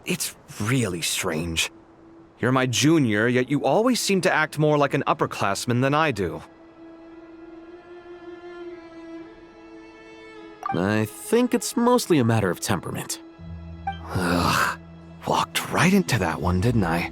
It's really strange. You're my junior, yet you always seem to act more like an upperclassman than I do. I think it's mostly a matter of temperament. Ugh. Walked right into that one, didn't I?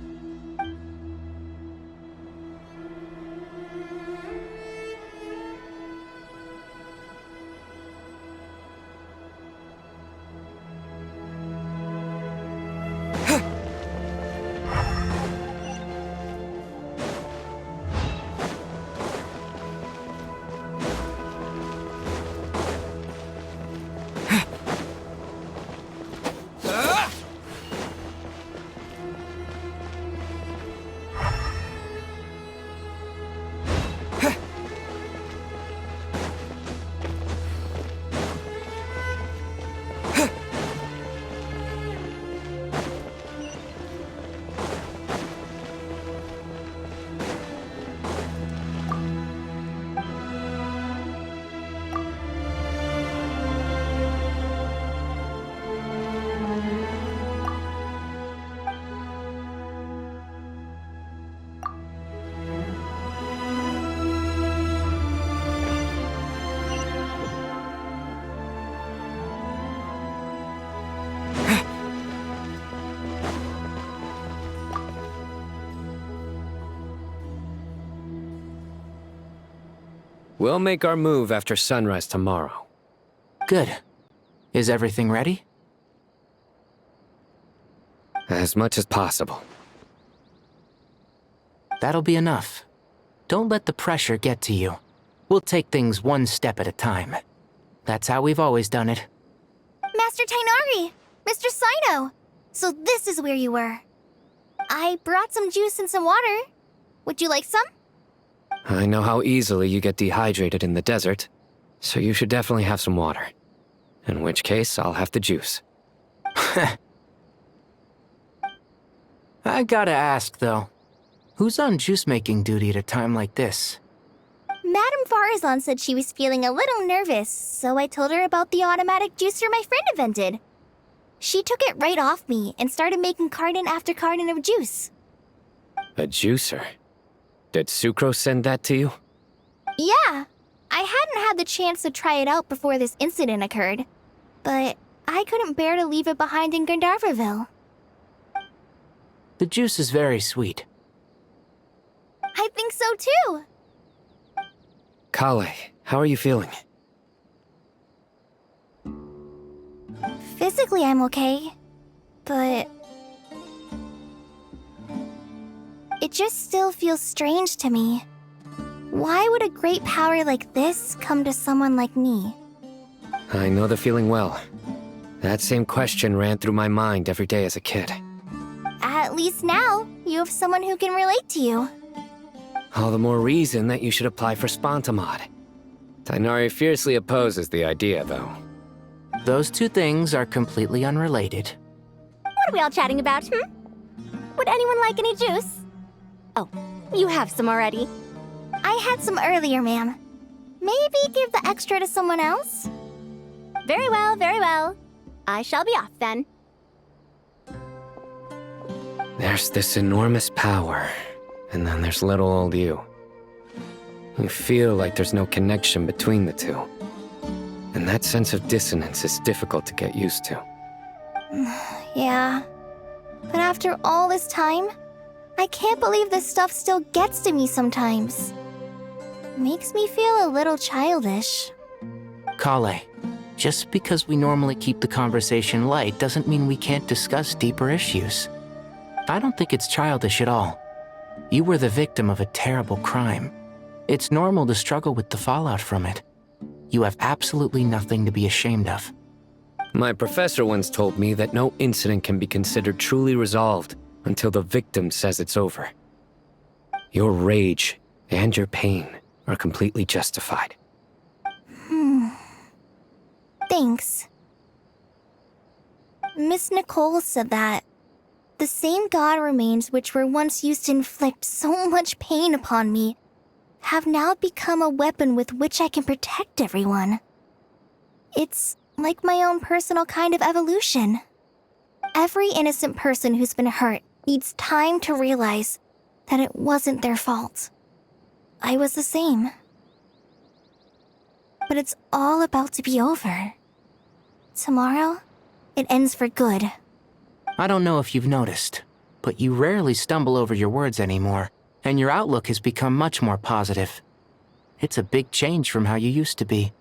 We'll make our move after sunrise tomorrow. Good. Is everything ready? As much as possible. That'll be enough. Don't let the pressure get to you. We'll take things one step at a time. That's how we've always done it. Master Tainari! Mr. Saito! So this is where you were. I brought some juice and some water. Would you like some? I know how easily you get dehydrated in the desert, so you should definitely have some water. In which case, I'll have the juice. I gotta ask, though. Who's on juice-making duty at a time like this? Madame Farazan said she was feeling a little nervous, so I told her about the automatic juicer my friend invented. She took it right off me and started making carton after carton of juice. A juicer? Did Sucrose send that to you? Yeah. I hadn't had the chance to try it out before this incident occurred, but I couldn't bear to leave it behind in Gandharvaville. The juice is very sweet. I think so too. Kale, how are you feeling? Physically, I'm okay, but it just still feels strange to me. Why would a great power like this come to someone like me? I know the feeling well. That same question ran through my mind every day as a kid. At least now, you have someone who can relate to you. All the more reason that you should apply for Spontamod. Tainari fiercely opposes the idea, though. Those two things are completely unrelated. What are we all chatting about, Would anyone like any juice? Oh, you have some already. I had some earlier, ma'am. Maybe give the extra to someone else? Very well, very well. I shall be off then. There's this enormous power, and then there's little old you. You feel like there's no connection between the two. And that sense of dissonance is difficult to get used to. Yeah. But after all this time, I can't believe this stuff still gets to me sometimes. Makes me feel a little childish. Kale, just because we normally keep the conversation light doesn't mean we can't discuss deeper issues. I don't think it's childish at all. You were the victim of a terrible crime. It's normal to struggle with the fallout from it. You have absolutely nothing to be ashamed of. My professor once told me that no incident can be considered truly resolved until the victim says it's over. Your rage and your pain are completely justified. Thanks. Miss Nicole said that the same god remains which were once used to inflict so much pain upon me have now become a weapon with which I can protect everyone. It's like my own personal kind of evolution. Every innocent person who's been hurt needs time to realize that it wasn't their fault. I was the same. But it's all about to be over. Tomorrow, it ends for good. I don't know if you've noticed, but you rarely stumble over your words anymore, and your outlook has become much more positive. It's a big change from how you used to be.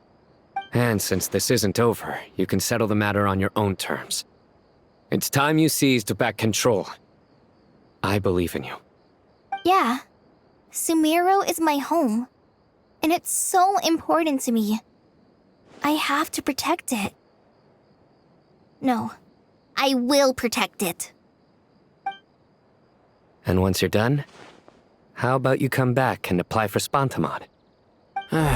And since this isn't over, you can settle the matter on your own terms. It's time you seized back control. I believe in you. Yeah, Sumiro is my home, and it's so important to me. I have to protect it. No, I will protect it. And once you're done, how about you come back and apply for Spontamod?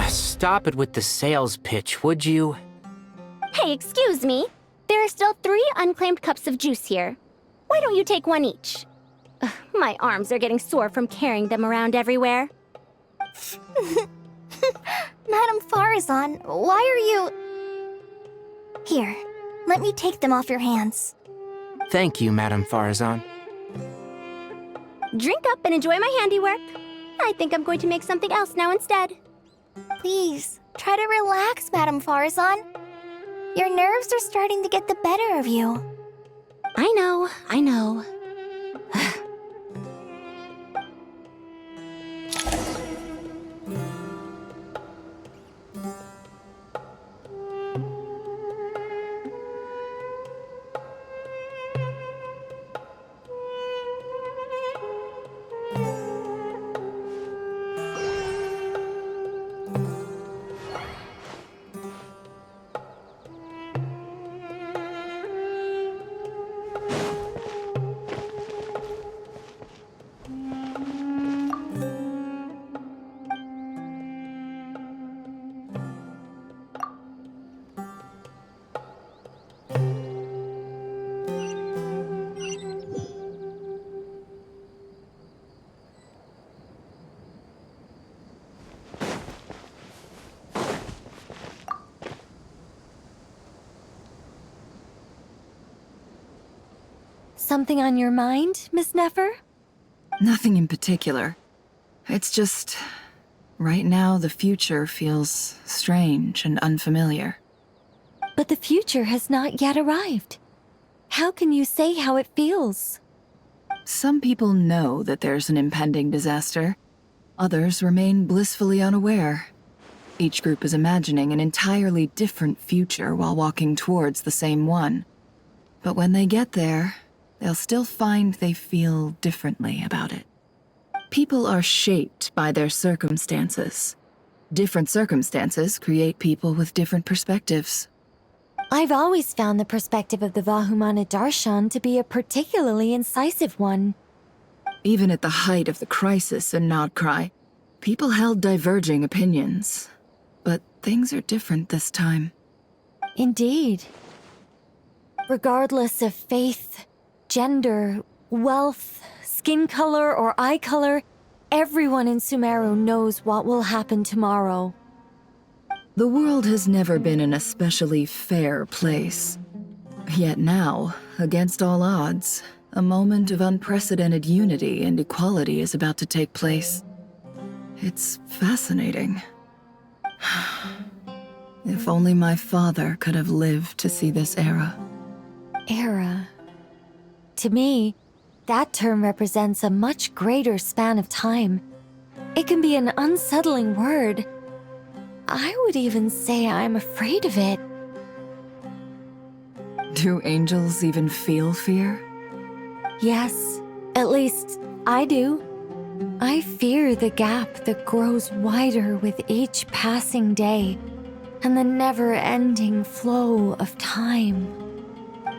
Stop it with the sales pitch, would you? Hey, excuse me. There are still 3 unclaimed cups of juice here. Why don't you take one each? Ugh, my arms are getting sore from carrying them around everywhere. Madame Farazan, why are you... Here, let me take them off your hands. Thank you, Madame Farazan. Drink up and enjoy my handiwork. I think I'm going to make something else now instead. Please, try to relax, Madame Farazan. Your nerves are starting to get the better of you. I know. Something on your mind, Miss Nefer? Nothing in particular. It's just... right now, the future feels strange and unfamiliar. But the future has not yet arrived. How can you say how it feels? Some people know that there's an impending disaster. Others remain blissfully unaware. Each group is imagining an entirely different future while walking towards the same one. But when they get there, they'll still find they feel differently about it. People are shaped by their circumstances. Different circumstances create people with different perspectives. I've always found the perspective of the Vahumana Darshan to be a particularly incisive one. Even at the height of the crisis in Nodcry, people held diverging opinions. But things are different this time. Indeed. Regardless of faith, gender, wealth, skin color, or eye color, everyone in Sumeru knows what will happen tomorrow. The world has never been an especially fair place. Yet now, against all odds, a moment of unprecedented unity and equality is about to take place. It's fascinating. If only my father could have lived to see this era. Era. To me, that term represents a much greater span of time. It can be an unsettling word. I would even say I'm afraid of it. Do angels even feel fear? Yes, at least I do. I fear the gap that grows wider with each passing day, and the never-ending flow of time.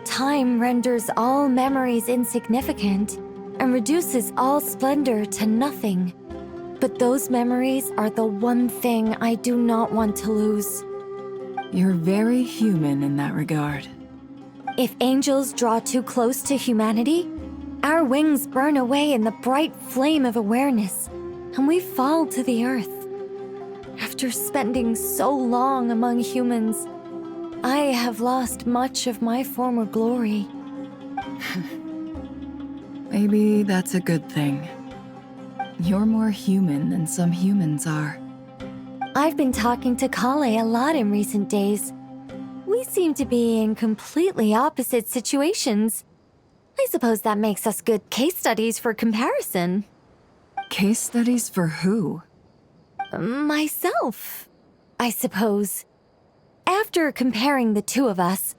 Time renders all memories insignificant and reduces all splendor to nothing. But those memories are the one thing I do not want to lose. You're very human in that regard. If angels draw too close to humanity, our wings burn away in the bright flame of awareness, and we fall to the earth. After spending so long among humans, I have lost much of my former glory. Maybe that's a good thing. You're more human than some humans are. I've been talking to Kale a lot in recent days. We seem to be in completely opposite situations. I suppose that makes us good case studies for comparison. Case studies for who? Myself, I suppose. After comparing the two of us,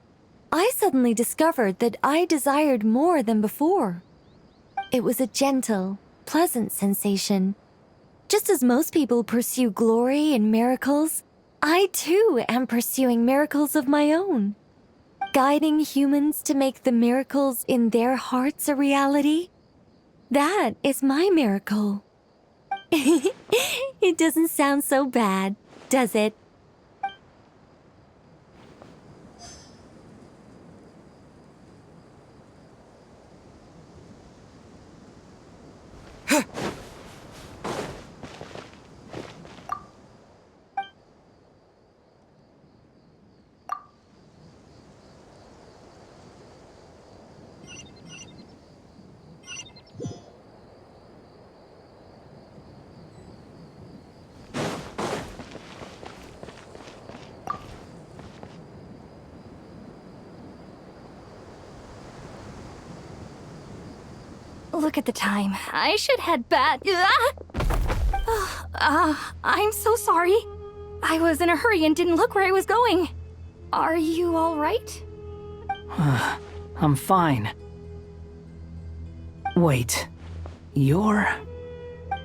I suddenly discovered that I desired more than before. It was a gentle, pleasant sensation. Just as most people pursue glory and miracles, I too am pursuing miracles of my own. Guiding humans to make the miracles in their hearts a reality. That is my miracle. It doesn't sound so bad, does it? Look at the time. I should head back. I'm so sorry. I was in a hurry and didn't look where I was going. Are you all right? I'm fine. Wait, you're...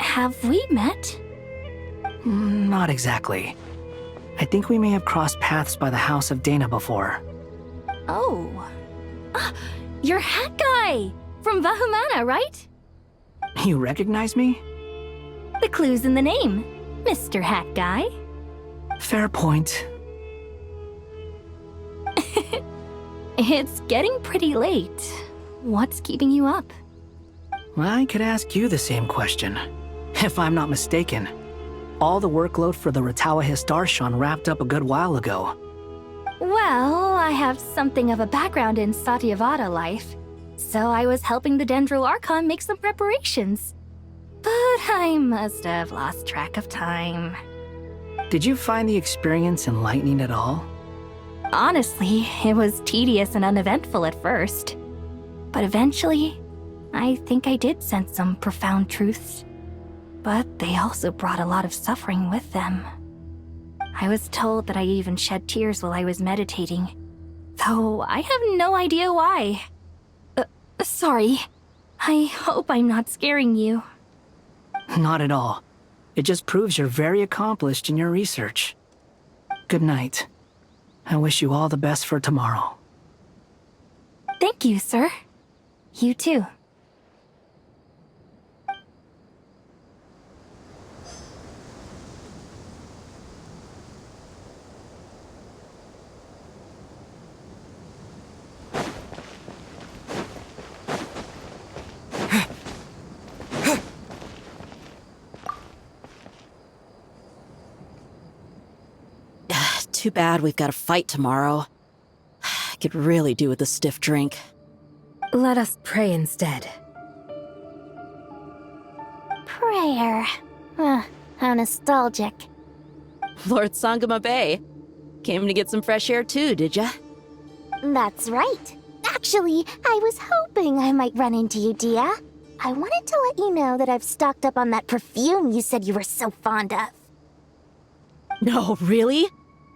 Have we met? Not exactly. I think we may have crossed paths by the house of Dana before. Oh. You're Hat Guy! From Vahumana, right? You recognize me? The clue's in the name, Mr. Hat Guy. Fair point. It's getting pretty late. What's keeping you up? I could ask you the same question. If I'm not mistaken, all the workload for the Ratawa Archon wrapped up a good while ago. Well, I have something of a background in Satyavada life, so I was helping the Dendro Archon make some preparations. But I must have lost track of time. Did you find the experience enlightening at all? Honestly, it was tedious and uneventful at first. But eventually, I think I did sense some profound truths. But they also brought a lot of suffering with them. I was told that I even shed tears while I was meditating, though I have no idea why. Sorry. I hope I'm not scaring you. Not at all. It just proves you're very accomplished in your research. Good night. I wish you all the best for tomorrow. Thank you, sir. You too. Too bad we've got a fight tomorrow. I could really do with a stiff drink. Let us pray instead. Prayer. How nostalgic. Lord Sangama Bay. Came to get some fresh air too, did ya? That's right. Actually, I was hoping I might run into you, Dia. I wanted to let you know that I've stocked up on that perfume you said you were so fond of. No, really?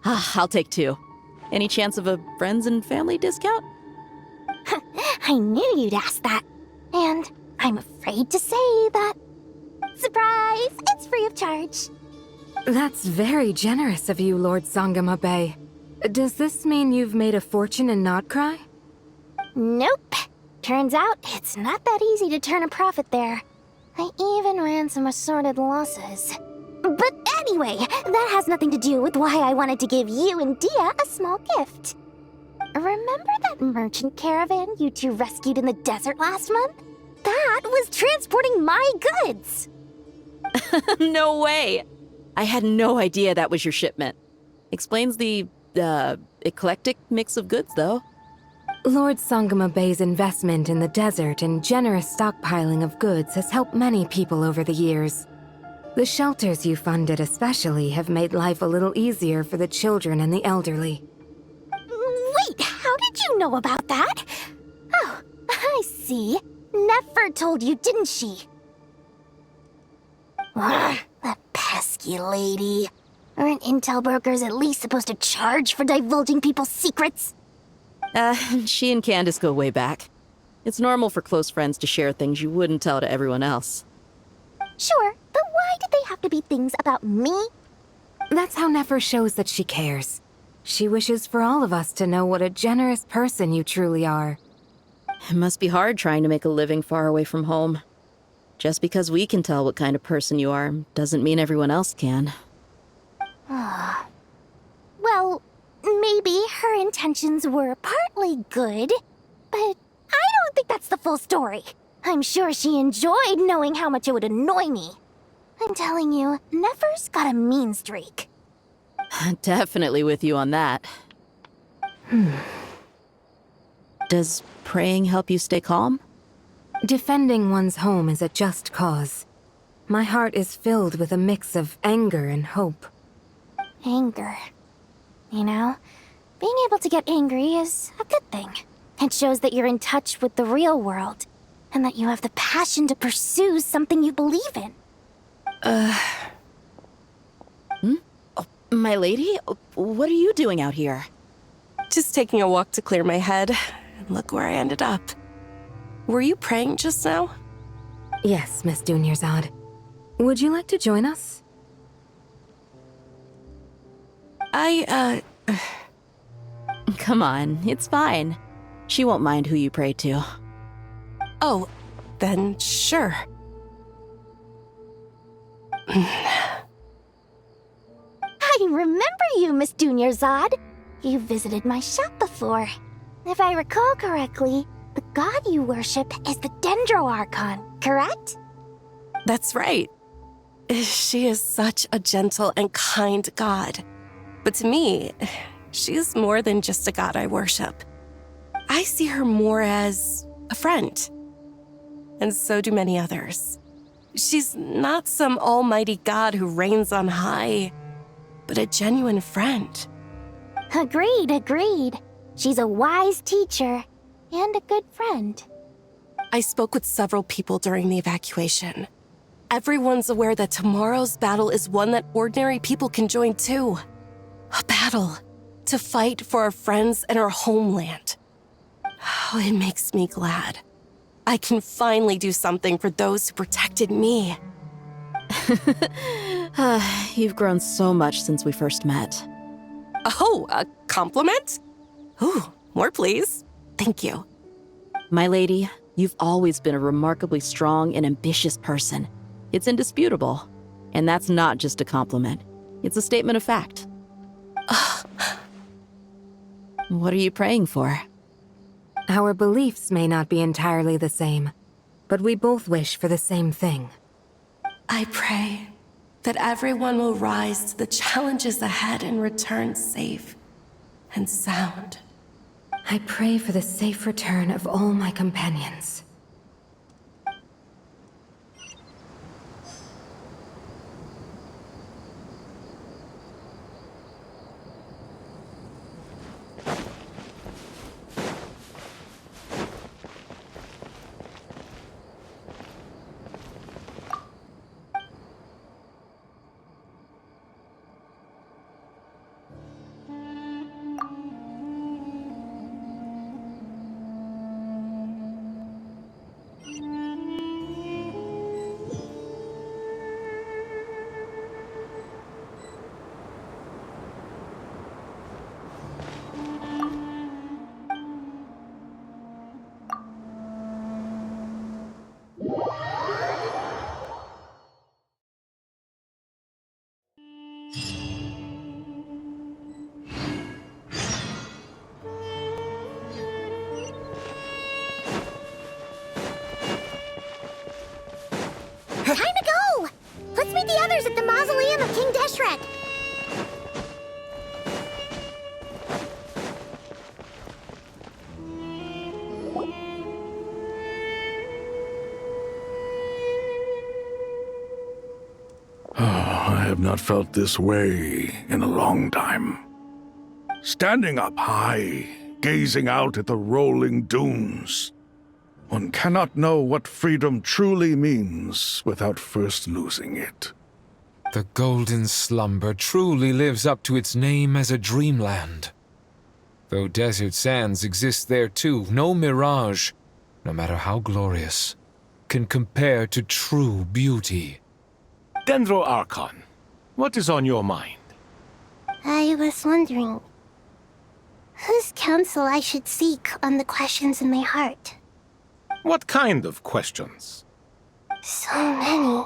I'll take two. Any chance of a friends and family discount? I knew you'd ask that. And I'm afraid to say that. Surprise! It's free of charge. That's very generous of you, Lord Sangama Bay. Does this mean you've made a fortune in Not Cry? Nope. Turns out it's not that easy to turn a profit there. I even ran some assorted losses. But anyway, that has nothing to do with why I wanted to give you and Dia a small gift. Remember that merchant caravan you two rescued in the desert last month? That was transporting my goods! No way! I had no idea that was your shipment. Explains the, eclectic mix of goods, though. Lord Sangama Bey's investment in the desert and generous stockpiling of goods has helped many people over the years. The shelters you funded especially have made life a little easier for the children and the elderly. Wait, how did you know about that? Oh, I see. Nefer told you, didn't she? Ugh, that pesky lady. Aren't intel brokers at least supposed to charge for divulging people's secrets? She and Candace go way back. It's normal for close friends to share things you wouldn't tell to everyone else. Sure, but why did they have to be things about me? That's how Nefer shows that she cares. She wishes for all of us to know what a generous person you truly are. It must be hard trying to make a living far away from home. Just because we can tell what kind of person you are doesn't mean everyone else can. Well, maybe her intentions were partly good, but I don't think that's the full story. I'm sure she enjoyed knowing how much it would annoy me. I'm telling you, Nefer's got a mean streak. Definitely with you on that. Does praying help you stay calm? Defending one's home is a just cause. My heart is filled with a mix of anger and hope. Anger. You know, being able to get angry is a good thing. It shows that you're in touch with the real world, and that you have the passion to pursue something you believe in. Oh, my lady? What are you doing out here? Just taking a walk to clear my head. And look where I ended up. Were you praying just now? Yes, Miss Dunyarzad. Would you like to join us? Come on, it's fine. She won't mind who you pray to. Oh, then sure. I remember you, Miss Dunyarzad. You visited my shop before. If I recall correctly, the god you worship is the Archon, correct? That's right. She is such a gentle and kind god. But to me, she's more than just a god I worship. I see her more as a friend. And so do many others. She's not some almighty god who reigns on high, but a genuine friend. Agreed. She's a wise teacher and a good friend. I spoke with several people during the evacuation. Everyone's aware that tomorrow's battle is one that ordinary people can join too. A battle to fight for our friends and our homeland. Oh, it makes me glad. I can finally do something for those who protected me. You've grown so much since we first met. Oh, a compliment? Ooh, more please. Thank you. My lady, you've always been a remarkably strong and ambitious person. It's indisputable. And that's not just a compliment. It's a statement of fact. What are you praying for? Our beliefs may not be entirely the same, but we both wish for the same thing. I pray that everyone will rise to the challenges ahead and return safe and sound. I pray for the safe return of all my companions. not felt this way in a long time. Standing up high, gazing out at the rolling dunes. One cannot know what freedom truly means without first losing it. The golden slumber truly lives up to its name as a dreamland. Though desert sands exist there too, no mirage, no matter how glorious, can compare to true beauty. Dendro Archon, what is on your mind? I was wondering whose counsel I should seek on the questions in my heart. What kind of questions? So many.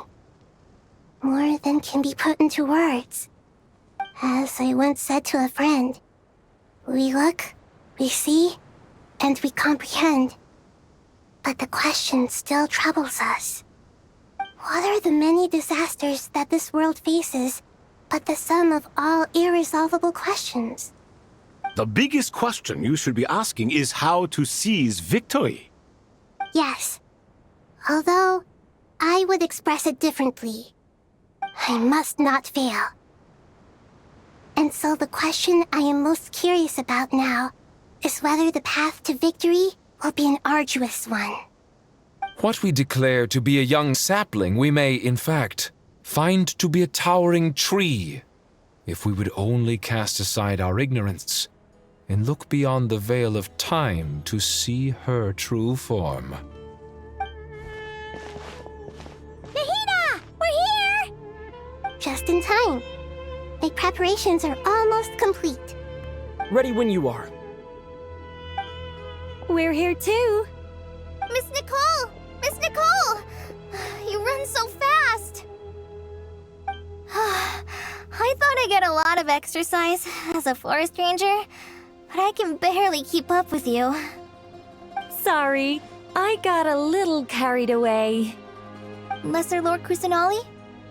More than can be put into words. As I once said to a friend, we look, we see, and we comprehend. But the question still troubles us. What are the many disasters that this world faces, but the sum of all irresolvable questions? The biggest question you should be asking is how to seize victory. Yes. Although, I would express it differently. I must not fail. And so the question I am most curious about now is whether the path to victory will be an arduous one. What we declare to be a young sapling, we may, in fact, find to be a towering tree, if we would only cast aside our ignorance and look beyond the veil of time to see her true form. Nahida! We're here! Just in time. My preparations are almost complete. Ready when you are. We're here too. Miss Nicole! Miss Nicole! You run so fast! I thought I'd get a lot of exercise as a forest ranger, but I can barely keep up with you. Sorry, I got a little carried away. Lesser Lord Kusanali,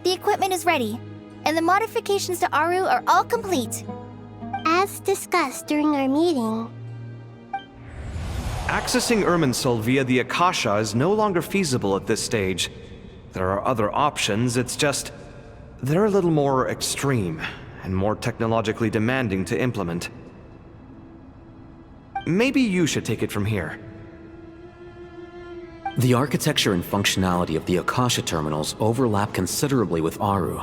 the equipment is ready, and the modifications to Aru are all complete. As discussed during our meeting, Accessing Irminsul via the Akasha is no longer feasible at this stage. There are other options, it's just they're a little more extreme and more technologically demanding to implement. Maybe you should take it from here. The architecture and functionality of the Akasha terminals overlap considerably with Aru.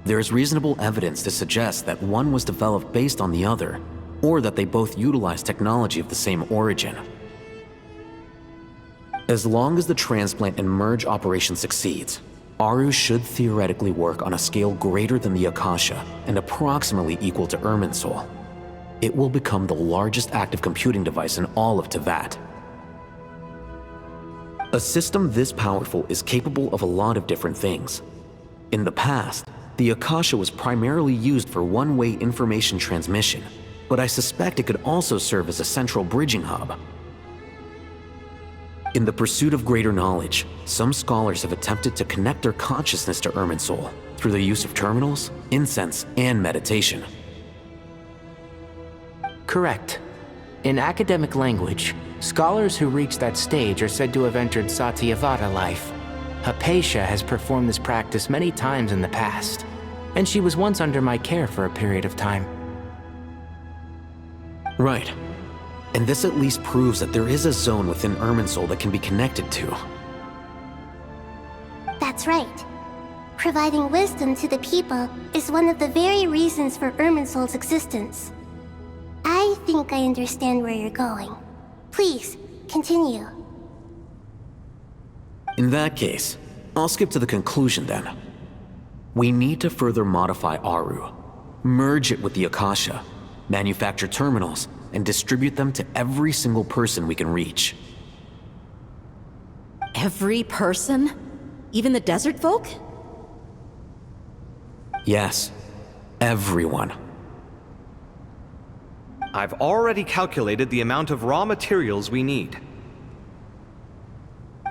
There is reasonable evidence to suggest that one was developed based on the other, or that they both utilize technology of the same origin. As long as the transplant and merge operation succeeds, Aru should theoretically work on a scale greater than the Akasha and approximately equal to Irminsul. It will become the largest active computing device in all of Teyvat. A system this powerful is capable of a lot of different things. In the past, the Akasha was primarily used for one-way information transmission, but I suspect it could also serve as a central bridging hub. In the pursuit of greater knowledge, some scholars have attempted to connect their consciousness to Irminsul through the use of terminals, incense, and meditation. Correct. In academic language, scholars who reach that stage are said to have entered Satyavada life. Hypatia has performed this practice many times in the past, and she was once under my care for a period of time. Right. And this at least proves that there is a zone within Irminsul that can be connected to. that's right. Providing wisdom to the people is one of the very reasons for Irminsul's existence. I think I understand where you're going. Please, continue. In that case, I'll skip to the conclusion then. We need to further modify Aru, merge it with the Akasha, manufacture terminals, and distribute them to every single person we can reach. Every person? Even the desert folk? Yes, everyone. I've already calculated the amount of raw materials we need.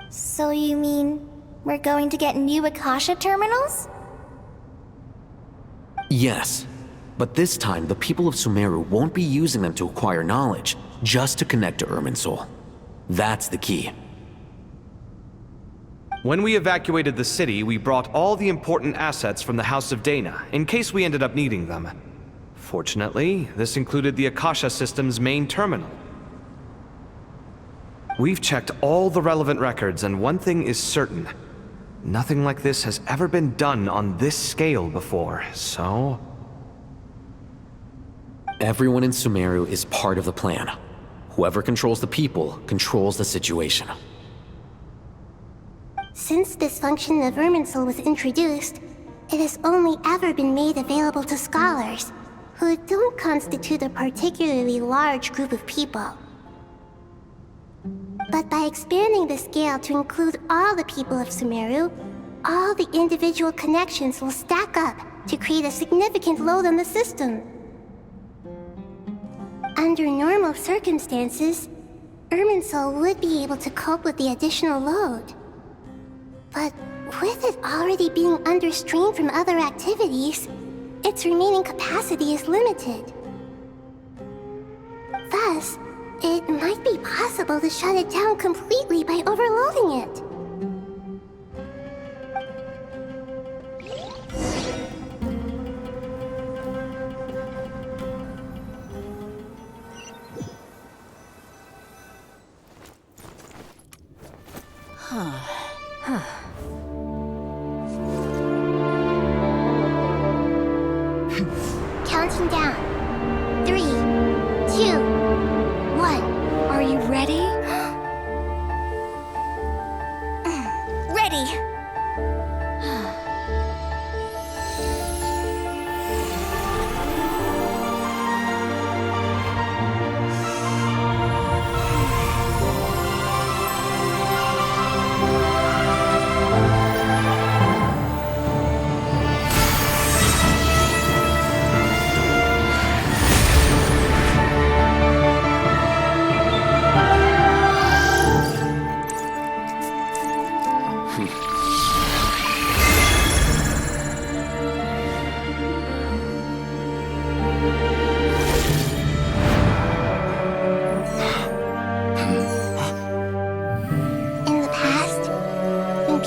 So you mean we're going to get new Akasha terminals? Yes, but this time the people of Sumeru won't be using them to acquire knowledge, just to connect to Irminsul. That's the key. When we evacuated the city, we brought all the important assets from the House of Dana, in case we ended up needing them. Fortunately, this included the Akasha system's main terminal. We've checked all the relevant records, and one thing is certain. Nothing like this has ever been done on this scale before, so... Everyone in Sumeru is part of the plan. Whoever controls the people controls the situation. Since this function of Irminsul was introduced, it has only ever been made available to scholars, who don't constitute a particularly large group of people. But by expanding the scale to include all the people of Sumeru, all the individual connections will stack up to create a significant load on the system. Under normal circumstances, Irminsul would be able to cope with the additional load. But with it already being under strain from other activities, its remaining capacity is limited. Thus, it might be possible to shut it down completely by overloading it. Counting down. 3, 2, 1. Are you ready? Ready!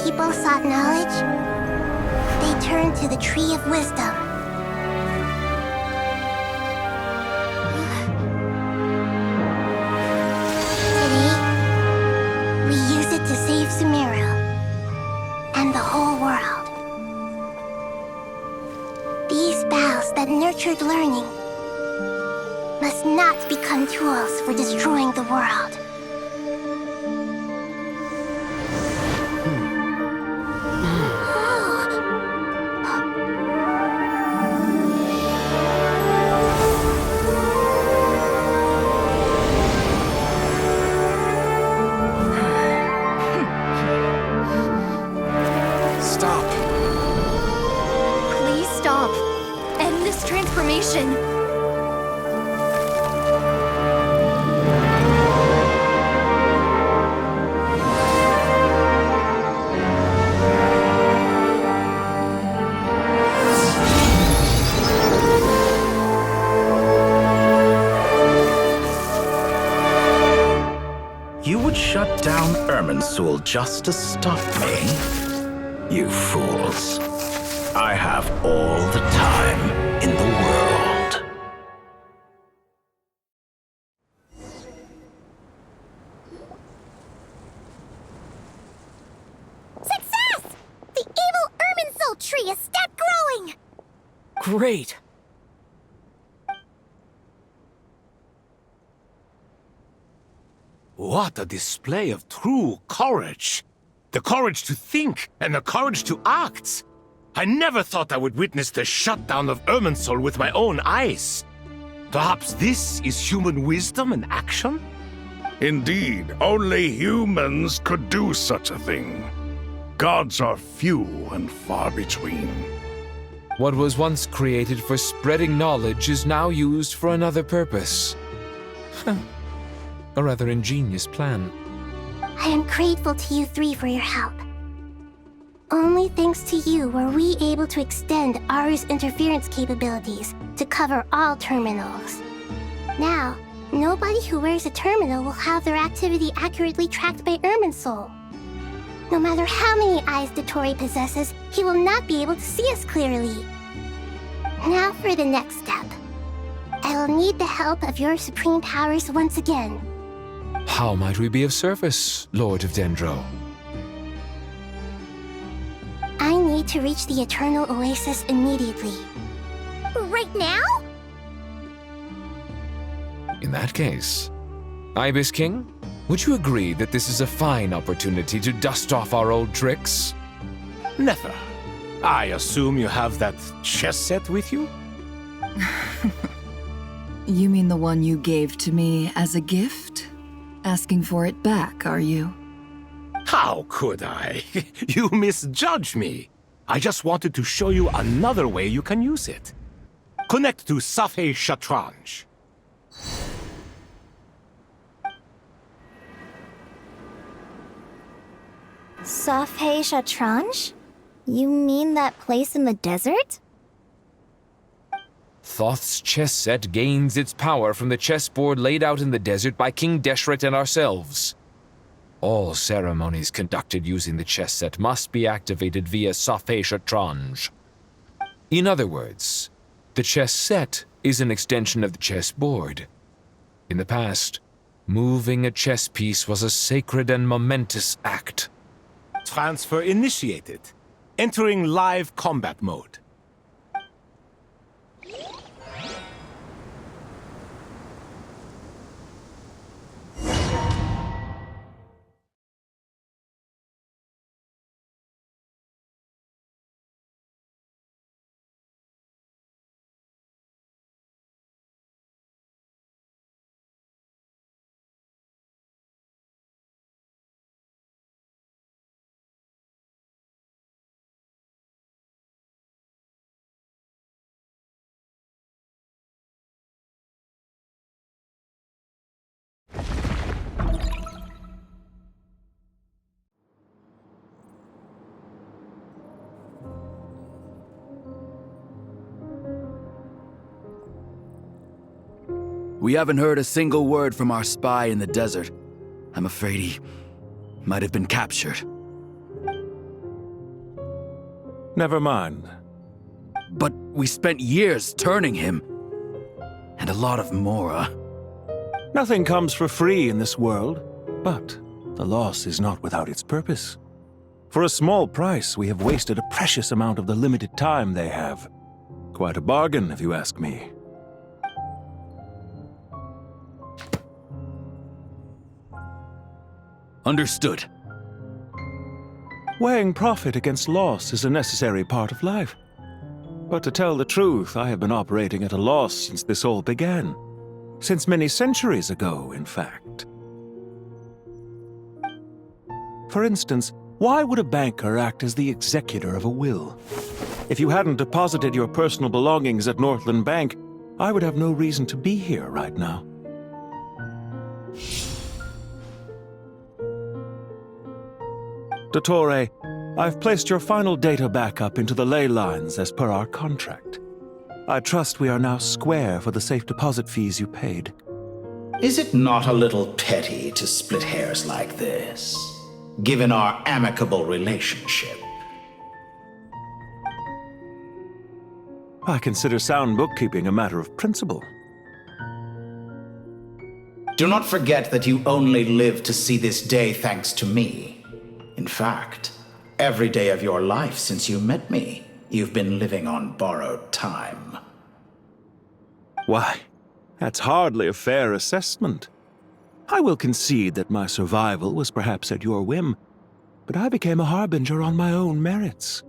People sought knowledge, they turned to the Tree of Wisdom. Today, we use it to save Sumeru and the whole world. These boughs that nurtured learning must not become tools for destroying the world. Transformation. You would shut down Irminsul just to stop me? You fools. I have all the time in the world. Success! The evil Irminsul tree is stepped growing! Great! What a display of true courage! The courage to think and the courage to act! I never thought I would witness the shutdown of Irminsul with my own eyes. Perhaps this is human wisdom in action? Indeed, only humans could do such a thing. Gods are few and far between. What was once created for spreading knowledge is now used for another purpose. A rather ingenious plan. I am grateful to you three for your help. Only thanks to you were we able to extend Aru's interference capabilities to cover all terminals. Now, nobody who wears a terminal will have their activity accurately tracked by Irminsul. No matter how many eyes Dottore possesses, he will not be able to see us clearly. Now for the next step. I will need the help of your supreme powers once again. How might we be of service, Lord of Dendro? I need to reach the Eternal Oasis immediately. Right now? In that case, Ibis King, would you agree that this is a fine opportunity to dust off our old tricks? Never. I assume you have that chess set with you? You mean the one you gave to me as a gift? Asking for it back, are you? How could I? You misjudge me. I just wanted to show you another way you can use it. Connect to Safei Shatranj. Safei Shatranj? You mean that place in the desert? Thoth's chess set gains its power from the chessboard laid out in the desert by King Deshret and ourselves. All ceremonies conducted using the chess set must be activated via Safei Shatranj. In other words, the chess set is an extension of the chessboard. In the past, moving a chess piece was a sacred and momentous act. Transfer initiated. Entering live combat mode. We haven't heard a single word from our spy in the desert. I'm afraid he might have been captured. Never mind. But we spent years turning him. And a lot of Mora. Nothing comes for free in this world, but the loss is not without its purpose. For a small price, we have wasted a precious amount of the limited time they have. Quite a bargain, if you ask me. Understood. Weighing profit against loss is a necessary part of life. But to tell the truth, I have been operating at a loss since this all began. Since many centuries ago, in fact. For instance, why would a banker act as the executor of a will? If you hadn't deposited your personal belongings at Northland Bank, I would have no reason to be here right now. Dottore, I've placed your final data backup into the ley lines as per our contract. I trust we are now square for the safe deposit fees you paid. Is it not a little petty to split hairs like this, given our amicable relationship? I consider sound bookkeeping a matter of principle. Do not forget that you only live to see this day thanks to me. In fact, every day of your life since you met me, you've been living on borrowed time. Why, that's hardly a fair assessment. I will concede that my survival was perhaps at your whim, but I became a harbinger on my own merits.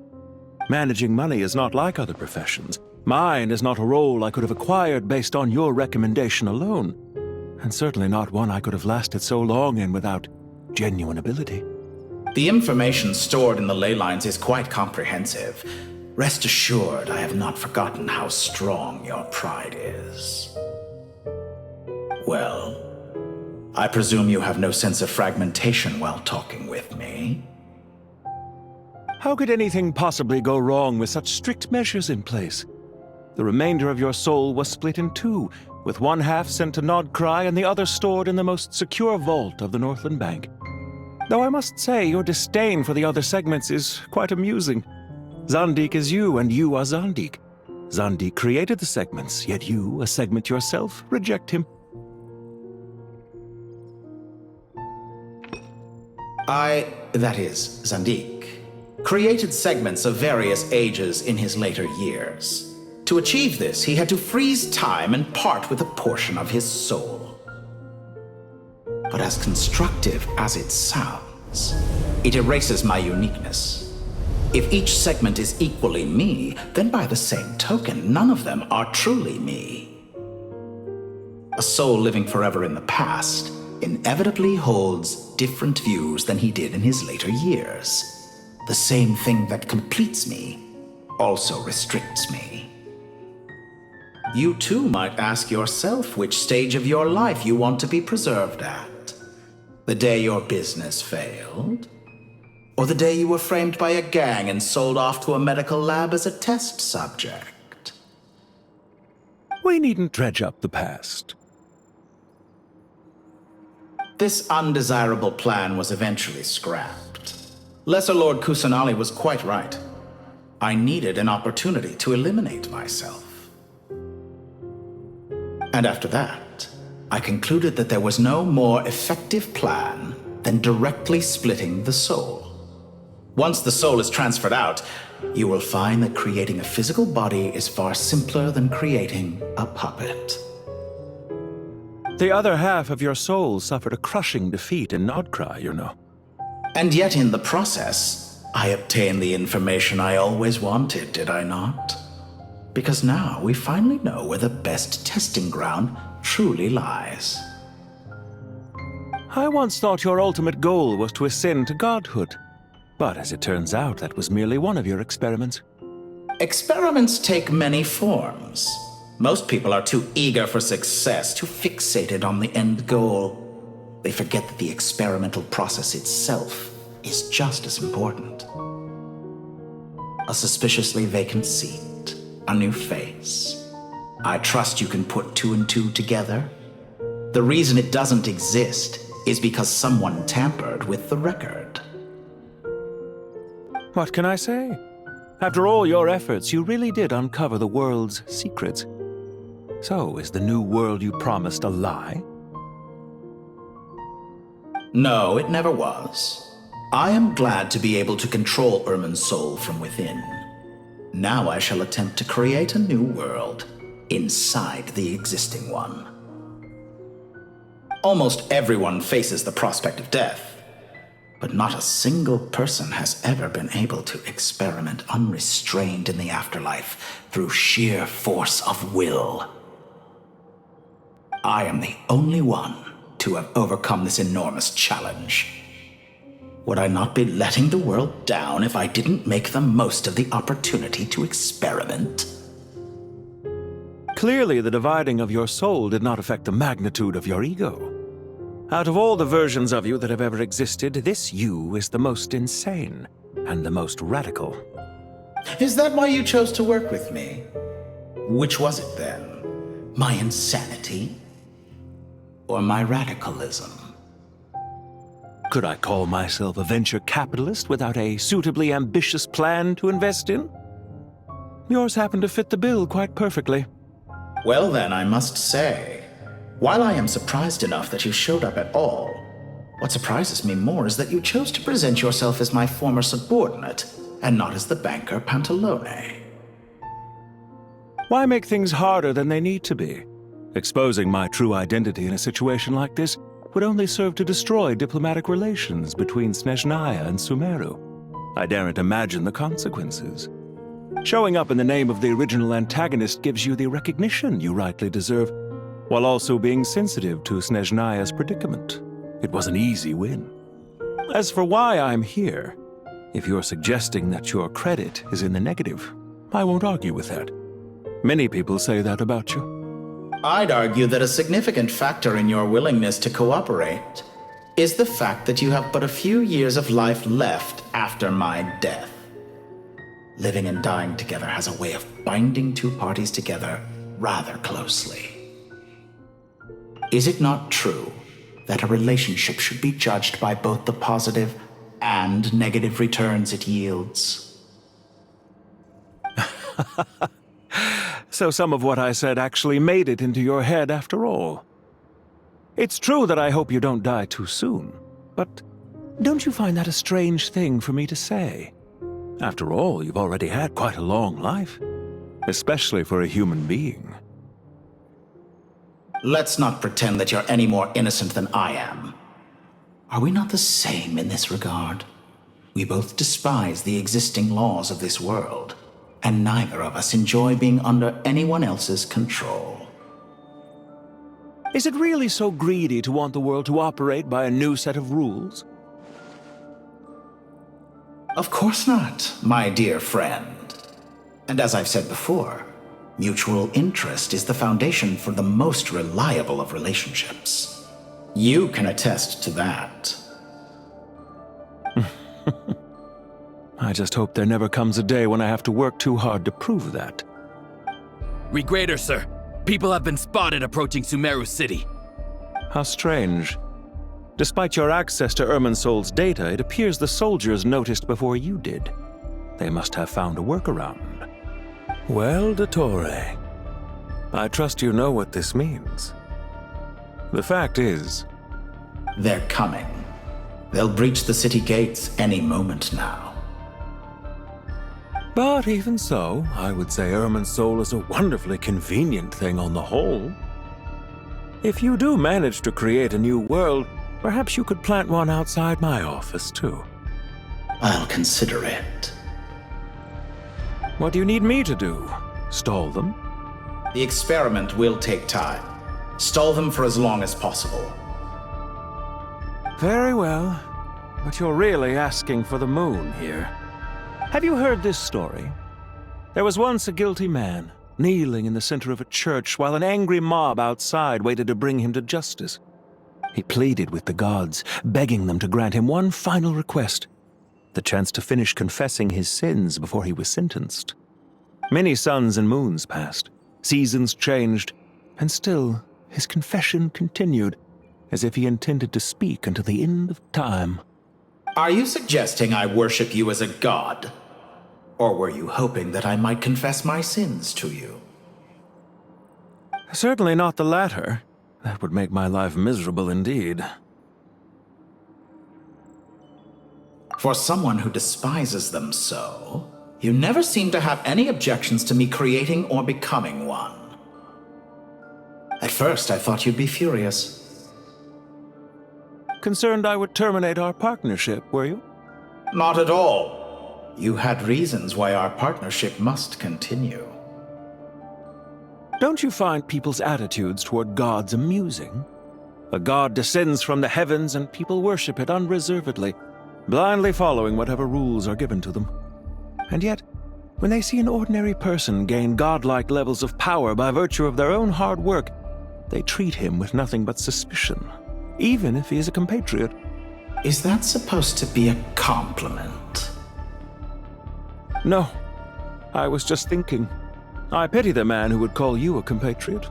Managing money is not like other professions. Mine is not a role I could have acquired based on your recommendation alone, and certainly not one I could have lasted so long in without genuine ability. The information stored in the ley lines is quite comprehensive. Rest assured, I have not forgotten how strong your pride is. Well, I presume you have no sense of fragmentation while talking with me. How could anything possibly go wrong with such strict measures in place? The remainder of your soul was split in two, with one half sent to Nodcry and the other stored in the most secure vault of the Northland Bank. Though I must say, your disdain for the other segments is quite amusing. Zandik is you, and you are Zandik. Zandik created the segments, yet you, a segment yourself, reject him. That is, Zandik, created segments of various ages in his later years. To achieve this, he had to freeze time and part with a portion of his soul. But as constructive as it sounds, it erases my uniqueness. If each segment is equally me, then by the same token, none of them are truly me. A soul living forever in the past inevitably holds different views than he did in his later years. The same thing that completes me also restricts me. You too might ask yourself which stage of your life you want to be preserved at. The day your business failed? Or the day you were framed by a gang and sold off to a medical lab as a test subject? We needn't dredge up the past. This undesirable plan was eventually scrapped. Lesser Lord Kusanali was quite right. I needed an opportunity to eliminate myself. And after that, I concluded that there was no more effective plan than directly splitting the soul. Once the soul is transferred out, you will find that creating a physical body is far simpler than creating a puppet. The other half of your soul suffered a crushing defeat in Nodcry, you know. And yet in the process, I obtained the information I always wanted, did I not? Because now we finally know where the best testing ground truly lies. I once thought your ultimate goal was to ascend to godhood. But as it turns out, that was merely one of your experiments. Experiments take many forms. Most people are too eager for success, too fixated on the end goal. They forget that the experimental process itself is just as important. A suspiciously vacant seat, a new face. I trust you can put two and two together. The reason it doesn't exist is because someone tampered with the record. What can I say? After all your efforts, you really did uncover the world's secrets. So, is the new world you promised a lie? No, it never was. I am glad to be able to control Irmin's soul from within. Now I shall attempt to create a new world inside the existing one. Almost everyone faces the prospect of death, but not a single person has ever been able to experiment unrestrained in the afterlife through sheer force of will. I am the only one to have overcome this enormous challenge. Would I not be letting the world down if I didn't make the most of the opportunity to experiment? Clearly, the dividing of your soul did not affect the magnitude of your ego. Out of all the versions of you that have ever existed, this you is the most insane and the most radical. Is that why you chose to work with me? Which was it then? My insanity? Or my radicalism? Could I call myself a venture capitalist without a suitably ambitious plan to invest in? Yours happened to fit the bill quite perfectly. Well then, I must say, while I am surprised enough that you showed up at all, what surprises me more is that you chose to present yourself as my former subordinate, and not as the banker Pantalone. Why make things harder than they need to be? Exposing my true identity in a situation like this would only serve to destroy diplomatic relations between Snezhnaya and Sumeru. I daren't imagine the consequences. Showing up in the name of the original antagonist gives you the recognition you rightly deserve, while also being sensitive to Snezhnaya's predicament. It was an easy win. As for why I'm here, if you're suggesting that your credit is in the negative, I won't argue with that. Many people say that about you. I'd argue that a significant factor in your willingness to cooperate is the fact that you have but a few years of life left after my death. Living and dying together has a way of binding two parties together rather closely. Is it not true that a relationship should be judged by both the positive and negative returns it yields. So some of what I said actually made it into your head after all. It's true that I hope you don't die too soon, but don't you find that a strange thing for me to say? After all, you've already had quite a long life, especially for a human being. Let's not pretend that you're any more innocent than I am. Are we not the same in this regard? We both despise the existing laws of this world, and neither of us enjoy being under anyone else's control. Is it really so greedy to want the world to operate by a new set of rules? Of course not, my dear friend. And as I've said before, mutual interest is the foundation for the most reliable of relationships. You can attest to that. I just hope there never comes a day when I have to work too hard to prove that. Regrader, sir. People have been spotted approaching Sumeru City. How strange. Despite your access to Irminsol's data, it appears the soldiers noticed before you did. They must have found a workaround. Well, Dottore, I trust you know what this means. The fact is... They're coming. They'll breach the city gates any moment now. But even so, I would say Irminsol is a wonderfully convenient thing on the whole. If you do manage to create a new world, perhaps you could plant one outside my office, too. I'll consider it. What do you need me to do? Stall them? The experiment will take time. Stall them for as long as possible. Very well. But you're really asking for the moon here. Have you heard this story? There was once a guilty man, kneeling in the center of a church while an angry mob outside waited to bring him to justice. He pleaded with the gods, begging them to grant him one final request, the chance to finish confessing his sins before he was sentenced. Many suns and moons passed, seasons changed, and still his confession continued, as if he intended to speak until the end of time. Are you suggesting I worship you as a god? Or were you hoping that I might confess my sins to you? Certainly not the latter. That would make my life miserable indeed. For someone who despises them so, you never seem to have any objections to me creating or becoming one. At first, I thought you'd be furious. Concerned I would terminate our partnership, were you? Not at all. You had reasons why our partnership must continue. Don't you find people's attitudes toward gods amusing? A god descends from the heavens and people worship it unreservedly, blindly following whatever rules are given to them. And yet, when they see an ordinary person gain godlike levels of power by virtue of their own hard work, they treat him with nothing but suspicion, even if he is a compatriot. Is that supposed to be a compliment? No. I was just thinking. I pity the man who would call you a compatriot.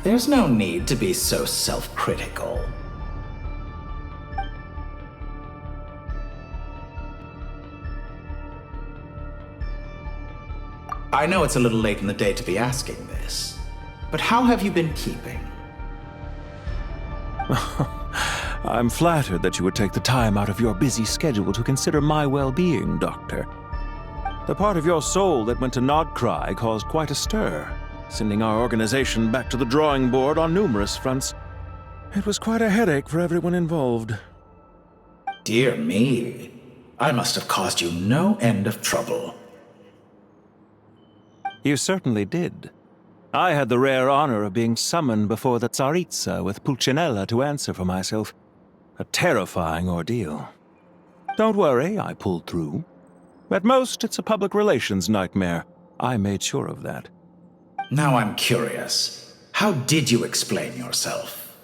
There's no need to be so self-critical. I know it's a little late in the day to be asking this, but how have you been keeping? I'm flattered that you would take the time out of your busy schedule to consider my well-being, Doctor. The part of your soul that went to Nodcry caused quite a stir, sending our organization back to the drawing board on numerous fronts. It was quite a headache for everyone involved. Dear me, I must have caused you no end of trouble. You certainly did. I had the rare honor of being summoned before the Tsaritsa with Pulcinella to answer for myself. A terrifying ordeal. Don't worry, I pulled through. At most, it's a public relations nightmare. I made sure of that. Now I'm curious. How did you explain yourself?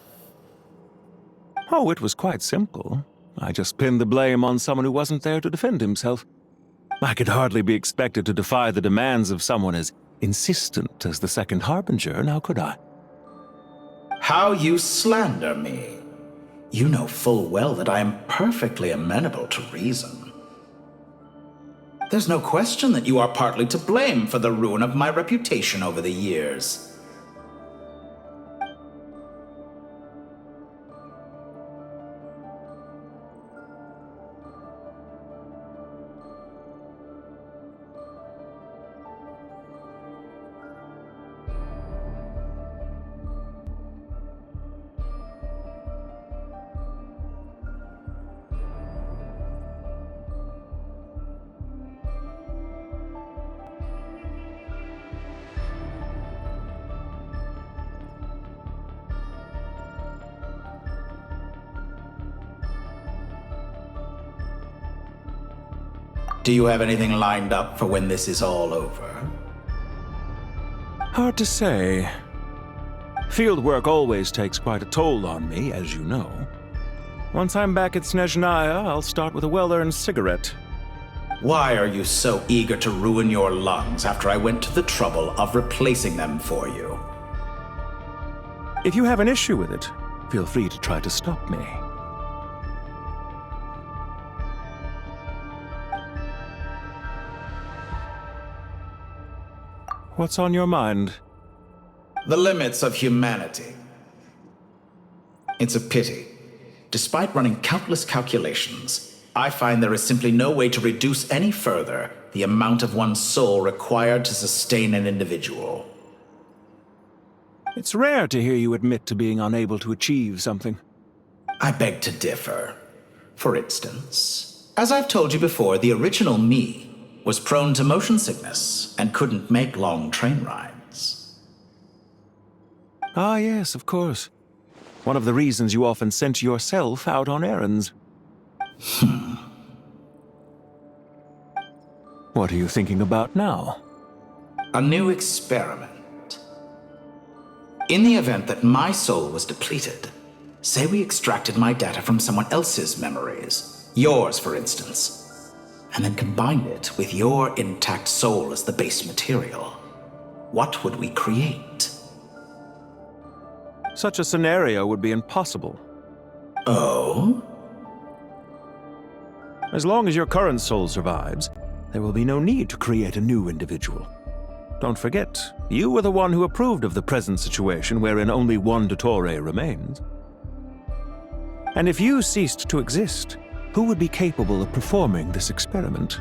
Oh, it was quite simple. I just pinned the blame on someone who wasn't there to defend himself. I could hardly be expected to defy the demands of someone as insistent as the Second Harbinger, now could I? How you slander me. You know full well that I am perfectly amenable to reason. There's no question that you are partly to blame for the ruin of my reputation over the years. Do you have anything lined up for when this is all over? Hard to say. Field work always takes quite a toll on me, as you know. Once I'm back at Snezhnaya, I'll start with a well-earned cigarette. Why are you so eager to ruin your lungs after I went to the trouble of replacing them for you? If you have an issue with it, feel free to try to stop me. What's on your mind? The limits of humanity. It's a pity. Despite running countless calculations, I find there is simply no way to reduce any further the amount of one's soul required to sustain an individual. It's rare to hear you admit to being unable to achieve something. I beg to differ. For instance, as I've told you before, the original me was prone to motion sickness and couldn't make long train rides. Ah, yes, of course. One of the reasons you often sent yourself out on errands. What are you thinking about now? A new experiment. In the event that my soul was depleted, say we extracted my data from someone else's memories, yours for instance, and then combined it with your intact soul as the base material, what would we create? Such a scenario would be impossible. Oh? As long as your current soul survives, there will be no need to create a new individual. Don't forget, you were the one who approved of the present situation wherein only one Dottore remains. And if you ceased to exist, who would be capable of performing this experiment?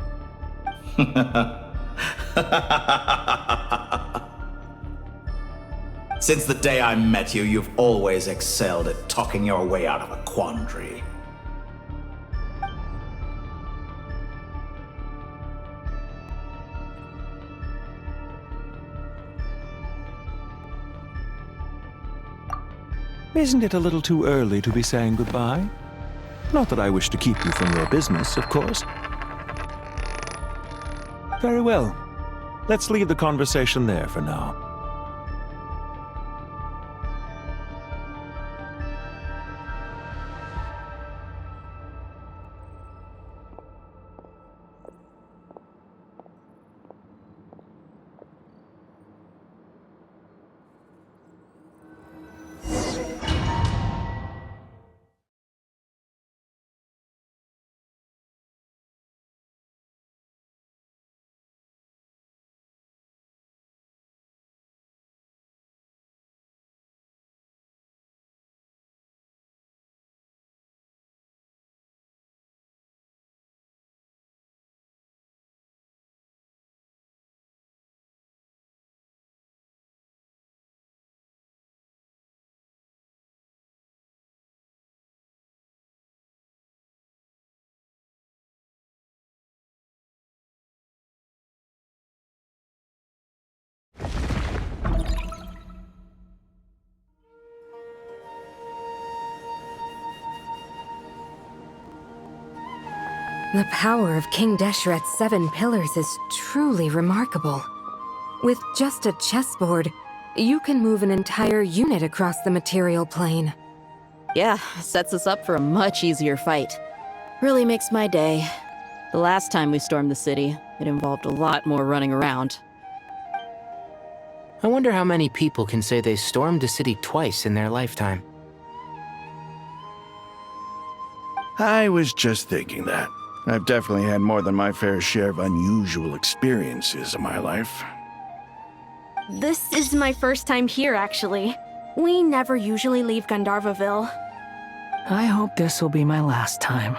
Since the day I met you, you've always excelled at talking your way out of a quandary. Isn't it a little too early to be saying goodbye? Not that I wish to keep you from your business, of course. Very well. Let's leave the conversation there for now. The power of King Deshret's 7 pillars is truly remarkable. With just a chessboard, you can move an entire unit across the material plane. Yeah, sets us up for a much easier fight. Really makes my day. The last time we stormed the city, it involved a lot more running around. I wonder how many people can say they stormed a city twice in their lifetime. I was just thinking that. I've definitely had more than my fair share of unusual experiences in my life. This is my first time here, actually. We never usually leave Gandharvaville. I hope this will be my last time.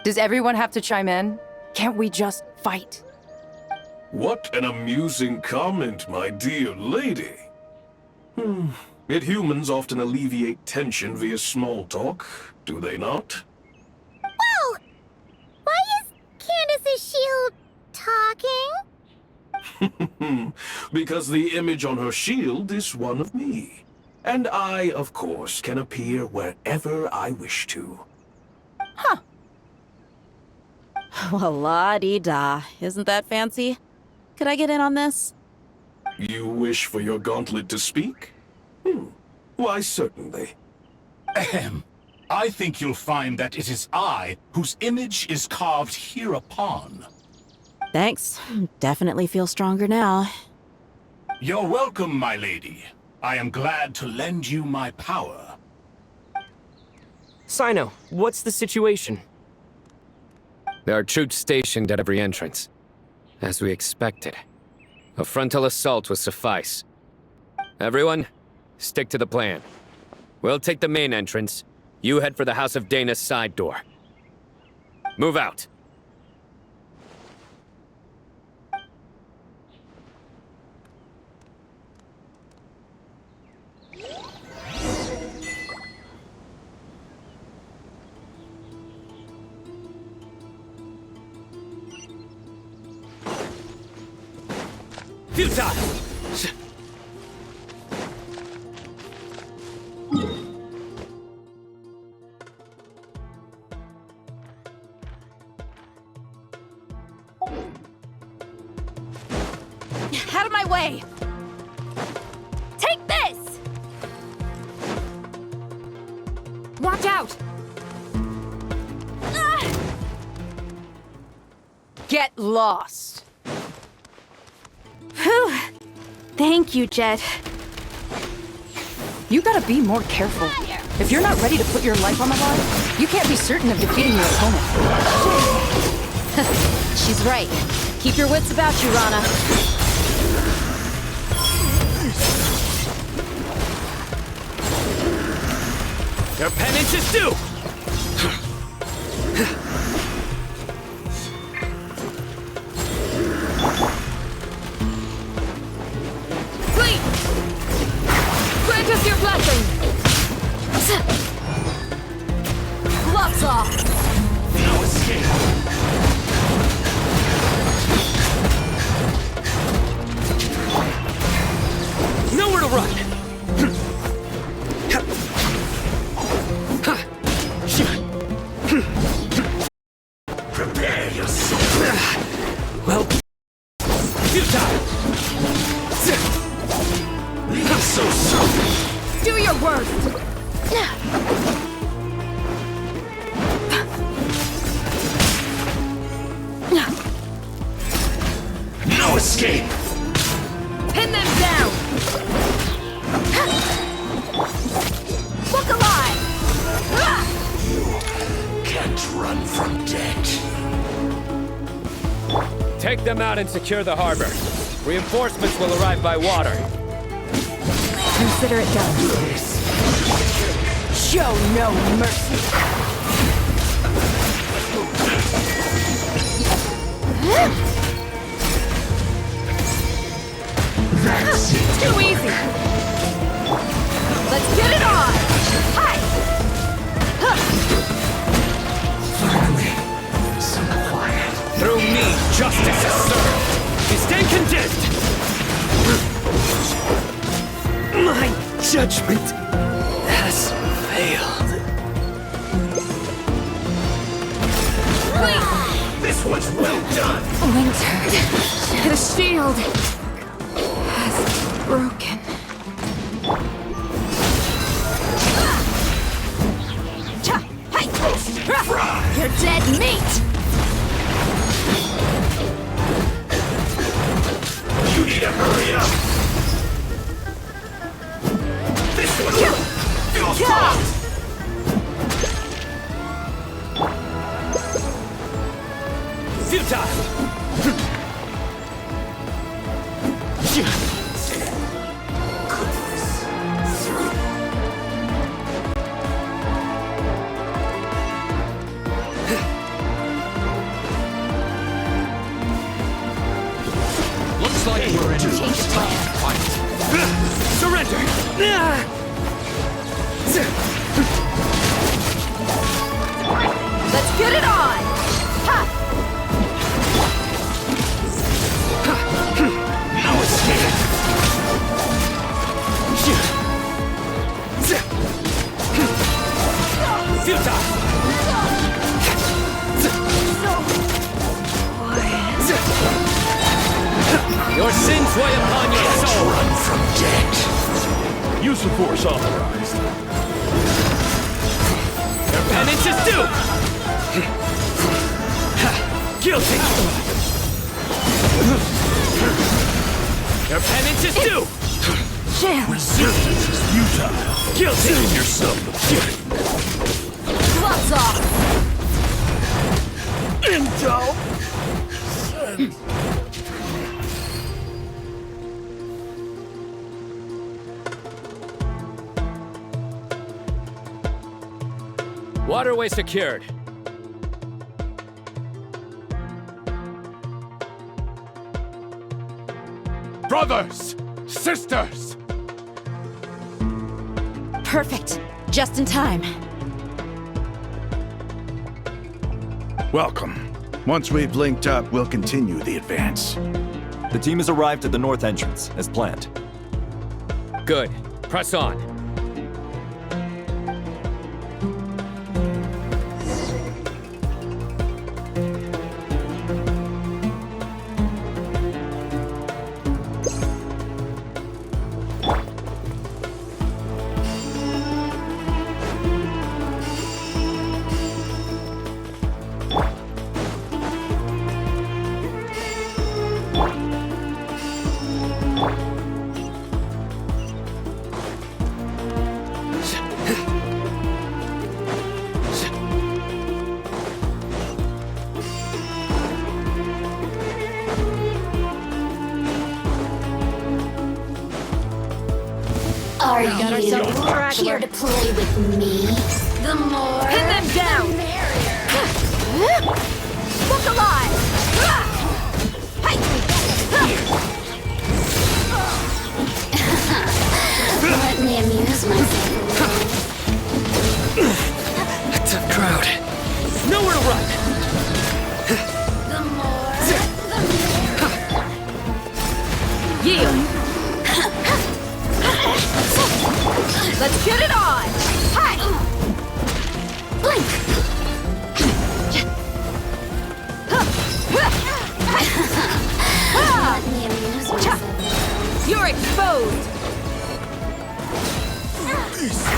Does everyone have to chime in? Can't we just fight? What an amusing comment, my dear lady. Yet humans often alleviate tension via small talk, do they not? Whoa! Why is Candace's shield talking? Because the image on her shield is one of me. And I, of course, can appear wherever I wish to. Well, la-dee-da. Isn't that fancy? Could I get in on this? You wish for your gauntlet to speak? Why, certainly. Ahem. I think you'll find that it is I whose image is carved hereupon. Thanks. Definitely feel stronger now. You're welcome, my lady. I am glad to lend you my power. Sino, what's the situation? There are troops stationed at every entrance. As we expected. A frontal assault will suffice. Everyone, stick to the plan. We'll take the main entrance. You head for the House of Dana's side door. Move out. Futile! Out of my way! Take this! Watch out! Get lost! Whew. Thank you, Jet. You gotta be more careful. If you're not ready to put your life on the line, you can't be certain of defeating your opponent. She's right. Keep your wits about you, Rana. Your penance is due! Please! Grant us your blessing! Gloves off! No escape! Nowhere to run! Prepare yourself! Well, futile! Not so soon! Do your worst! No escape! Pin them down! Look alive! You can't run from death. Take them out and secure the harbor. Reinforcements will arrive by water. Consider it done. Show no mercy! Too easy! Let's get it on! Hi! Finally, some quiet. Through me, justice is served. You stand condemned. My judgment has failed. Please! This was well done! Winter, the shield has broken. You're dead meat! You need to hurry up! Let's get it on! Ha! No escape! Futile! Your sins weigh upon your soul! Run from debt. Use of force authorized. Your penance is due! Guilty! Your penance is due! Resistance is futile. Guilty! Save yourself the pain. Gloves off! Intel! Waterway secured. Brothers! Sisters! Perfect. Just in time. Welcome. Once we've linked up, we'll continue the advance. The team has arrived at the north entrance, as planned. Good. Press on. Are Got you ourselves a straggler. here to play with me? The more, Pin them down! the merrier. Look alive! Let me amuse myself. Tough crowd. Nowhere to run! The more, the merrier. Yield! Let's get it on! Hi! Blink! Let me amuse myself. You're exposed!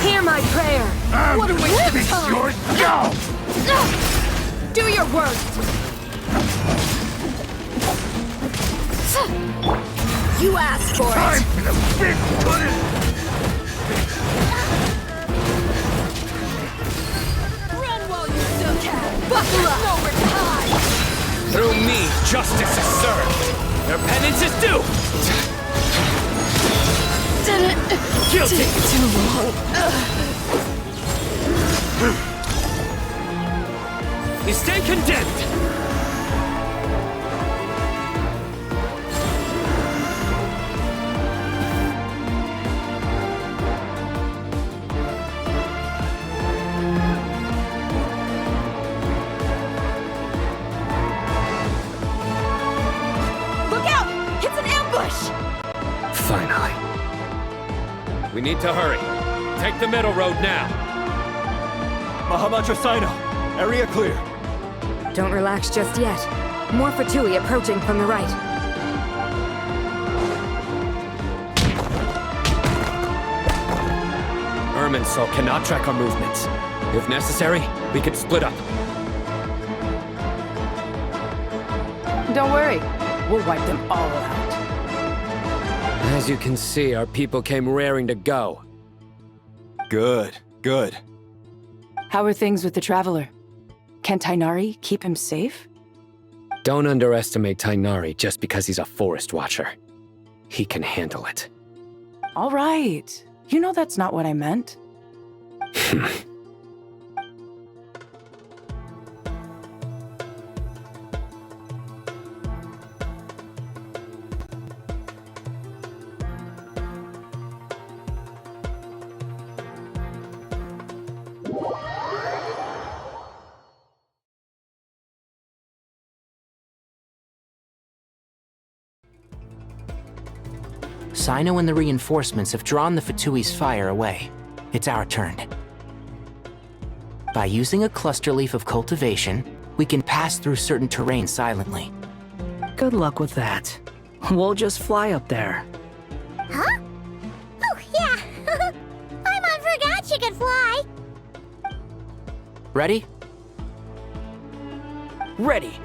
Hear my prayer! What a waste of time! Yours go! Do your worst! You asked for Time it! for the big pudding! Run while you still can! Buckle up! Nowhere to hide! Through me, justice is served. Your penance is due. Didn't Guilty. take too long. You stay condemned. Look out! It's an ambush! Finally. We need to hurry. Take the middle road now. Mahamacha Sino, area clear. Don't relax just yet. More Fatui approaching from the right. Irminsul cannot track our movements. If necessary, we could split up. Don't worry. We'll wipe them all out. As you can see, our people came raring to go. Good, good. How are things with the Traveler? Can Tainari keep him safe? Don't underestimate Tainari just because he's a forest watcher. He can handle it. All right. You know that's not what I meant. Sino and the reinforcements have drawn the Fatui's fire away. It's our turn. By using a cluster leaf of cultivation, we can pass through certain terrain silently. Good luck with that. We'll just fly up there. Huh? Oh, yeah. Paimon forgot she could fly. Ready? Ready.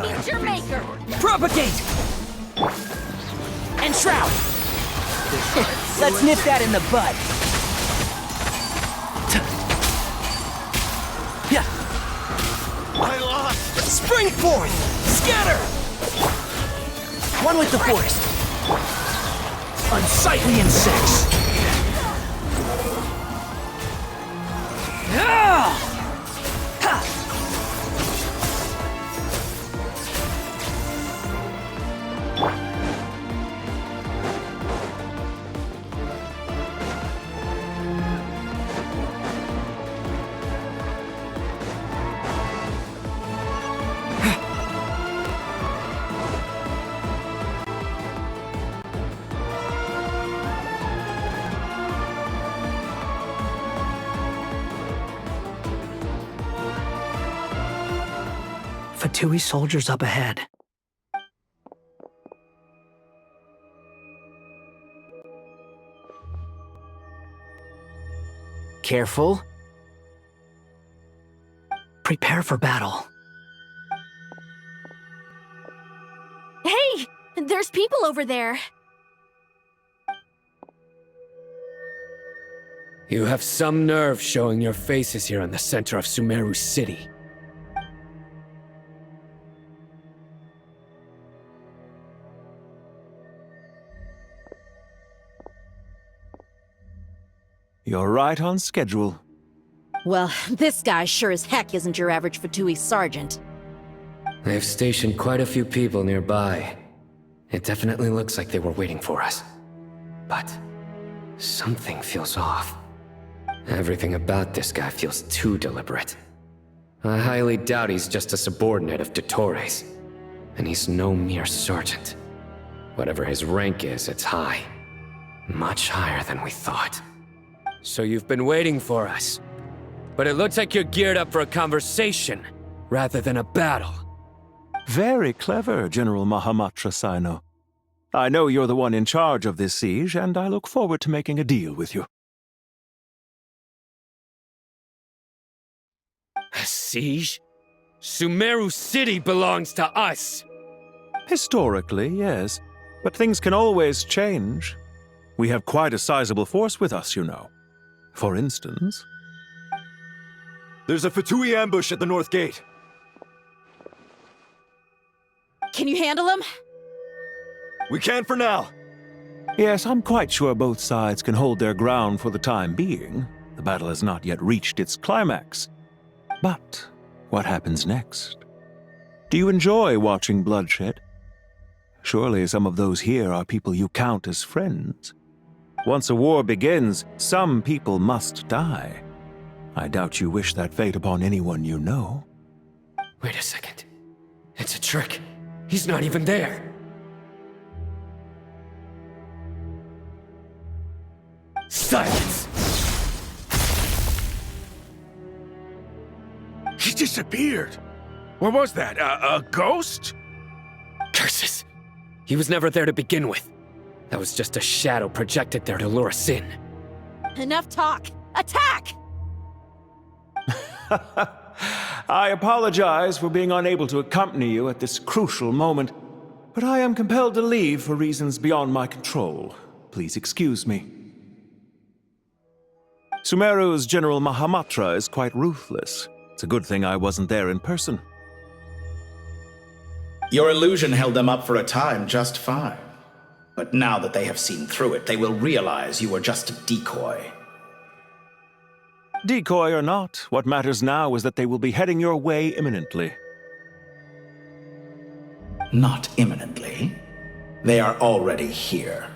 Meet your maker! Propagate! And shroud! Let's nip that in the bud. Yeah. I lost! Spring forth! Scatter! One with the forest. Unsightly insects. Ah! Fatui soldiers up ahead. Careful. Prepare for battle. Hey! There's people over there. You have some nerve showing your faces here in the center of Sumeru City. You're right on schedule. Well, this guy sure as heck isn't your average Fatui sergeant. They've stationed quite a few people nearby. It definitely looks like they were waiting for us. But something feels off. Everything about this guy feels too deliberate. I highly doubt he's just a subordinate of Dottores. And he's no mere sergeant. Whatever his rank is, it's high. Much higher than we thought. So you've been waiting for us. But it looks like you're geared up for a conversation, rather than a battle. Very clever, General Mahamatra Sino. I know you're the one in charge of this siege, and I look forward to making a deal with you. A siege? Sumeru City belongs to us! Historically, yes. But things can always change. We have quite a sizable force with us, you know. For instance... There's a Fatui ambush at the north gate. Can you handle him? We can for now. Yes, I'm quite sure both sides can hold their ground for the time being. The battle has not yet reached its climax. But what happens next? Do you enjoy watching bloodshed? Surely some of those here are people you count as friends. Once a war begins, some people must die. I doubt you wish that fate upon anyone you know. Wait a second. It's a trick. He's not even there. Silence! He disappeared. What was that? A ghost? Curses! He was never there to begin with. That was just a shadow projected there to lure us in. Enough talk! Attack! I apologize for being unable to accompany you at this crucial moment, but I am compelled to leave for reasons beyond my control. Please excuse me. Sumeru's General Mahamatra is quite ruthless. It's a good thing I wasn't there in person. Your illusion held them up for a time just fine. But now that they have seen through it, they will realize you were just a decoy. Decoy or not, what matters now is that they will be heading your way imminently. Not imminently. They are already here.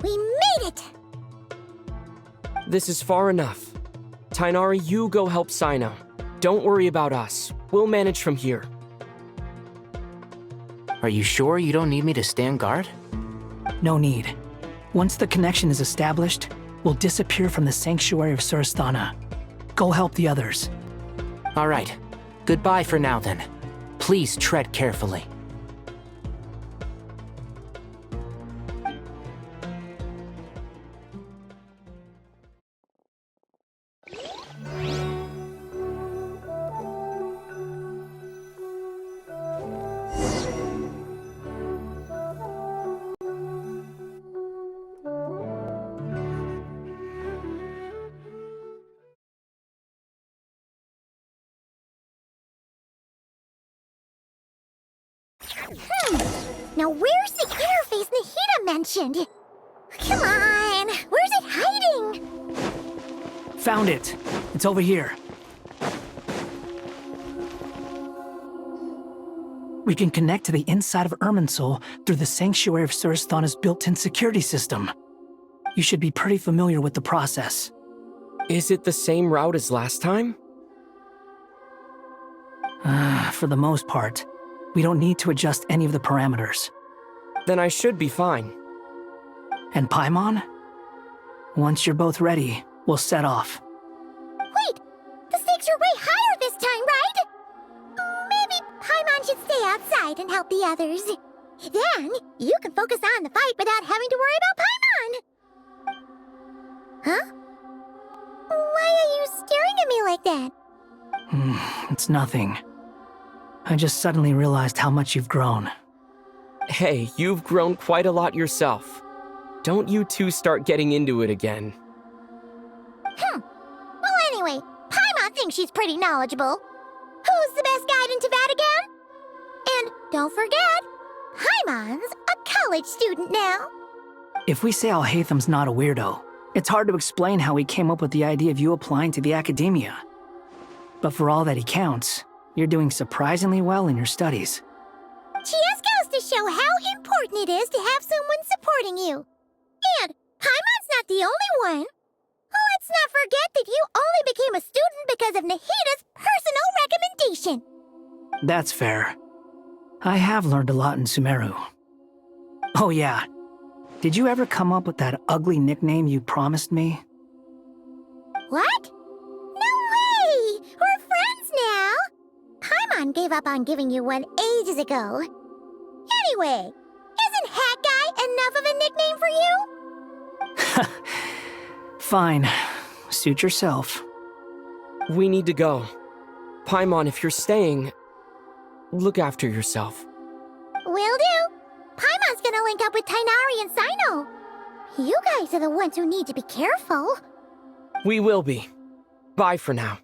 We made it! This is far enough. Tainari, you go help Sino. Don't worry about us. We'll manage from here. Are you sure you don't need me to stand guard? No need. Once the connection is established, we'll disappear from the Sanctuary of Surasthana. Go help the others. All right. Goodbye for now, then. Please tread carefully. Now where's the interface Nahida mentioned? Come on, where's it hiding? Found it. It's over here. We can connect to the inside of Irminsul through the Sanctuary of Surasthana's built-in security system. You should be pretty familiar with the process. Is it the same route as last time? For the most part. We don't need to adjust any of the parameters. Then I should be fine. And Paimon? Once you're both ready, we'll set off. Wait! The stakes are way higher this time, right? Maybe Paimon should stay outside and help the others. Then, you can focus on the fight without having to worry about Paimon! Huh? Why are you staring at me like that? It's nothing. I just suddenly realized how much you've grown. Hey, you've grown quite a lot yourself. Don't you two start getting into it again. Well, anyway, Paimon thinks she's pretty knowledgeable. Who's the best guide in Tavatigan? And don't forget, Paimon's a college student now. If we say Alhatham's not a weirdo, it's hard to explain how he came up with the idea of you applying to the academia. But for all that he counts, you're doing surprisingly well in your studies. Just goes to show how important it is to have someone supporting you. And Paimon's not the only one. Let's not forget that you only became a student because of Nahida's personal recommendation. That's fair. I have learned a lot in Sumeru. Oh yeah, did you ever come up with that ugly nickname you promised me? What? No way! We're friends now! Paimon gave up on giving you one ages ago. Anyway, isn't Hat Guy enough of a nickname for you? Fine. Suit yourself. We need to go. Paimon, if you're staying, look after yourself. Will do. Paimon's gonna link up with Tainari and Sino. You guys are the ones who need to be careful. We will be. Bye for now.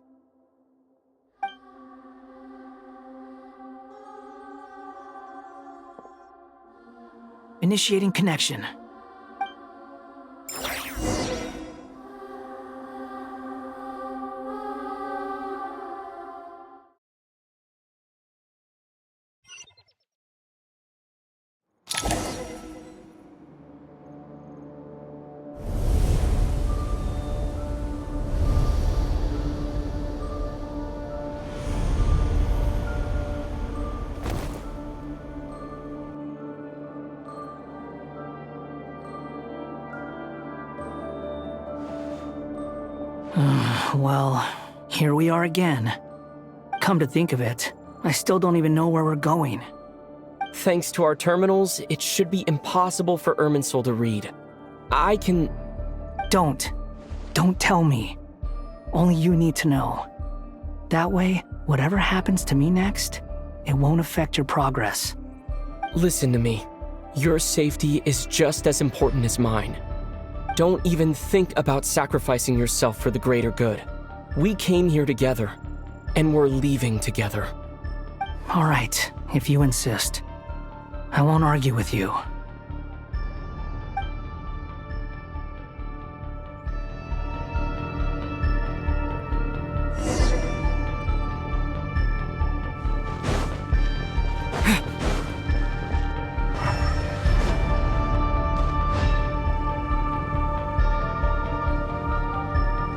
Initiating connection. Well, here we are again. Come to think of it, I still don't even know where we're going. Thanks to our terminals, it should be impossible for Irminsul to read. I can... Don't tell me. Only you need to know. That way, whatever happens to me next, it won't affect your progress. Listen to me. Your safety is just as important as mine. Don't even think about sacrificing yourself for the greater good. We came here together, and we're leaving together. All right, if you insist. I won't argue with you.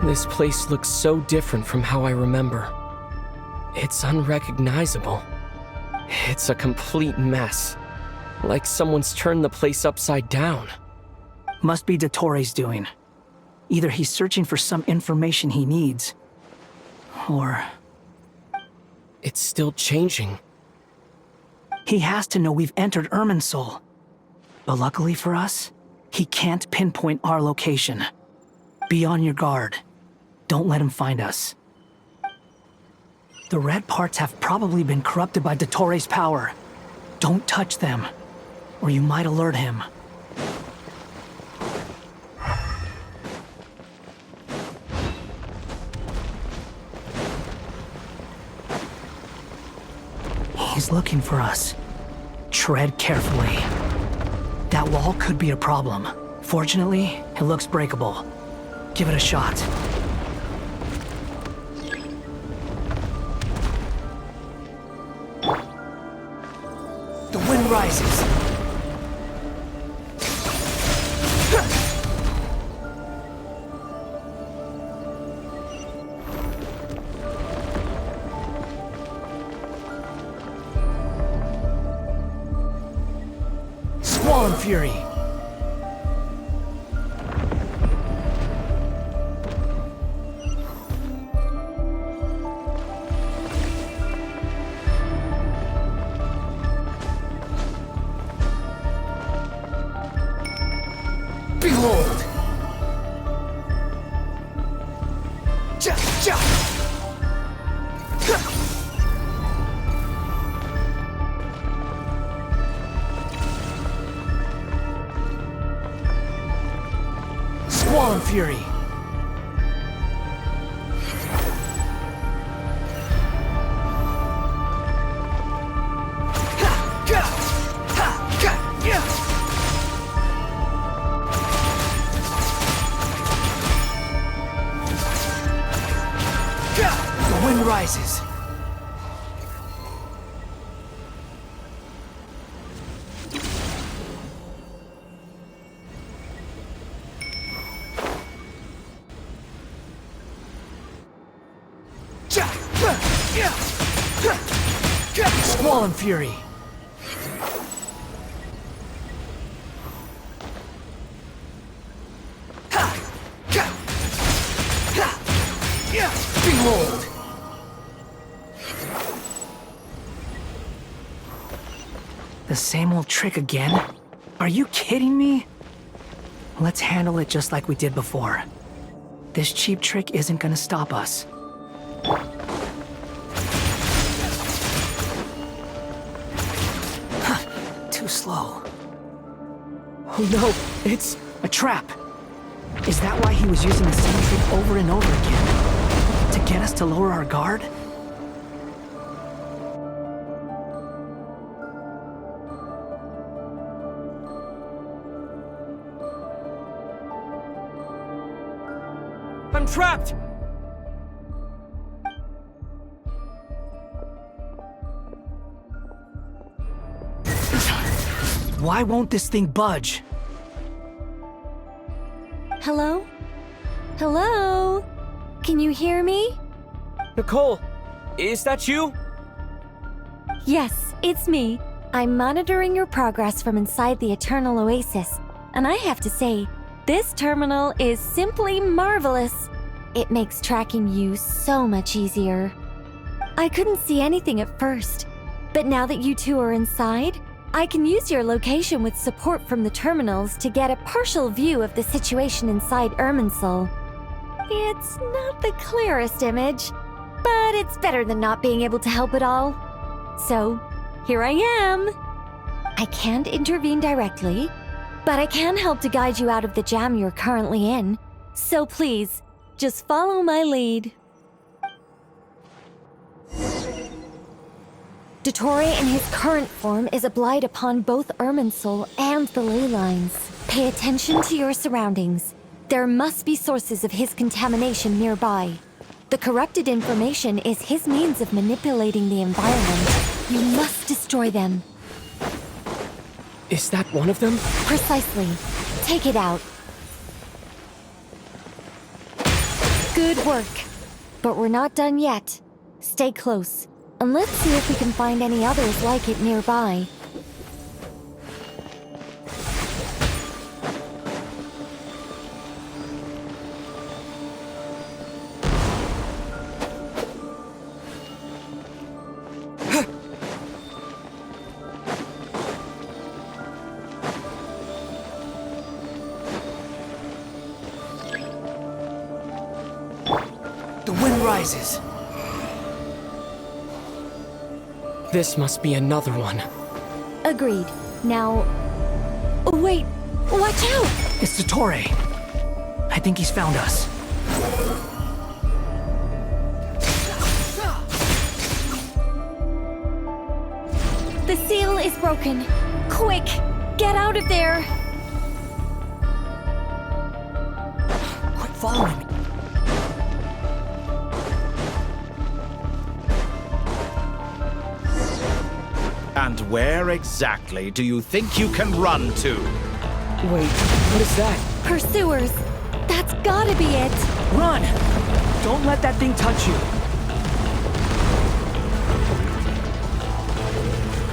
This place looks so different from how I remember. It's unrecognizable. It's a complete mess. Like someone's turned the place upside down. Must be Dottoro's doing. Either he's searching for some information he needs, or... It's still changing. He has to know we've entered Irminsul. But luckily for us, he can't pinpoint our location. Be on your guard. Don't let him find us. The red parts have probably been corrupted by Dottoro's power. Don't touch them, or you might alert him. He's looking for us. Tread carefully. That wall could be a problem. Fortunately, it looks breakable. Give it a shot. The wind rises. Squall and Fury. Behold! Ja! Squall and Fury! The wind rises. Squall and Fury. Behold! The same old trick again? Are you kidding me? Let's handle it just like we did before. This cheap trick isn't gonna stop us. Too slow. Oh no, it's a trap. Is that why he was using the same trick over and over again? To get us to lower our guard? I'm trapped! Why won't this thing budge? Hello? Hello? Can you hear me? Nicole, is that you? Yes, it's me. I'm monitoring your progress from inside the Eternal Oasis, and I have to say, this terminal is simply marvelous. It makes tracking you so much easier. I couldn't see anything at first, but now that you two are inside, I can use your location with support from the terminals to get a partial view of the situation inside Irminsul. It's not the clearest image, but it's better than not being able to help at all. So, here I am. I can't intervene directly, but I can help to guide you out of the jam you're currently in. So please, just follow my lead. Dottore in his current form is a blight upon both Irminsul and the ley lines. Pay attention to your surroundings. There must be sources of his contamination nearby. The corrupted information is his means of manipulating the environment. You must destroy them. Is that one of them? Precisely. Take it out. Good work. But we're not done yet. Stay close, and let's see if we can find any others like it nearby. The wind rises. This must be another one. Agreed. Now... Oh, wait! Watch out! It's Dottore. I think he's found us. The seal is broken. Quick! Get out of there! Quit following me. And where exactly do you think you can run to? Wait, what is that? Pursuers! That's gotta be it! Run! Don't let that thing touch you.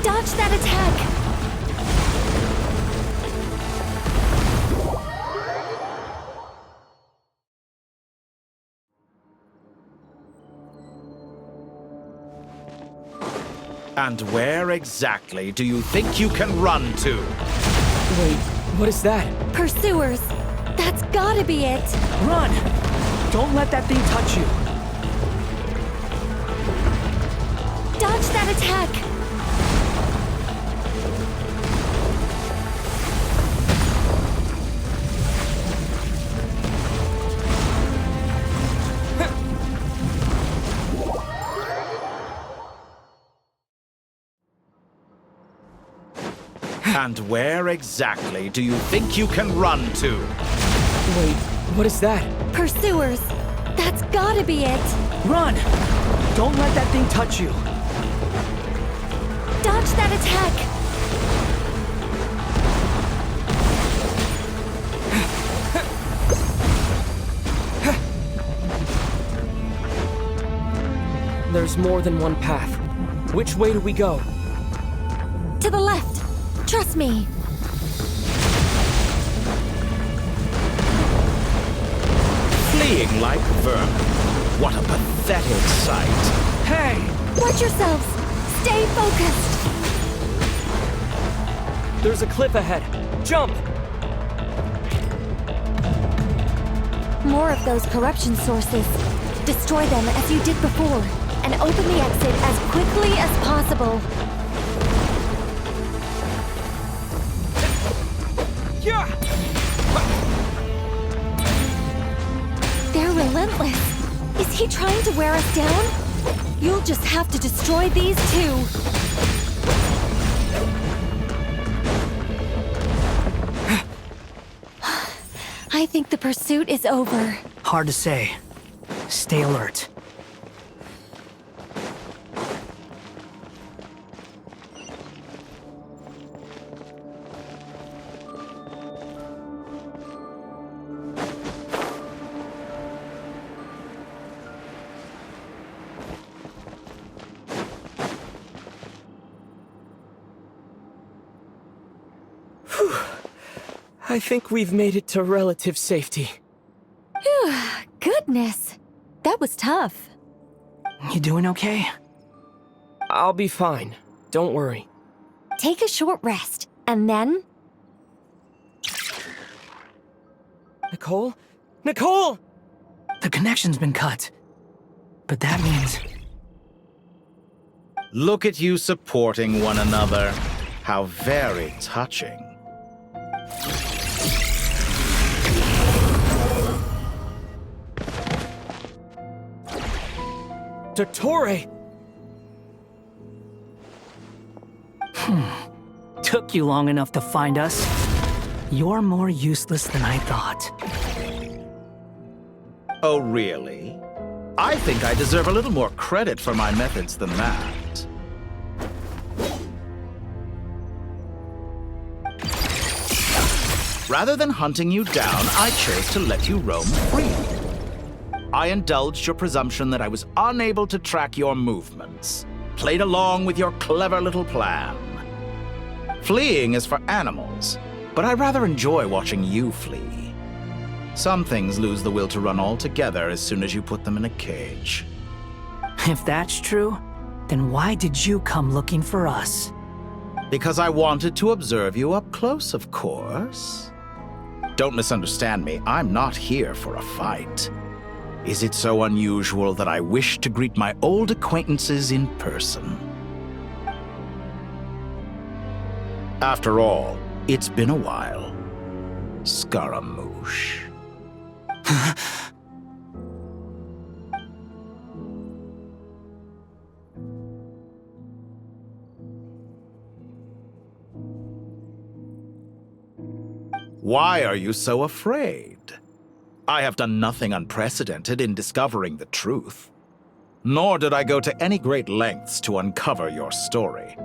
Dodge that attack! And where exactly do you think you can run to? Wait, what is that? Pursuers! That's gotta be it! Run! Don't let that thing touch you. Dodge that attack! And where exactly do you think you can run to? Wait, what is that? Pursuers! That's gotta be it! Run! Don't let that thing touch you. Dodge that attack! There's more than one path. Which way do we go? To the left! Trust me! Fleeing like vermin. What a pathetic sight. Hey! Watch yourselves! Stay focused! There's a cliff ahead. Jump! More of those corruption sources. Destroy them as you did before, and open the exit as quickly as possible. he trying to wear us down? You'll just have to destroy these two. I think the pursuit is over. Hard to say. Stay alert. I think we've made it to relative safety. Phew, goodness. That was tough. You doing okay? I'll be fine. Don't worry. Take a short rest, and then... Nicole? Nicole! The connection's been cut. But that means... Look at you supporting one another. How very touching. Dottore! Took you long enough to find us. You're more useless than I thought. Oh, really? I think I deserve a little more credit for my methods than that. Rather than hunting you down, I chose to let you roam free. I indulged your presumption that I was unable to track your movements, played along with your clever little plan. Fleeing is for animals, but I rather enjoy watching you flee. Some things lose the will to run altogether as soon as you put them in a cage. If that's true, then why did you come looking for us? Because I wanted to observe you up close, of course. Don't misunderstand me, I'm not here for a fight. Is it so unusual that I wish to greet my old acquaintances in person? After all, it's been a while. Scaramouche. Why are you so afraid? I have done nothing unprecedented in discovering the truth. Nor did I go to any great lengths to uncover your story.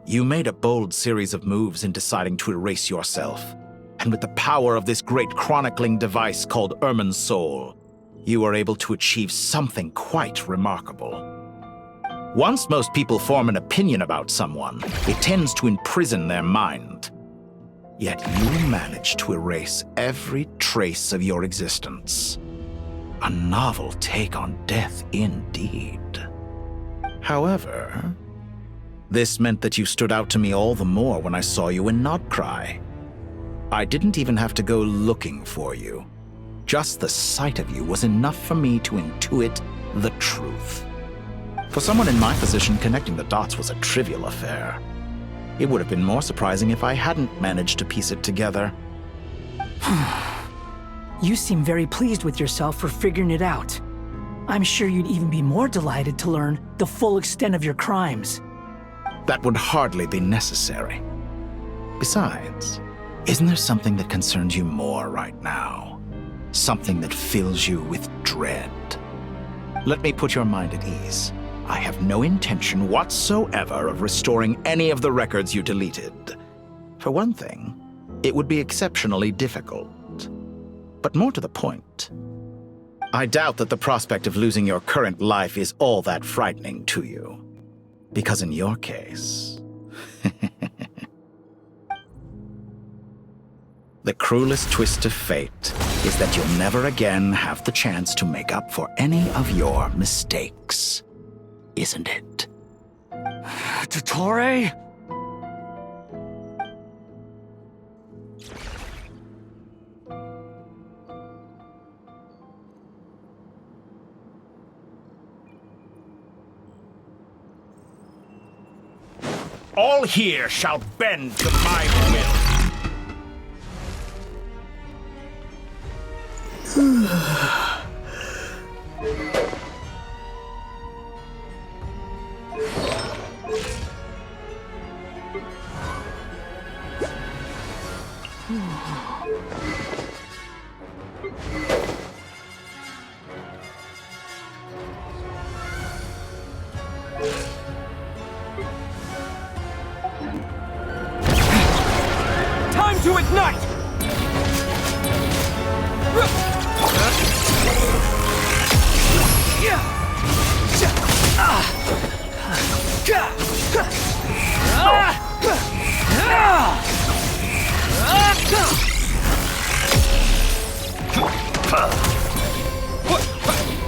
You made a bold series of moves in deciding to erase yourself. And with the power of this great chronicling device called Irmin's Soul, you were able to achieve something quite remarkable. Once most people form an opinion about someone, it tends to imprison their mind. Yet you managed to erase every trace of your existence. A novel take on death indeed. However, this meant that you stood out to me all the more when I saw you in Nodcry. I didn't even have to go looking for you. Just the sight of you was enough for me to intuit the truth. For someone in my position, connecting the dots was a trivial affair. It would have been more surprising if I hadn't managed to piece it together. You seem very pleased with yourself for figuring it out. I'm sure you'd even be more delighted to learn the full extent of your crimes. That would hardly be necessary. Besides, isn't there something that concerns you more right now? Something that fills you with dread? Let me put your mind at ease. I have no intention whatsoever of restoring any of the records you deleted. For one thing, it would be exceptionally difficult. But more to the point, I doubt that the prospect of losing your current life is all that frightening to you. Because in your case, the cruelest twist of fate is that you'll never again have the chance to make up for any of your mistakes. Isn't it? Dottore? All here shall bend to my will.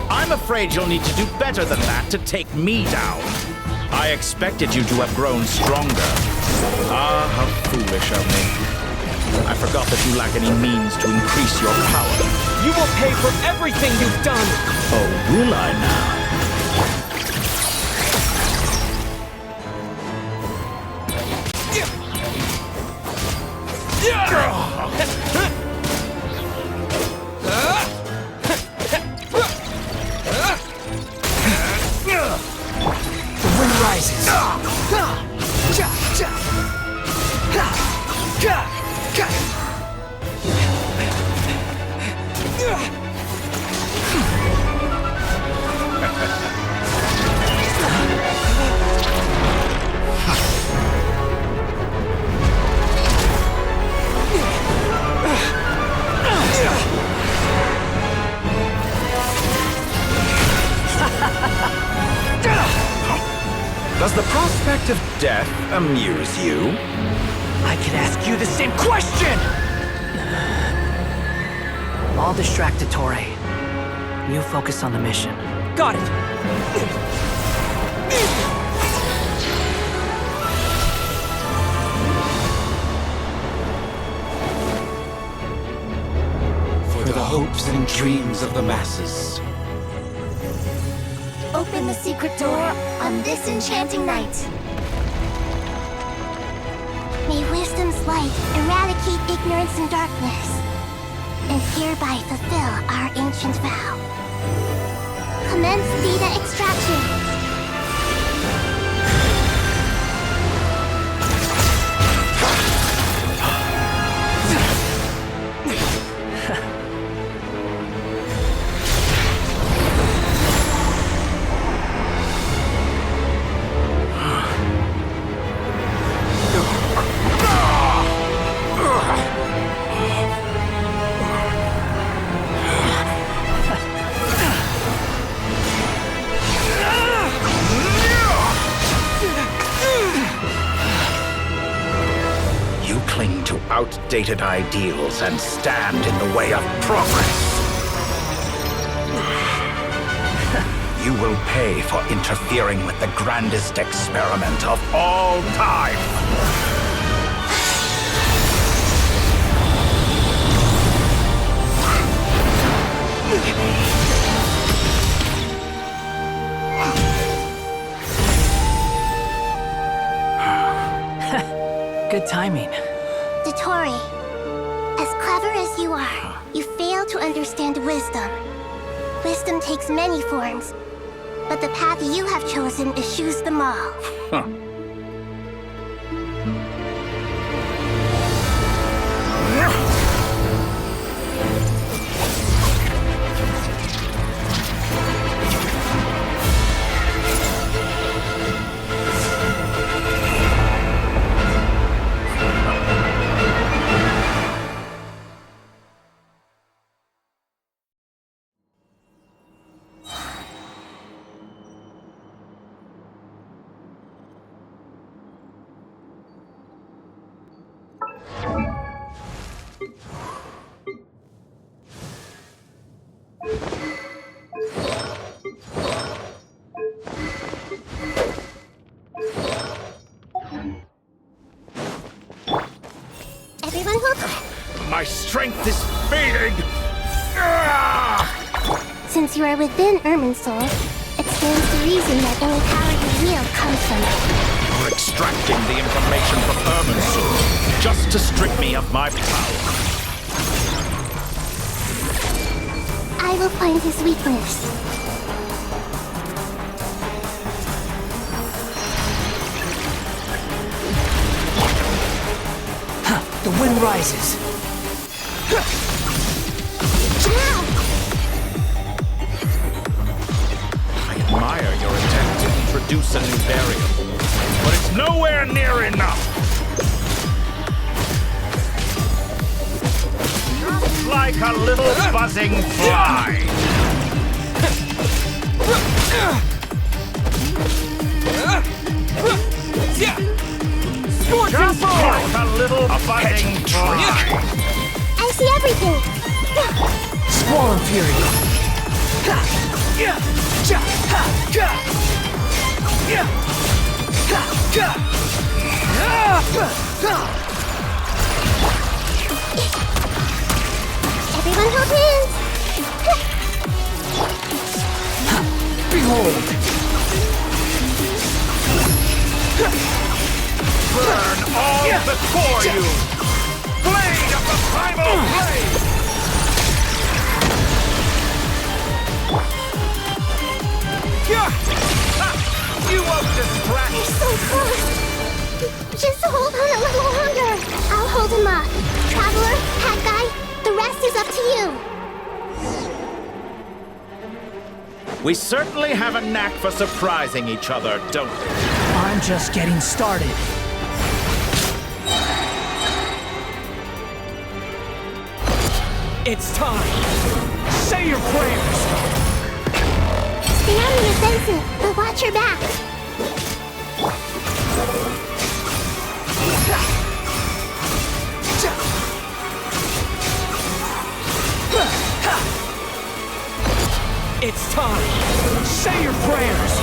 I'm afraid you'll need to do better than that to take me down. I expected you to have grown stronger. Ah, how foolish of me. I forgot that you lack any means to increase your power. You will pay for everything you've done! Oh, will I now? The wind rises. Does the prospect of death amuse you? I can ask you the same question! I'll distract Torre. You focus on the mission. Got it! For the hopes and dreams of the masses. Open the secret door on this enchanting night. May wisdom's light eradicate ignorance and darkness, and hereby fulfill our ancient vow. Commence data extraction. Outdated ideals and stand in the way of progress. You will pay for interfering with the grandest experiment of all time. Good timing. Torre, as clever as you are, you fail to understand wisdom. Wisdom takes many forms, but the path you have chosen eschews them all. Huh. Everyone will... My strength is fading! Since you are within Irminsul, it stands to reason that any power you wield comes from it. You're extracting the information from Irminsul just to strip me of my power. I will find his weakness. The wind rises. I admire your attempt to introduce a new variable, but it's nowhere near enough. Just like a little buzzing fly. Scorching forward! A little fighting trick. I see everything. Squall Fury. Everyone hold hands. Behold. Burn all before you! Blade of the primal blade! You won't distract! They're so close. Just hold on a little longer. I'll hold him off. Traveler, Hat Guy, the rest is up to you. We certainly have a knack for surprising each other, don't we? I'm just getting started. It's time! Say your prayers! Stay out of your fences, but watch your back. It's time! Say your prayers!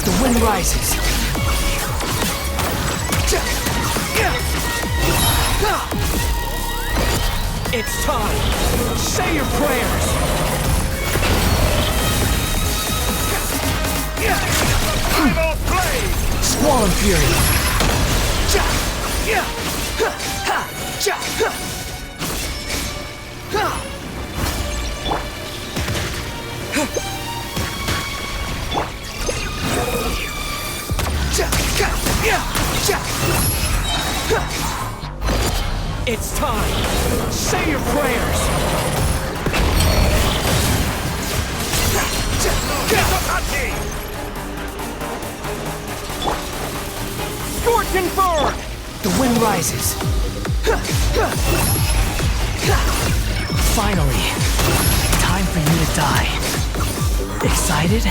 The wind rises. It's time! Say your prayers! Primal blade! Squall Fury. It's time! Say your prayers! Scorching forward! The wind rises. Finally, time for you to die. Excited?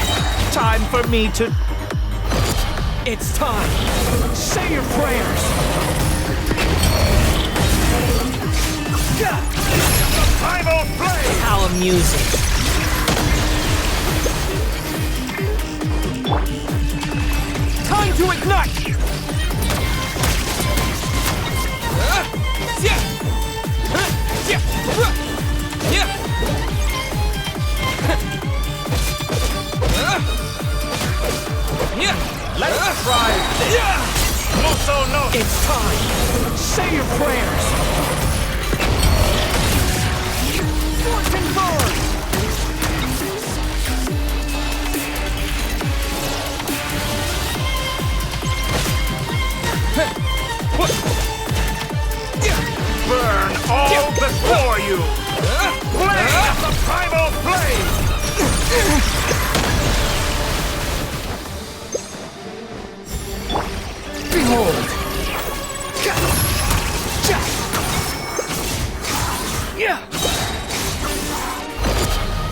Time for me to... It's time! Say your prayers! Primal blade! How amusing. Time to ignite! Let's try this! Muso no! It's time! Say your prayers! Scorching forward! Burn all before you! Blade of the primal blade! Behold!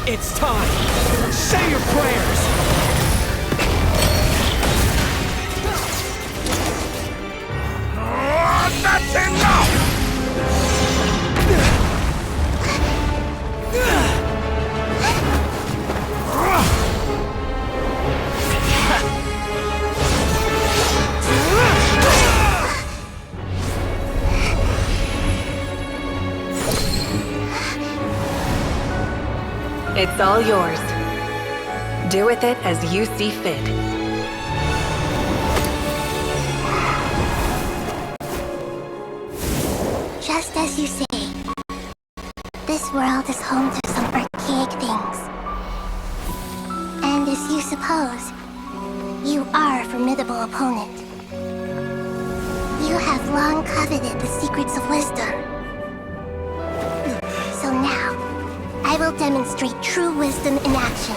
It's time! Say your prayers! That's enough! It's all yours. Do with it as you see fit. Just as you say, this world is home to some archaic things. And as you suppose, you are a formidable opponent. You have long coveted the secrets of wisdom. So now, I will demonstrate true wisdom in action.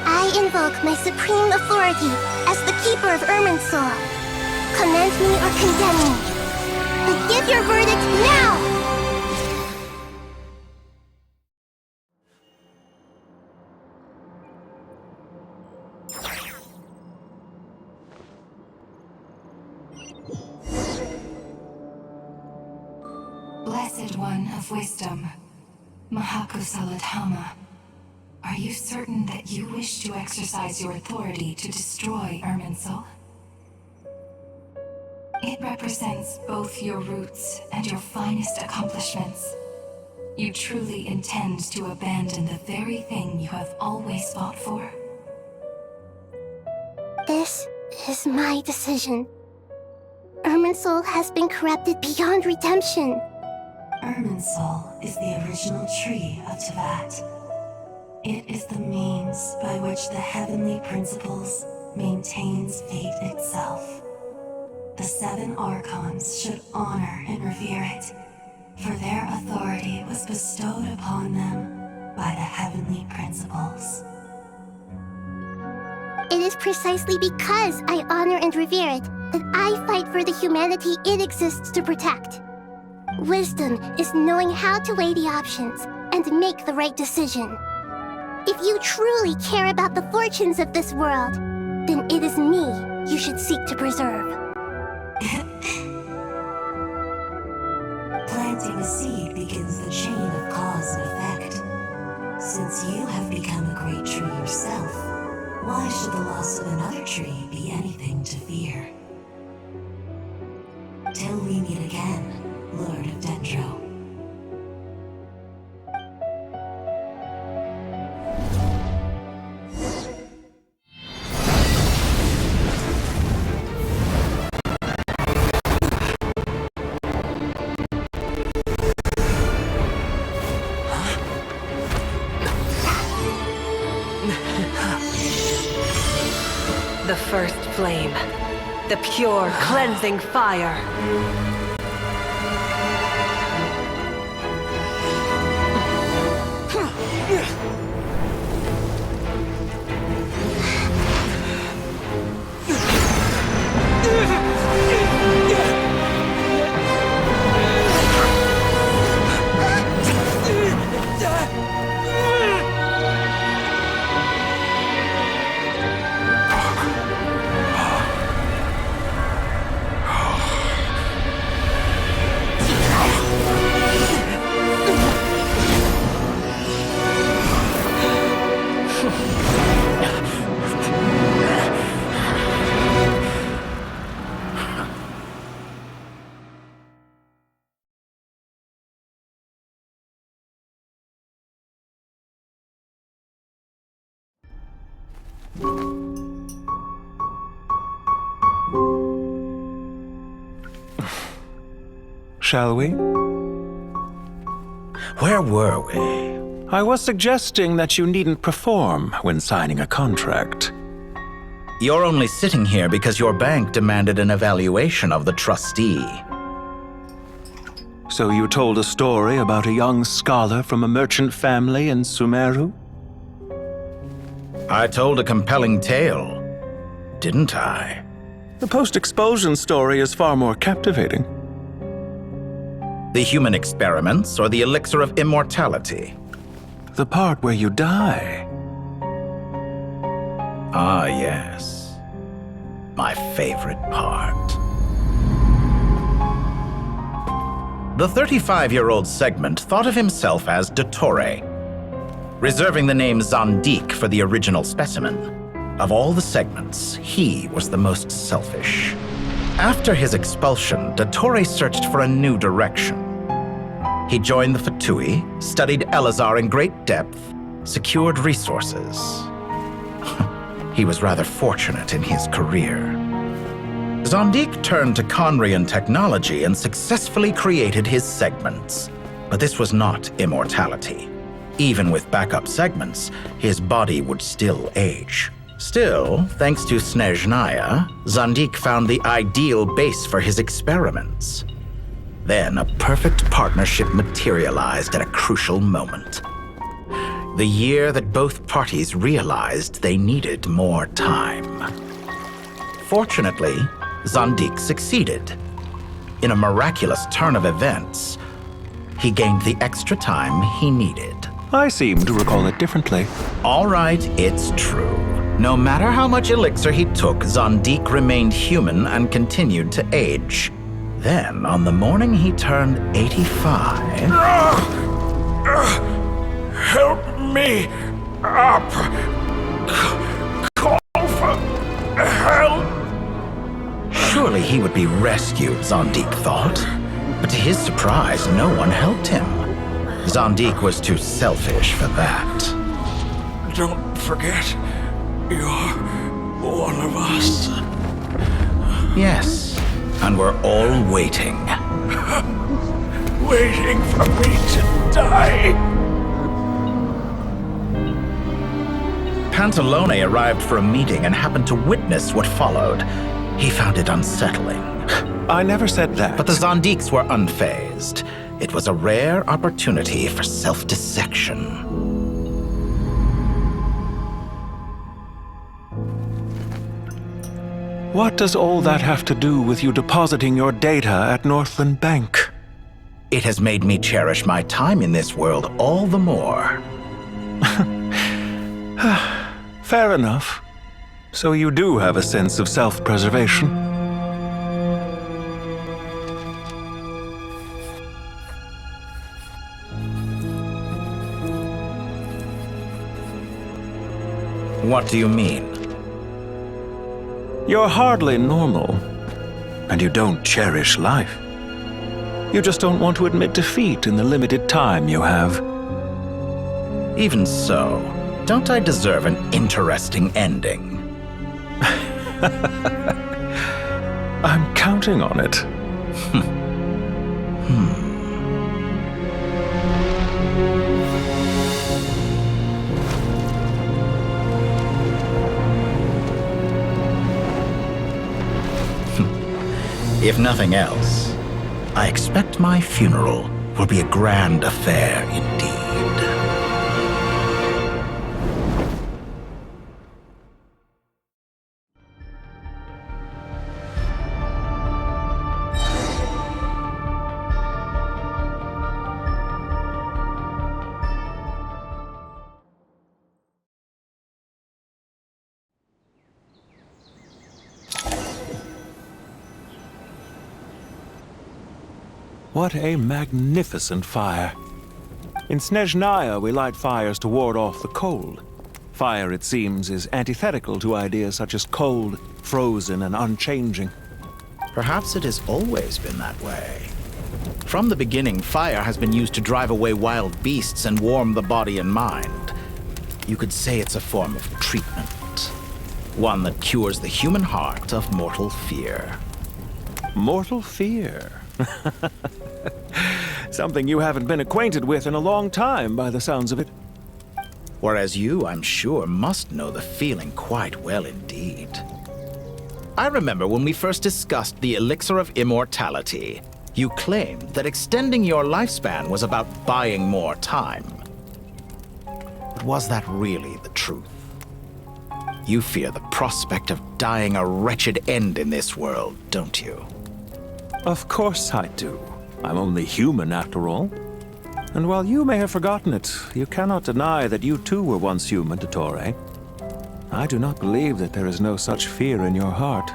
I invoke my supreme authority as the Keeper of Irminsul. commend me or condemn me. But give your verdict now! Blessed One of Wisdom, Mahakusaladhama, are you certain that you wish to exercise your authority to destroy Irminsul? It represents both your roots and your finest accomplishments. You truly intend to abandon the very thing you have always fought for? This is my decision. Irminsul has been corrupted beyond redemption. Irminsul is the original tree of Tevat. It is the means by which the heavenly principles maintains fate itself. The 7 Archons should honor and revere it, for their authority was bestowed upon them by the heavenly principles. It is precisely because I honor and revere it that I fight for the humanity it exists to protect. Wisdom is knowing how to weigh the options and make the right decision. If you truly care about the fortunes of this world, then it is me you should seek to preserve. Planting a seed begins the chain of cause and effect. Since you have become a great tree yourself, why should the loss of another tree be anything to fear? Till we meet again, Lord of Dendro. The first flame. The pure, cleansing fire. Shall we? Where were we? I was suggesting that you needn't perform when signing a contract. You're only sitting here because your bank demanded an evaluation of the trustee. So you told a story about a young scholar from a merchant family in Sumeru? I told a compelling tale, didn't I? The post-expulsion story is far more captivating. The human experiments or the elixir of immortality? The part where you die. Ah, yes. My favorite part. The 35-year-old Segment thought of himself as Dottore, reserving the name Zandik for the original specimen. Of all the Segments, he was the most selfish. After his expulsion, Dottore searched for a new direction. He joined the Fatui, studied Elazar in great depth, secured resources. He was rather fortunate in his career. Zandik turned to Conrian technology and successfully created his segments. But this was not immortality. Even with backup segments, his body would still age. Still, thanks to Snezhnaya, Zandik found the ideal base for his experiments. Then a perfect partnership materialized at a crucial moment. The year that both parties realized they needed more time. Fortunately, Zondik succeeded. In a miraculous turn of events, he gained the extra time he needed. I seem to recall it differently. All right, it's true. No matter how much elixir he took, Zondik remained human and continued to age. Then, on the morning he turned 85... Help me up! Call for help! Surely he would be rescued, Zondik thought. But to his surprise, no one helped him. Zondik was too selfish for that. Don't forget, you're one of us. Yes, and we're all waiting. Waiting for me to die. Pantalone arrived for a meeting and happened to witness what followed. He found it unsettling. I never said that. But the Zondiks were unfazed. It was a rare opportunity for self-dissection. What does all that have to do with you depositing your data at Northland Bank? It has made me cherish my time in this world all the more. Fair enough. So you do have a sense of self-preservation. What do you mean? You're hardly normal, and you don't cherish life. You just don't want to admit defeat in the limited time you have. Even so, don't I deserve an interesting ending? I'm counting on it. If nothing else, I expect my funeral will be a grand affair indeed. What a magnificent fire. In Snezhnaya, we light fires to ward off the cold. Fire, it seems, is antithetical to ideas such as cold, frozen, and unchanging. Perhaps it has always been that way. From the beginning, fire has been used to drive away wild beasts and warm the body and mind. You could say it's a form of treatment. One that cures the human heart of mortal fear. Mortal fear? Something you haven't been acquainted with in a long time, by the sounds of it. Whereas you, I'm sure, must know the feeling quite well indeed. I remember when we first discussed the elixir of immortality, you claimed that extending your lifespan was about buying more time. But was that really the truth? You fear the prospect of dying a wretched end in this world, don't you? Of course I do. I'm only human, after all. And while you may have forgotten it, you cannot deny that you too were once human, Dottore. I do not believe that there is no such fear in your heart.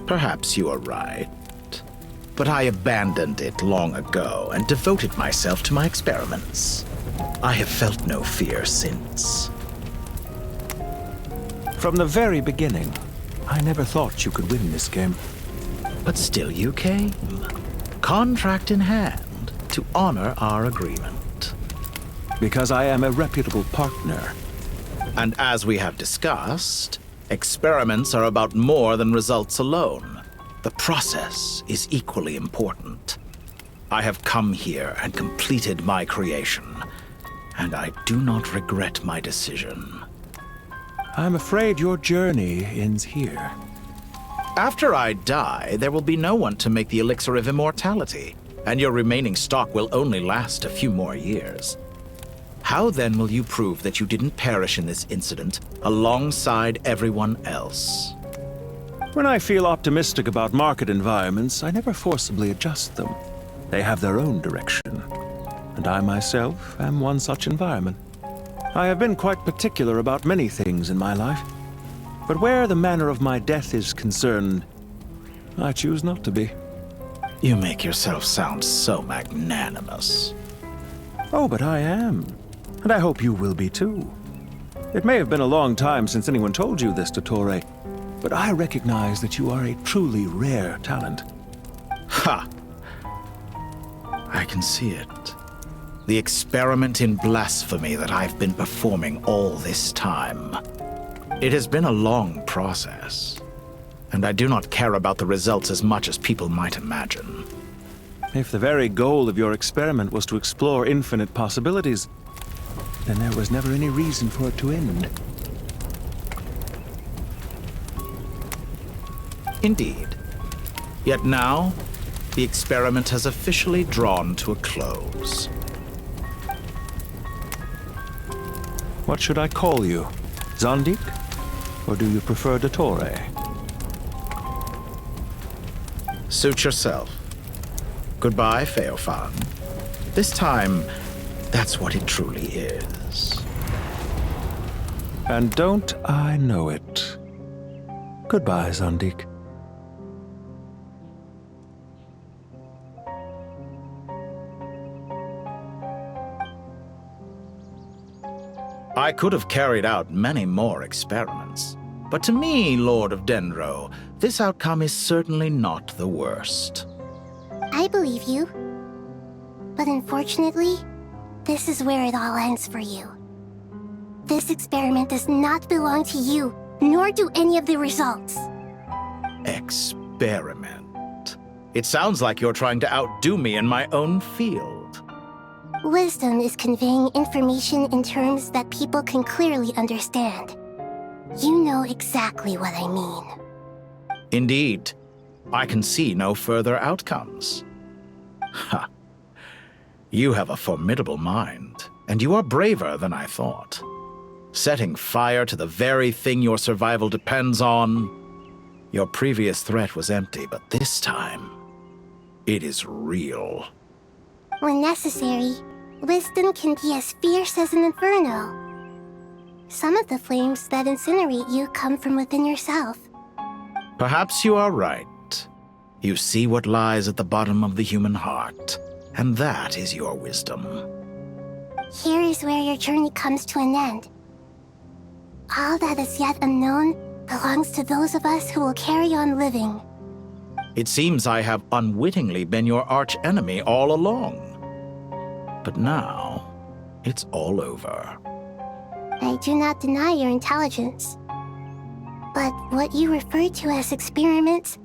Perhaps you are right. But I abandoned it long ago and devoted myself to my experiments. I have felt no fear since. From the very beginning, I never thought you could win this game. But still you came, contract in hand, to honor our agreement. Because I am a reputable partner. And as we have discussed, experiments are about more than results alone. The process is equally important. I have come here and completed my creation, and I do not regret my decision. I'm afraid your journey ends here. After I die, there will be no one to make the elixir of immortality, and your remaining stock will only last a few more years. How then will you prove that you didn't perish in this incident alongside everyone else? When I feel optimistic about market environments, I never forcibly adjust them. They have their own direction. And I myself am one such environment. I have been quite particular about many things in my life. But where the manner of my death is concerned, I choose not to be. You make yourself sound so magnanimous. Oh, but I am. And I hope you will be too. It may have been a long time since anyone told you this, Dottore, but I recognize that you are a truly rare talent. Ha! I can see it. The experiment in blasphemy that I've been performing all this time. It has been a long process, and I do not care about the results as much as people might imagine. If the very goal of your experiment was to explore infinite possibilities, then there was never any reason for it to end. Indeed. Yet now, the experiment has officially drawn to a close. What should I call you? Zondik? Or do you prefer Dottore? Suit yourself. Goodbye, Feofan. This time, that's what it truly is. And don't I know it? Goodbye, Zondik. I could have carried out many more experiments, but to me, Lord of Dendro, this outcome is certainly not the worst. I believe you. But unfortunately, this is where it all ends for you. This experiment does not belong to you, nor do any of the results. Experiment? It sounds like you're trying to outdo me in my own field. Wisdom is conveying information in terms that people can clearly understand. You know exactly what I mean. Indeed. I can see no further outcomes. Ha! You have a formidable mind, and you are braver than I thought. Setting fire to the very thing your survival depends on. Your previous threat was empty, but this time, it is real. When necessary, wisdom can be as fierce as an inferno. Some of the flames that incinerate you come from within yourself. Perhaps you are right. You see what lies at the bottom of the human heart, and that is your wisdom. Here is where your journey comes to an end. All that is yet unknown belongs to those of us who will carry on living. It seems I have unwittingly been your arch-enemy all along. But now, it's all over. I do not deny your intelligence. But what you refer to as experiments,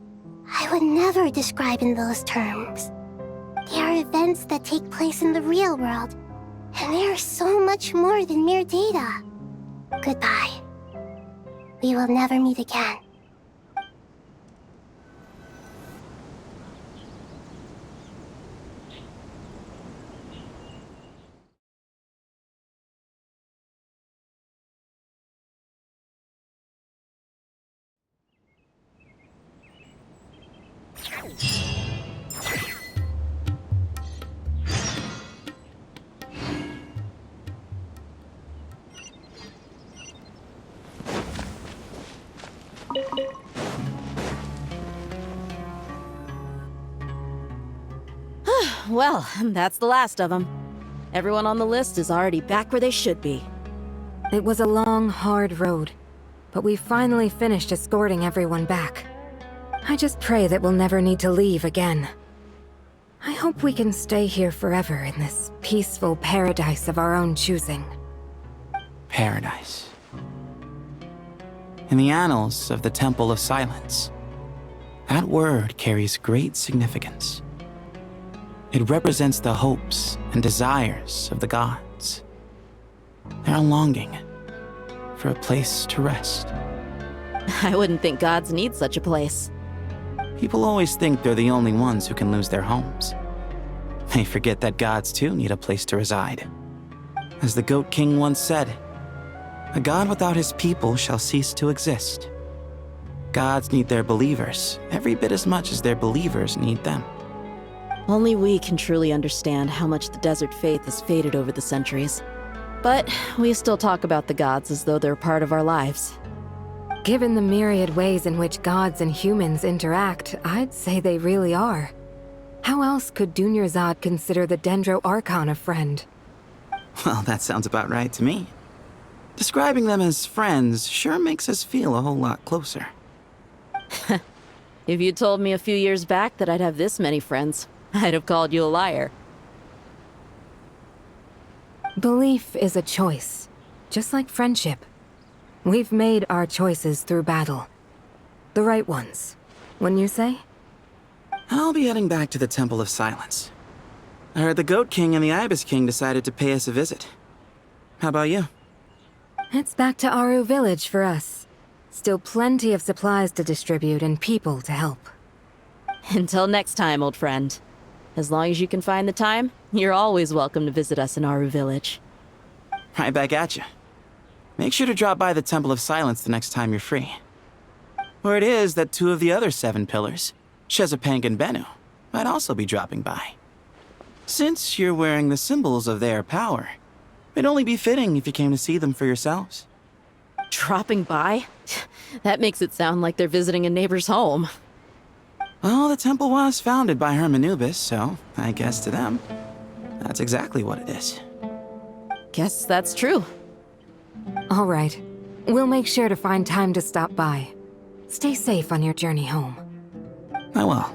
I would never describe in those terms. They are events that take place in the real world, and they are so much more than mere data. Goodbye. We will never meet again. Well, that's the last of them. Everyone on the list is already back where they should be. It was a long, hard road, but we finally finished escorting everyone back. I just pray that we'll never need to leave again. I hope we can stay here forever in this peaceful paradise of our own choosing. Paradise. In the annals of the Temple of Silence, that word carries great significance. It represents the hopes and desires of the gods. Their longing for a place to rest. I wouldn't think gods need such a place. People always think they're the only ones who can lose their homes. They forget that gods too need a place to reside. As the Goat King once said, "A god without his people shall cease to exist." Gods need their believers every bit as much as their believers need them. Only we can truly understand how much the desert faith has faded over the centuries. But we still talk about the gods as though they're part of our lives. Given the myriad ways in which gods and humans interact, I'd say they really are. How else could Dunyarzad consider the Dendro Archon a friend? Well, that sounds about right to me. Describing them as friends sure makes us feel a whole lot closer. If you told me a few years back that I'd have this many friends, I'd have called you a liar. Belief is a choice, just like friendship. We've made our choices through battle. The right ones, wouldn't you say? I'll be heading back to the Temple of Silence. I heard the Goat King and the Ibis King decided to pay us a visit. How about you? It's back to Aru Village for us. Still plenty of supplies to distribute and people to help. Until next time, old friend. As long as you can find the time, you're always welcome to visit us in Aru Village. Right back at you. Make sure to drop by the Temple of Silence the next time you're free. Word is that 2 of the other 7 pillars, Shezapank and Bennu, might also be dropping by. Since you're wearing the symbols of their power, it'd only be fitting if you came to see them for yourselves. Dropping by? That makes it sound like they're visiting a neighbor's home. Well, the temple was founded by Hermanubis, so I guess to them, that's exactly what it is. Guess that's true. All right. We'll make sure to find time to stop by. Stay safe on your journey home. I will.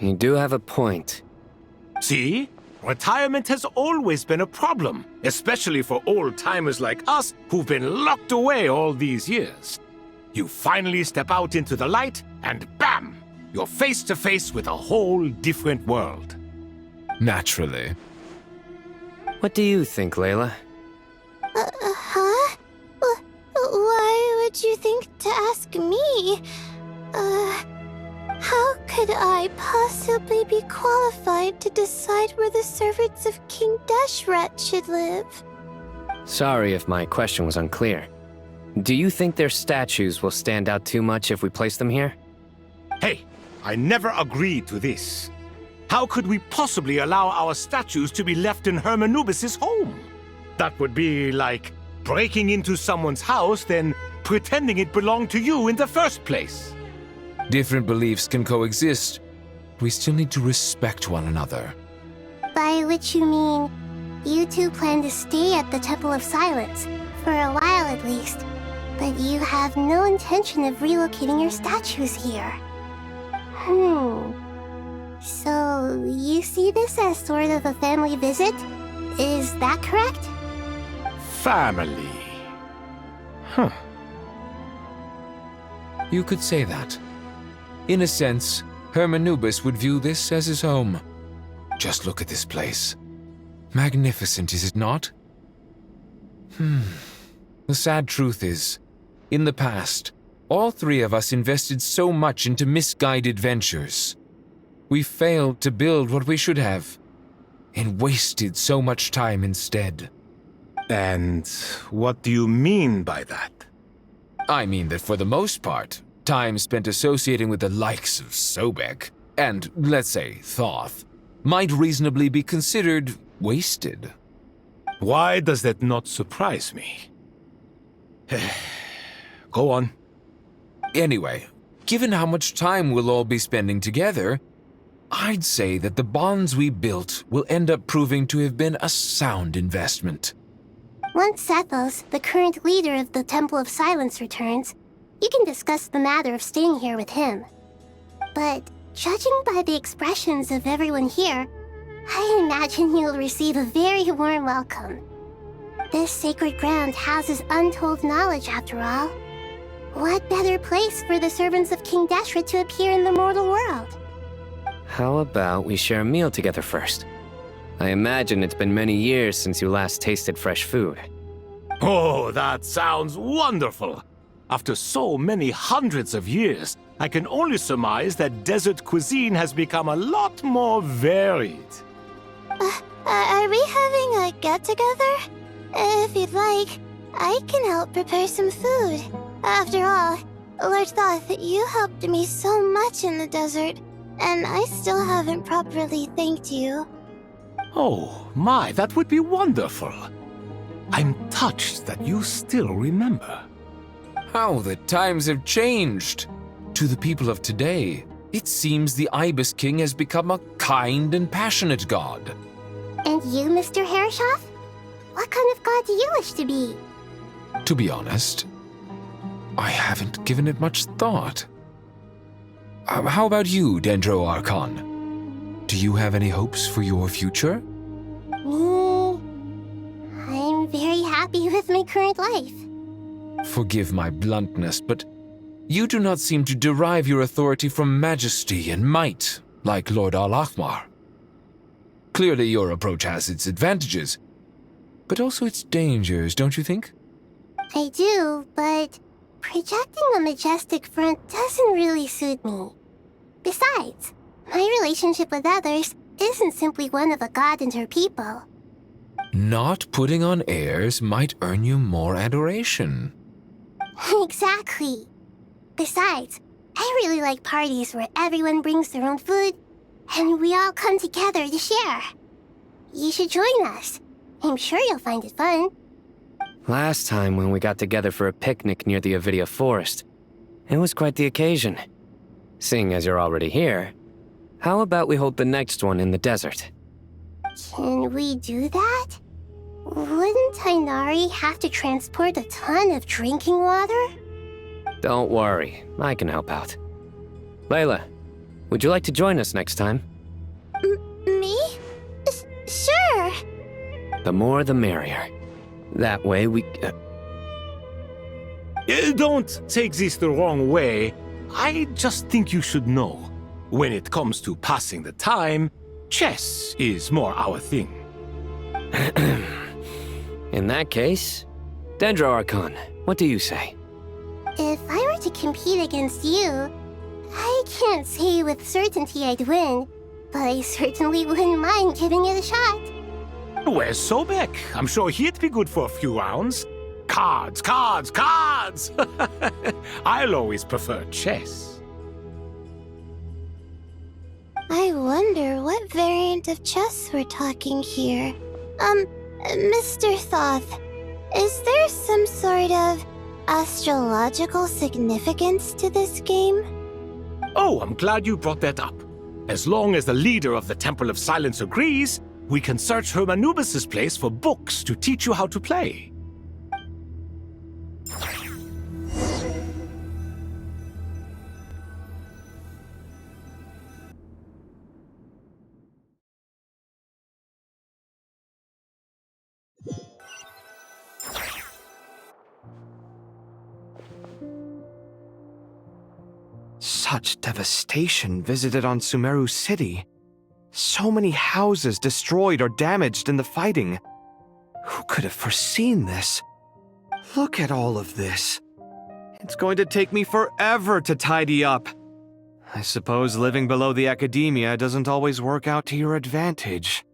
You do have a point. See? Retirement has always been a problem, especially for old-timers like us who've been locked away all these years. You finally step out into the light, and bam! You're face to face with a whole different world. Naturally. What do you think, Layla? Huh? Why would you think to ask me? How could I possibly be qualified to decide where the servants of King Deshret should live? Sorry if my question was unclear. Do you think their statues will stand out too much if we place them here? Hey, I never agreed to this. How could we possibly allow our statues to be left in Hermanubis' home? That would be like breaking into someone's house, then pretending it belonged to you in the first place. Different beliefs can coexist. We still need to respect one another. By which you mean, you two plan to stay at the Temple of Silence, for a while at least, but you have no intention of relocating your statues here. So, you see this as sort of a family visit? Is that correct? Family. Huh. You could say that. In a sense, Hermanubis would view this as his home. Just look at this place. Magnificent, is it not? The sad truth is, in the past, all 3 of us invested so much into misguided ventures. We failed to build what we should have, and wasted so much time instead. And what do you mean by that? I mean that for the most part, time spent associating with the likes of Sobek, and, let's say, Thoth, might reasonably be considered wasted. Why does that not surprise me? Go on. Anyway, given how much time we'll all be spending together, I'd say that the bonds we built will end up proving to have been a sound investment. Once Sethos, the current leader of the Temple of Silence, returns, you can discuss the matter of staying here with him. But judging by the expressions of everyone here, I imagine you'll receive a very warm welcome. This sacred ground houses untold knowledge, after all. What better place for the servants of King Deshret to appear in the mortal world? How about we share a meal together first? I imagine it's been many years since you last tasted fresh food. Oh, that sounds wonderful. After so many hundreds of years, I can only surmise that desert cuisine has become a lot more varied. Are we having a get-together? If you'd like, I can help prepare some food. After all, Lord Thoth, you helped me so much in the desert, and I still haven't properly thanked you. Oh, my, that would be wonderful. I'm touched that you still remember. How the times have changed. To the people of today, it seems the Ibis King has become a kind and passionate god. And you, Mr. Herreshoff? What kind of god do you wish to be? To be honest, I haven't given it much thought. How about you, Dendro Archon? Do you have any hopes for your future? Me? I'm very happy with my current life. Forgive my bluntness, but you do not seem to derive your authority from majesty and might, like Lord Al-Ahmar. Clearly your approach has its advantages, but also its dangers, don't you think? I do, but projecting a majestic front doesn't really suit me. Besides, my relationship with others isn't simply one of a god and her people. Not putting on airs might earn you more adoration. Exactly. Besides, I really like parties where everyone brings their own food, and we all come together to share. You should join us. I'm sure you'll find it fun. Last time when we got together for a picnic near the Avidia Forest, it was quite the occasion. Seeing as you're already here, how about we hold the next one in the desert? Can we do that? Wouldn't Tainari have to transport a ton of drinking water? Don't worry, I can help out. Layla, would you like to join us next time? Me? Sure. The more the merrier. That way we... Don't take this the wrong way. I just think you should know. When it comes to passing the time, chess is more our thing. In that case, Dendro Archon, what do you say? If I were to compete against you, I can't say with certainty I'd win, but I certainly wouldn't mind giving it a shot. Where's Sobek? I'm sure he'd be good for a few rounds. Cards, cards, cards! I'll always prefer chess. I wonder what variant of chess we're talking here. Mr. Thoth, is there some sort of astrological significance to this game? Oh, I'm glad you brought that up. As long as the leader of the Temple of Silence agrees, we can search Hermanubis' place for books to teach you how to play. Such devastation visited on Sumeru City. So many houses destroyed or damaged in the fighting. Who could have foreseen this? Look at all of this. It's going to take me forever to tidy up. I suppose living below the academia doesn't always work out to your advantage.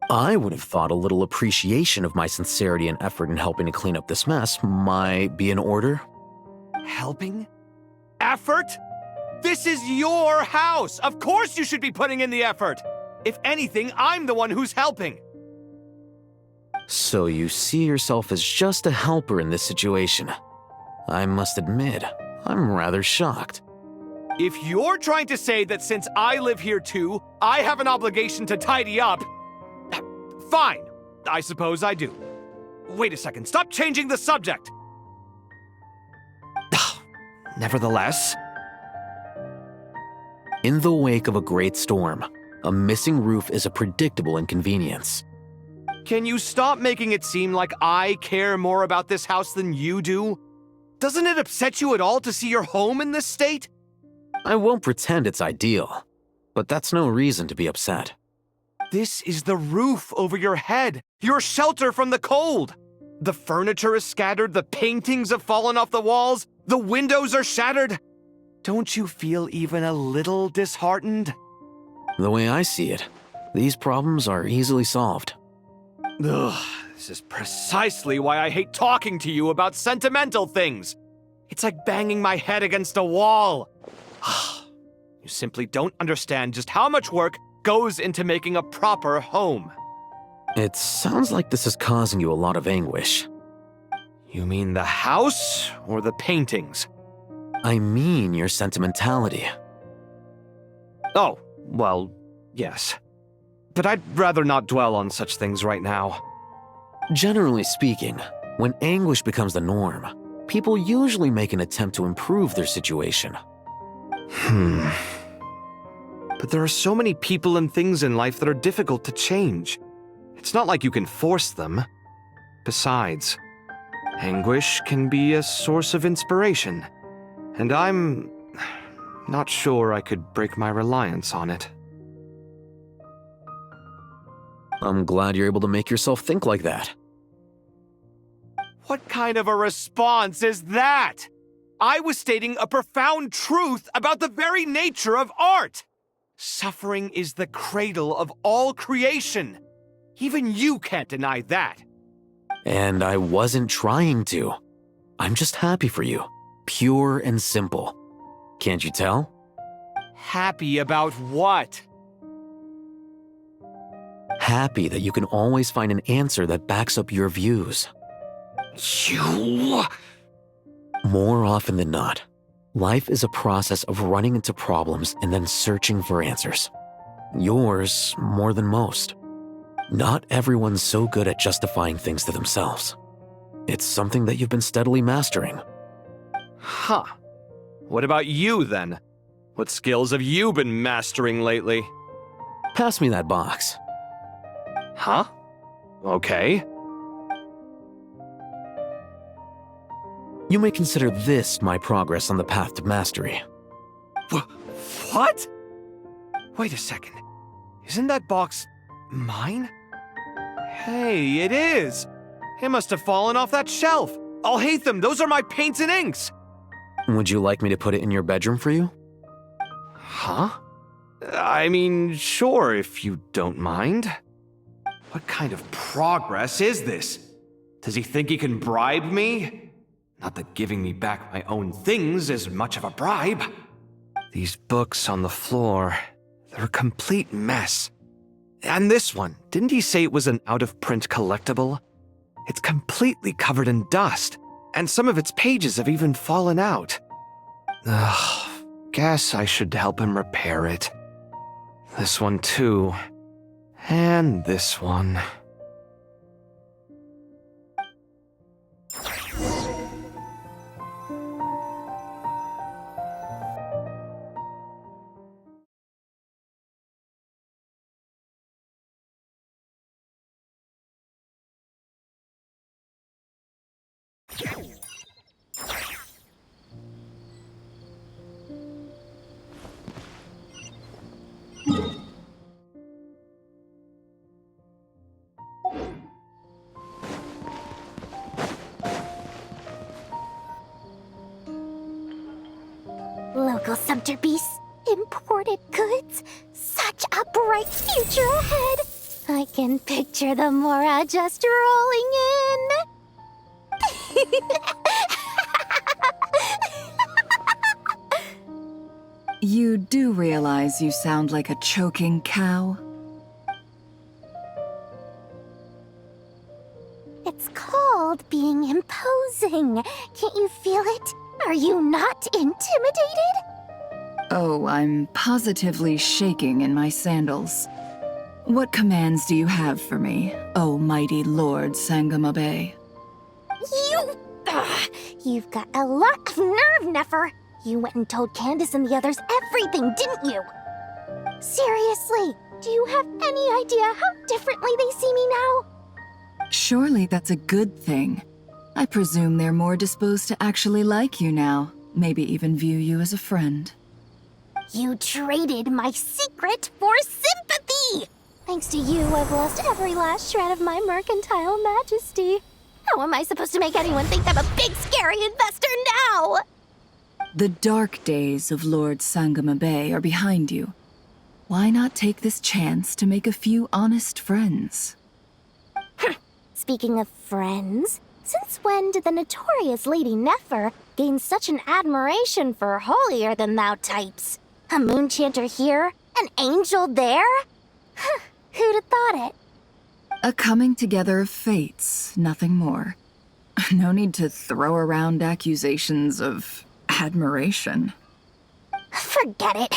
I would have thought a little appreciation of my sincerity and effort in helping to clean up this mess might be in order. Helping? Effort? This is your house! Of course you should be putting in the effort! If anything, I'm the one who's helping! So you see yourself as just a helper in this situation. I must admit, I'm rather shocked. If you're trying to say that since I live here too, I have an obligation to tidy up, fine, I suppose I do. Wait a second, stop changing the subject! Nevertheless... In the wake of a great storm, A missing roof is a predictable inconvenience. Can you stop making it seem like I care more about this house than you do? Doesn't it upset you at all to see your home in this state? I won't pretend it's ideal, but that's no reason to be upset. This is the roof over your head, your shelter from the cold. The furniture is scattered, the paintings have fallen off the walls, the windows are shattered. Don't you feel even a little disheartened? The way I see it, these problems are easily solved. Ugh, this is precisely why I hate talking to you about sentimental things. It's like banging my head against a wall. You simply don't understand just how much work goes into making a proper home. It sounds like this is causing you a lot of anguish. You mean the house or the paintings? I mean your sentimentality. Oh, well, yes. But I'd rather not dwell on such things right now. Generally speaking, when anguish becomes the norm, people usually make an attempt to improve their situation. But there are so many people and things in life that are difficult to change. It's not like you can force them. Besides, anguish can be a source of inspiration, and I'm not sure I could break my reliance on it. I'm glad you're able to make yourself think like that. What kind of a response is that? I was stating a profound truth about the very nature of art. Suffering is the cradle of all creation. Even you can't deny that. And I wasn't trying to. I'm just happy for you. Pure and simple. Can't you tell? Happy about what? Happy that you can always find an answer that backs up your views. You... More often than not, life is a process of running into problems and then searching for answers. Yours more than most. Not everyone's so good at justifying things to themselves. It's something that you've been steadily mastering. Huh. What about you, then? What skills have you been mastering lately? Pass me that box. Huh? Okay. You may consider this my progress on the path to mastery. What? Wait a second. Isn't that box mine? Hey, it is! It must have fallen off that shelf. I'll hate them. Those are my paints and inks. Would you like me to put it in your bedroom for you? Huh? I mean, sure, if you don't mind. What kind of progress is this? Does he think he can bribe me? Not that giving me back my own things is much of a bribe. These books on the floor, they're a complete mess. And this one, didn't he say it was an out-of-print collectible? It's completely covered in dust, and some of its pages have even fallen out. Ugh, guess I should help him repair it. This one too. And this one. Local sumpter beasts, imported goods, such a bright future ahead. I can picture the Mora just rolling in. You do realize you sound like a choking cow? It's called being imposing. Can't you feel it? Are you not intimidated? Oh, I'm positively shaking in my sandals. What commands do you have for me, oh mighty Lord Sangamabe? You've got a lot of nerve, Nefer. You went and told Candace and the others everything, didn't you? Seriously, Do you have any idea how differently they see me now? Surely that's a good thing. I presume they're more disposed to actually like you now, maybe even view you as a friend. You traded my secret for sympathy! Thanks to you, I've lost every last shred of my mercantile majesty. How am I supposed to make anyone think I'm a big, scary investor now? The dark days of Lord Sangama Bay are behind you. Why not take this chance to make a few honest friends? Speaking of friends, since when did the notorious Lady Nefer gain such an admiration for holier-than-thou types? A moon chanter here, an angel there? Who'd have thought it? A coming together of fates, nothing more. No need to throw around accusations of admiration. Forget it.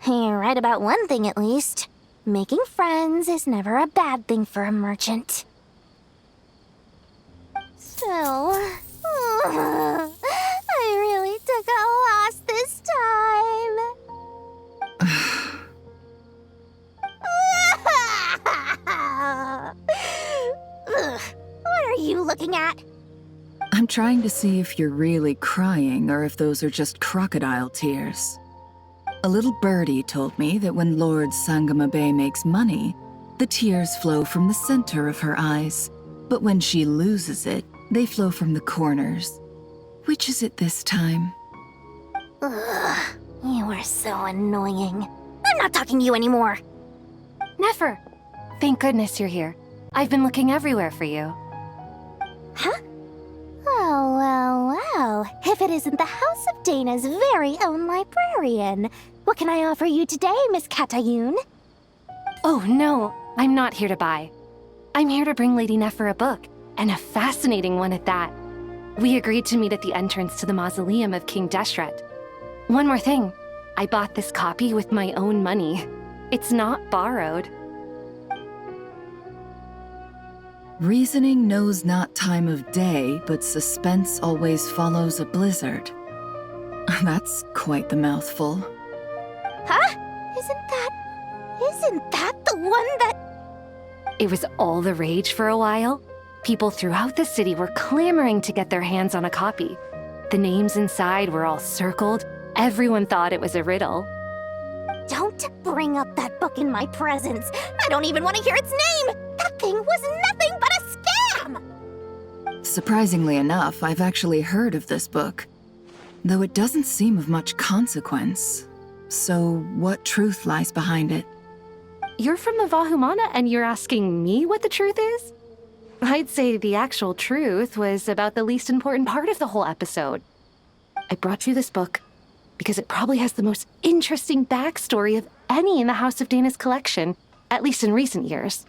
You're right about one thing at least. Making friends is never a bad thing for a merchant. So, I really took a loss this time. What are you looking at? I'm trying to see if you're really crying or if those are just crocodile tears. A little birdie told me that when Lord Sangama Bay makes money, the tears flow from the center of her eyes, but when she loses it, they flow from the corners. Which is it this time? Ugh, you are so annoying. I'm not talking to you anymore. Nefer! Thank goodness you're here. I've been looking everywhere for you. Huh? Well. If it isn't the House of Dana's very own librarian. What can I offer you today, Miss Katayun? Oh, no. I'm not here to buy. I'm here to bring Lady Nefer a book, and a fascinating one at that. We agreed to meet at the entrance to the mausoleum of King Deshret. One more thing. I bought this copy with my own money. It's not borrowed. Reasoning knows not time of day, but suspense always follows a blizzard. That's quite the mouthful. Huh? Isn't that the one that... It was all the rage for a while. People throughout the city were clamoring to get their hands on a copy. The names inside were all circled. Everyone thought it was a riddle. Don't bring up that book in my presence. I don't even want to hear its name. That thing was nothing but a scam. Surprisingly enough, I've actually heard of this book, though it doesn't seem of much consequence. So what truth lies behind it? You're from the Vahumana and you're asking me what the truth is? I'd say the actual truth was about the least important part of the whole episode. I brought you this book because it probably has the most interesting backstory of any in the House of Dana's collection, at least in recent years.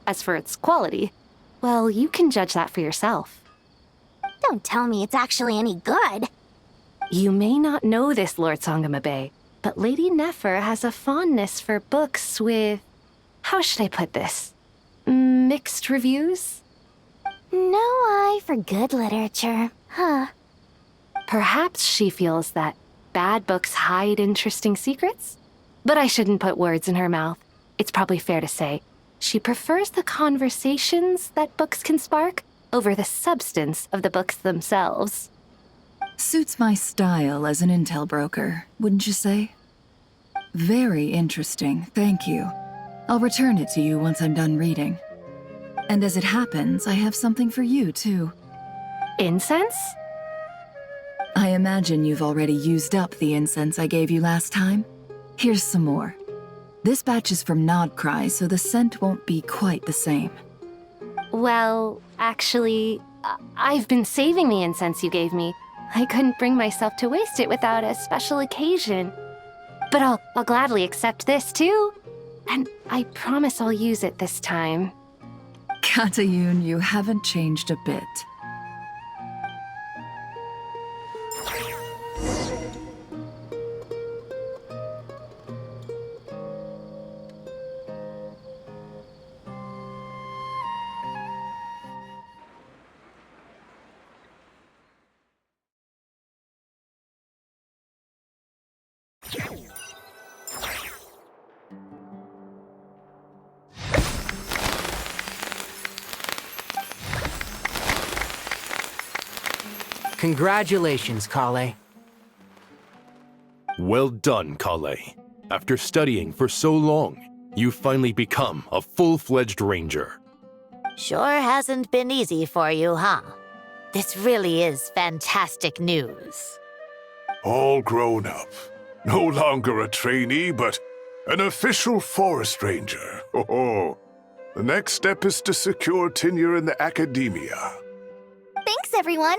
As for its quality, well, you can judge that for yourself. Don't tell me it's actually any good. You may not know this, Lord Sangama Bay, but Lady Nefer has a fondness for books with... how should I put this? Mixed reviews? No eye for good literature, huh? Perhaps she feels that bad books hide interesting secrets? But I shouldn't put words in her mouth. It's probably fair to say she prefers the conversations that books can spark over the substance of the books themselves. Suits my style as an intel broker, wouldn't you say? Very interesting, thank you. I'll return it to you once I'm done reading. And as it happens, I have something for you, too. Incense? I imagine you've already used up the incense I gave you last time. Here's some more. This batch is from Nodcry, so the scent won't be quite the same. Well, actually, I've been saving the incense you gave me. I couldn't bring myself to waste it without a special occasion. But I'll gladly accept this, too. And I promise I'll use it this time. Katayun, you haven't changed a bit. Congratulations, Kale. Well done, Kale. After studying for so long, you finally become a full-fledged ranger. Sure hasn't been easy for you, huh? This really is fantastic news. All grown up. No longer a trainee, but an official forest ranger. Oh, the next step is to secure tenure in the academia. Thanks, everyone.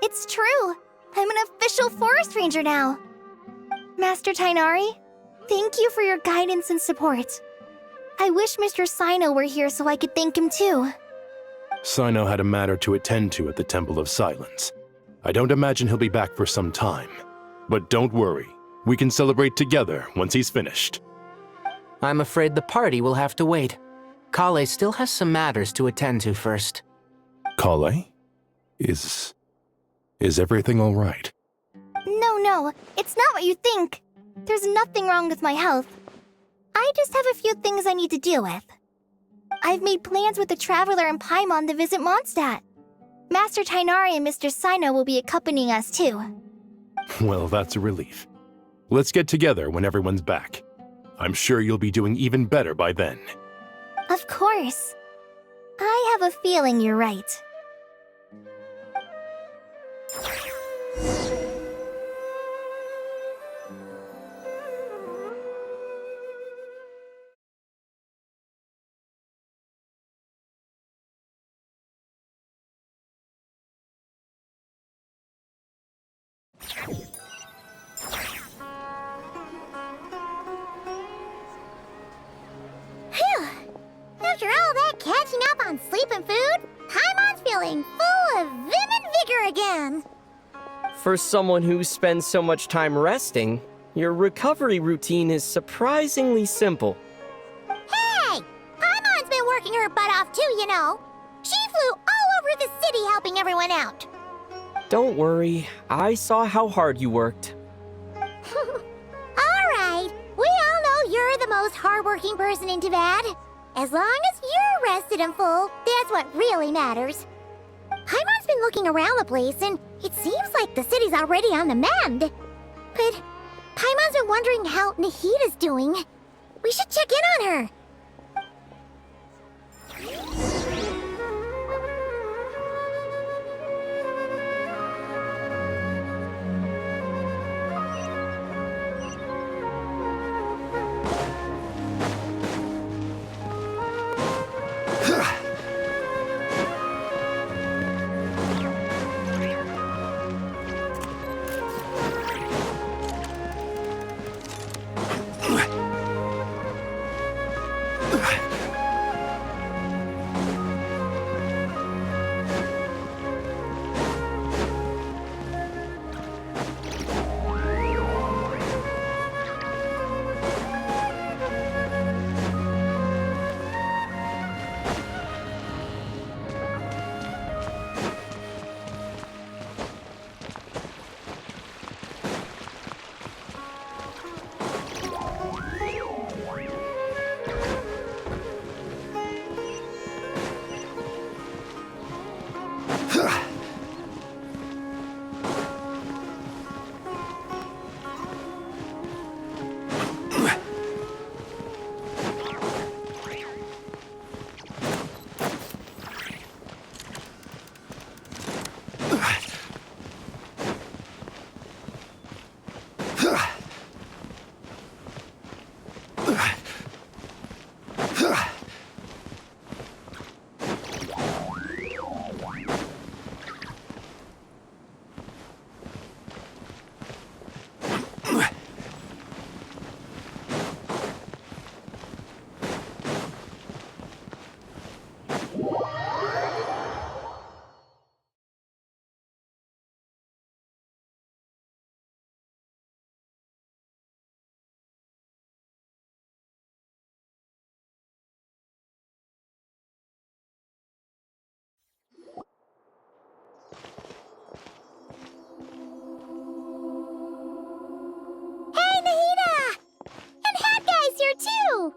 It's true. I'm an official forest ranger now. Master Tainari, thank you for your guidance and support. I wish Mr. Sino were here so I could thank him too. Sino had a matter to attend to at the Temple of Silence. I don't imagine he'll be back for some time. But don't worry, we can celebrate together once he's finished. I'm afraid the party will have to wait. Kale still has some matters to attend to first. Kale? Is everything all right? No, it's not what you think. There's nothing wrong with my health. I just have a few things I need to deal with. I've made plans with the Traveler and Paimon to visit Mondstadt. Master Tainari and Mr. Sino will be accompanying us too. Well, that's a relief. Let's get together when everyone's back. I'm sure you'll be doing even better by then. Of course. I have a feeling you're right. Phew! After all that catching up on sleep and food, Paimon's feeling full of vim and vigor again. For someone who spends so much time resting, your recovery routine is surprisingly simple. Hey! Paimon's been working her butt off too, you know. She flew all over the city helping everyone out. Don't worry, I saw how hard you worked. Alright, we all know you're the most hardworking person in Teyvat. As long as you're rested and full, that's what really matters. Paimon's been looking around the place, and it seems like the city's already on the mend. But Paimon's been wondering how Nahita's doing. We should check in on her. Too!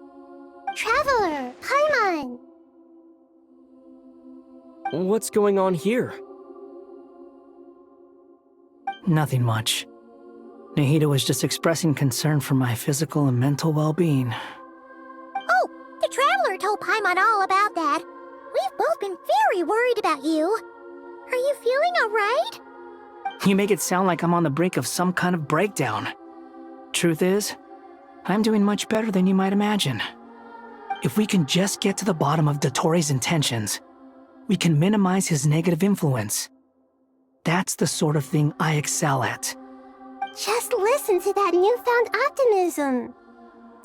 Traveler, Paimon! What's going on here? Nothing much. Nahida was just expressing concern for my physical and mental well-being. Oh, the Traveler told Paimon all about that. We've both been very worried about you. Are you feeling alright? You make it sound like I'm on the brink of some kind of breakdown. Truth is, I'm doing much better than you might imagine. If we can just get to the bottom of Dottoro's intentions, we can minimize his negative influence. That's the sort of thing I excel at. Just listen to that newfound optimism.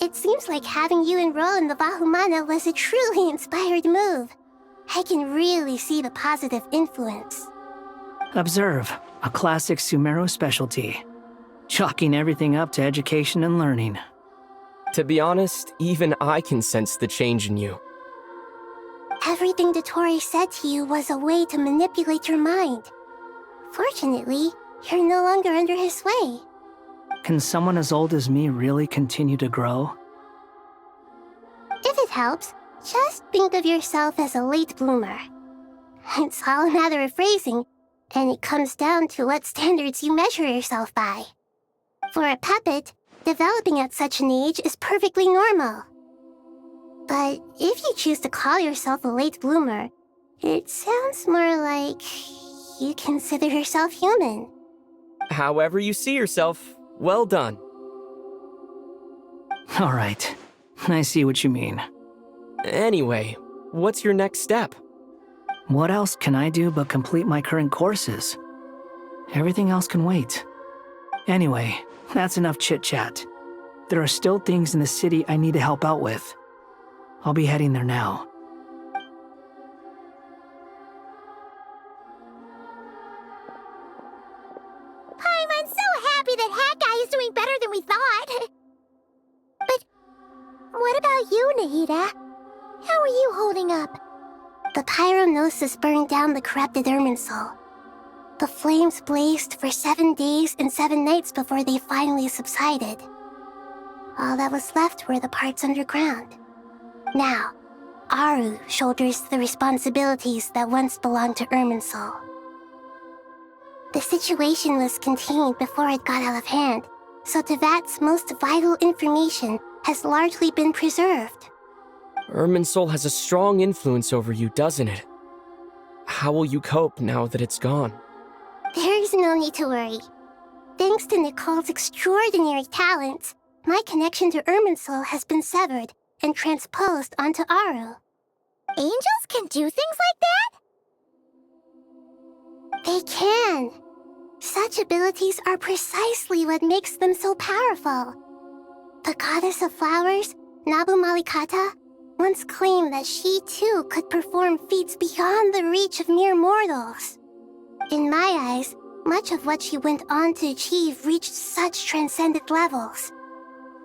It seems like having you enroll in the Vahumana was a truly inspired move. I can really see the positive influence. Observe, a classic Sumeru specialty. Chalking everything up to education and learning. To be honest, even I can sense the change in you. Everything Dottori said to you was a way to manipulate your mind. Fortunately, you're no longer under his sway. Can someone as old as me really continue to grow? If it helps, just think of yourself as a late bloomer. It's all a matter of phrasing, and it comes down to what standards you measure yourself by. For a puppet, developing at such an age is perfectly normal. But if you choose to call yourself a late bloomer, it sounds more like you consider yourself human. However you see yourself, well done. All right, I see what you mean. Anyway, what's your next step? What else can I do but complete my current courses? Everything else can wait. Anyway, that's enough chit-chat. There are still things in the city I need to help out with. I'll be heading there now. I'm so happy that Hat Guy is doing better than we thought. But what about you, Nahida? How are you holding up? The pyronosis burned down the corrupted Irminsul. The flames blazed for 7 days and 7 nights before they finally subsided. All that was left were the parts underground. Now, Aru shoulders the responsibilities that once belonged to Irminsul. The situation was contained before it got out of hand, so Tevat's most vital information has largely been preserved. Irminsul has a strong influence over you, doesn't it? How will you cope now that it's gone? There is no need to worry. Thanks to Nicole's extraordinary talents, my connection to Irminsul has been severed and transposed onto Aru. Angels can do things like that? They can. Such abilities are precisely what makes them so powerful. The goddess of flowers, Nabu Malikata, once claimed that she too could perform feats beyond the reach of mere mortals. In my eyes, much of what she went on to achieve reached such transcendent levels.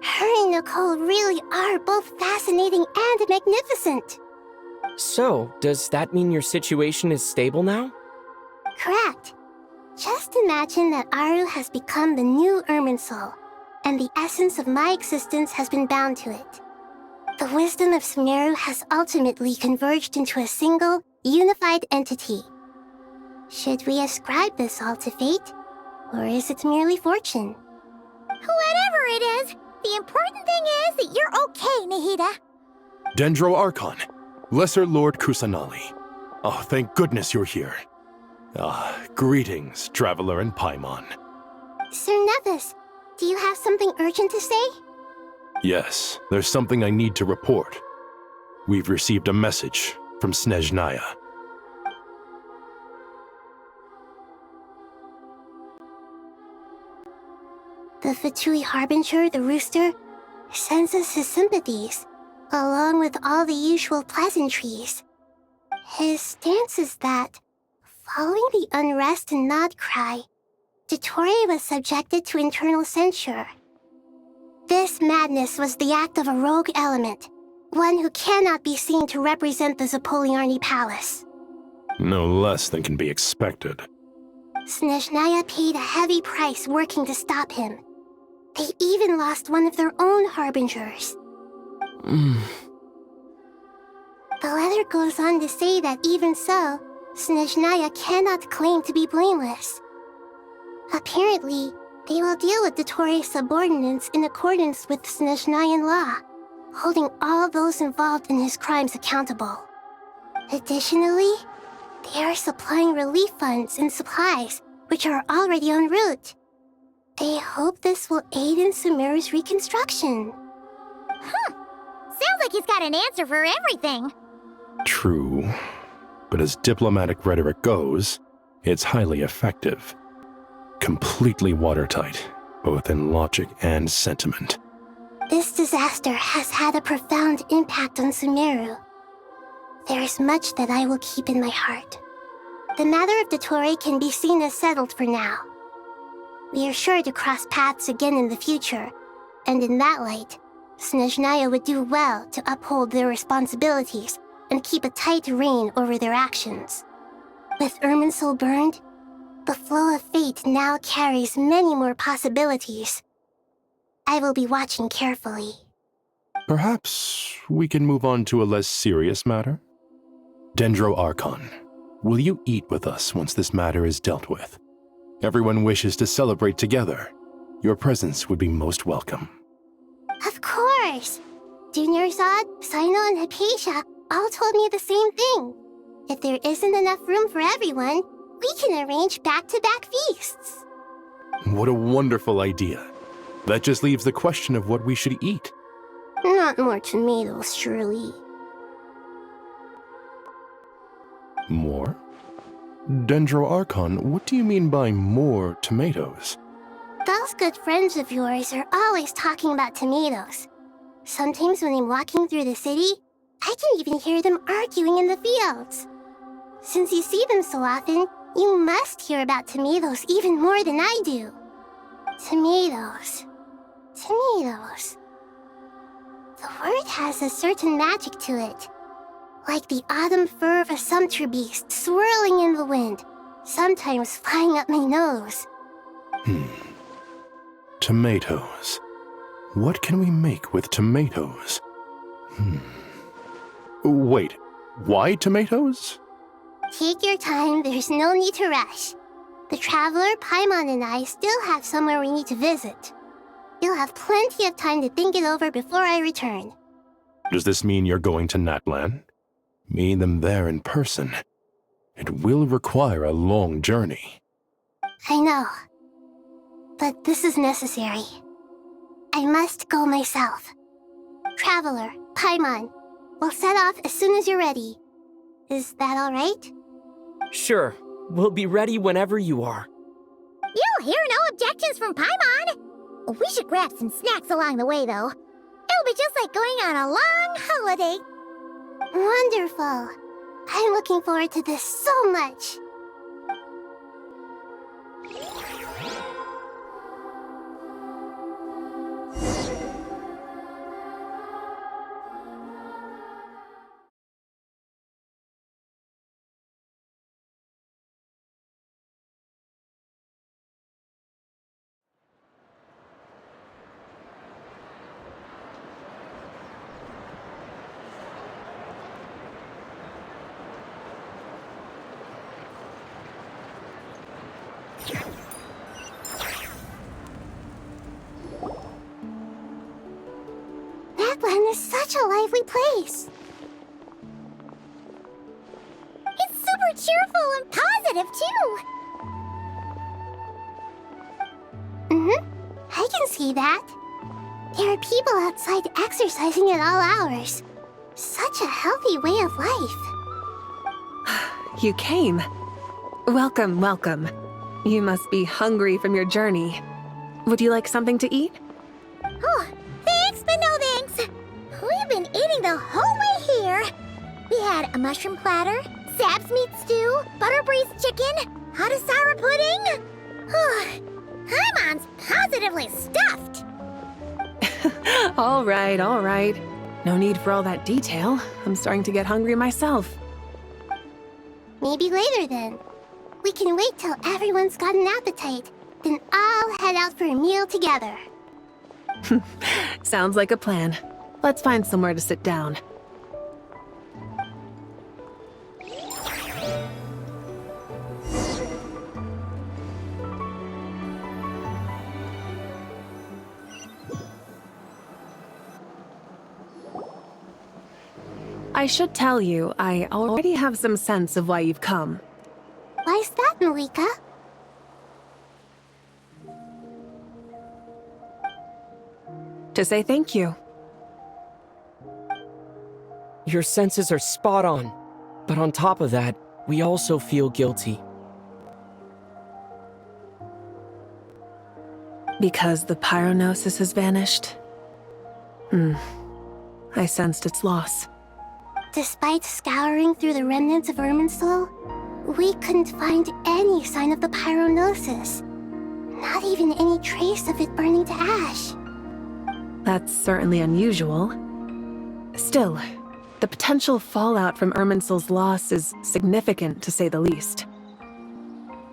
Her and Nicole really are both fascinating and magnificent. So, does that mean your situation is stable now? Correct. Just imagine that Aru has become the new Irminsul, and the essence of my existence has been bound to it. The wisdom of Sumeru has ultimately converged into a single, unified entity. Should we ascribe this all to fate, or is it merely fortune? Whatever it is, the important thing is that you're okay, Nahida. Dendro Archon, Lesser Lord Kusanali. Oh, thank goodness you're here. Greetings, Traveler and Paimon. Sir Nevis, do you have something urgent to say? Yes, there's something I need to report. We've received a message from Snezhnaya. The Fatui Harbinger, the Rooster, sends us his sympathies, along with all the usual pleasantries. His stance is that, following the unrest and Nod Cry, Dottori was subjected to internal censure. This madness was the act of a rogue element, one who cannot be seen to represent the Zapoliarni Palace. No less than can be expected. Snezhnaya paid a heavy price working to stop him. They even lost one of their own Harbingers. The letter goes on to say that even so, Snezhnaya cannot claim to be blameless. Apparently, they will deal with Dottore subordinates in accordance with Snezhnayan law, holding all those involved in his crimes accountable. Additionally, they are supplying relief funds and supplies, which are already en route. They hope this will aid in Sumeru's reconstruction. Sounds like he's got an answer for everything. True. But as diplomatic rhetoric goes, it's highly effective. Completely watertight, both in logic and sentiment. This disaster has had a profound impact on Sumeru. There is much that I will keep in my heart. The matter of Dottore can be seen as settled for now. We are sure to cross paths again in the future, and in that light, Snezhnaya would do well to uphold their responsibilities and keep a tight rein over their actions. With Irminsul burned, the flow of fate now carries many more possibilities. I will be watching carefully. Perhaps we can move on to a less serious matter? Dendro Archon, will you eat with us once this matter is dealt with? Everyone wishes to celebrate together. Your presence would be most welcome. Of course! Dunyarzad, Sino, and Hypatia all told me the same thing. If there isn't enough room for everyone, we can arrange back-to-back feasts. What a wonderful idea. That just leaves the question of what we should eat. Not more tomatoes, surely. More? Dendro Archon, what do you mean by more tomatoes? Those good friends of yours are always talking about tomatoes. Sometimes when I'm walking through the city, I can even hear them arguing in the fields. Since you see them so often, you must hear about tomatoes even more than I do. Tomatoes. Tomatoes. The word has a certain magic to it. Like the autumn fur of a sumpter beast swirling in the wind, sometimes flying up my nose. Tomatoes. What can we make with tomatoes? Wait, why tomatoes? Take your time, there's no need to rush. The Traveler, Paimon, and I still have somewhere we need to visit. You'll have plenty of time to think it over before I return. Does this mean you're going to Natlan? Meeting them there in person. It will require a long journey. I know. But this is necessary. I must go myself. Traveler, Paimon, we'll set off as soon as you're ready. Is that all right? Sure. We'll be ready whenever you are. You'll hear no objections from Paimon. We should grab some snacks along the way, though. It'll be just like going on a long holiday. Wonderful. I'm looking forward to this so much. Natlan is such a lively place. It's super cheerful and positive, too. I can see that. There are people outside exercising at all hours. Such a healthy way of life. You came. Welcome, welcome. You must be hungry from your journey. Would you like something to eat? Oh, thanks, but no thanks. We've been eating the whole way here. We had a mushroom platter, Sab's meat stew, butter braised chicken, hot asara pudding. Paimon's positively stuffed. All right, all right. No need for all that detail. I'm starting to get hungry myself. Maybe later then. We can wait till everyone's got an appetite, then I'll head out for a meal together. Sounds like a plan. Let's find somewhere to sit down. I should tell you, I already have some sense of why you've come. Why's that, Malika? To say thank you. Your senses are spot on. But on top of that, we also feel guilty. Because the pyronosis has vanished? I sensed its loss. Despite scouring through the remnants of Irminsul, we couldn't find any sign of the pyronosis. Not even any trace of it burning to ash. That's certainly unusual. Still, the potential fallout from Irminsul's loss is significant, to say the least.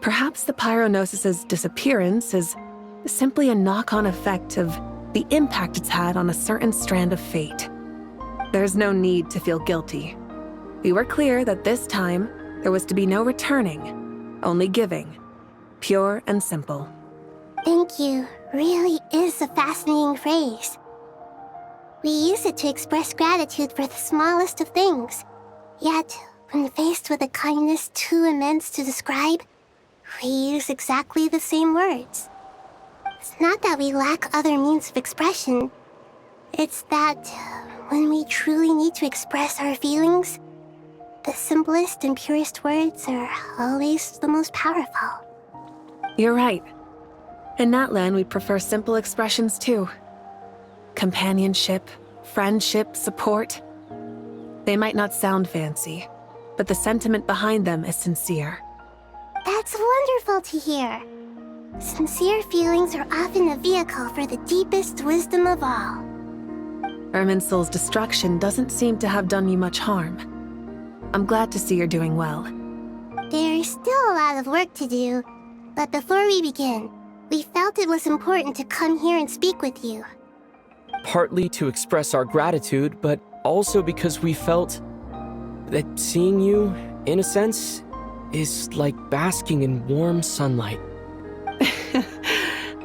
Perhaps the pyronosis's disappearance is simply a knock-on effect of the impact it's had on a certain strand of fate. There's no need to feel guilty. We were clear that this time, there was to be no returning, only giving. Pure and simple. Thank you really is a fascinating phrase. We use it to express gratitude for the smallest of things. Yet, when faced with a kindness too immense to describe, we use exactly the same words. It's not that we lack other means of expression. It's that when we truly need to express our feelings, the simplest and purest words are always the most powerful. You're right. In Natlan, we prefer simple expressions too. Companionship, friendship, support. They might not sound fancy, but the sentiment behind them is sincere. That's wonderful to hear. Sincere feelings are often a vehicle for the deepest wisdom of all. Irminsul's destruction doesn't seem to have done you much harm. I'm glad to see you're doing well. There's still a lot of work to do, but before we begin, we felt it was important to come here and speak with you. Partly to express our gratitude, but also because we felt that seeing you, in a sense, is like basking in warm sunlight.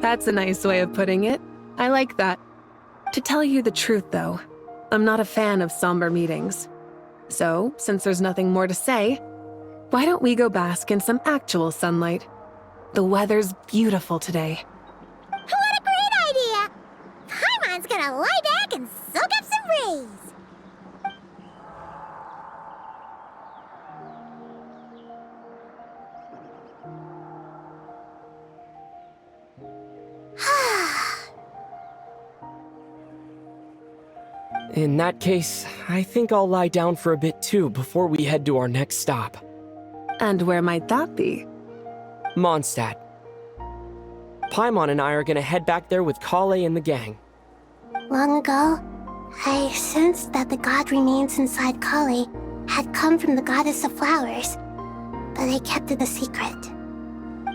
That's a nice way of putting it. I like that. To tell you the truth, though, I'm not a fan of somber meetings. So, since there's nothing more to say, why don't we go bask in some actual sunlight? The weather's beautiful today. What a great idea! Paimon's gonna lie back and soak up some rays. In that case, I think I'll lie down for a bit too before we head to our next stop. And where might that be? Mondstadt. Paimon and I are gonna head back there with Kale and the gang. Long ago, I sensed that the god remains inside Kale had come from the goddess of flowers, but I kept it a secret.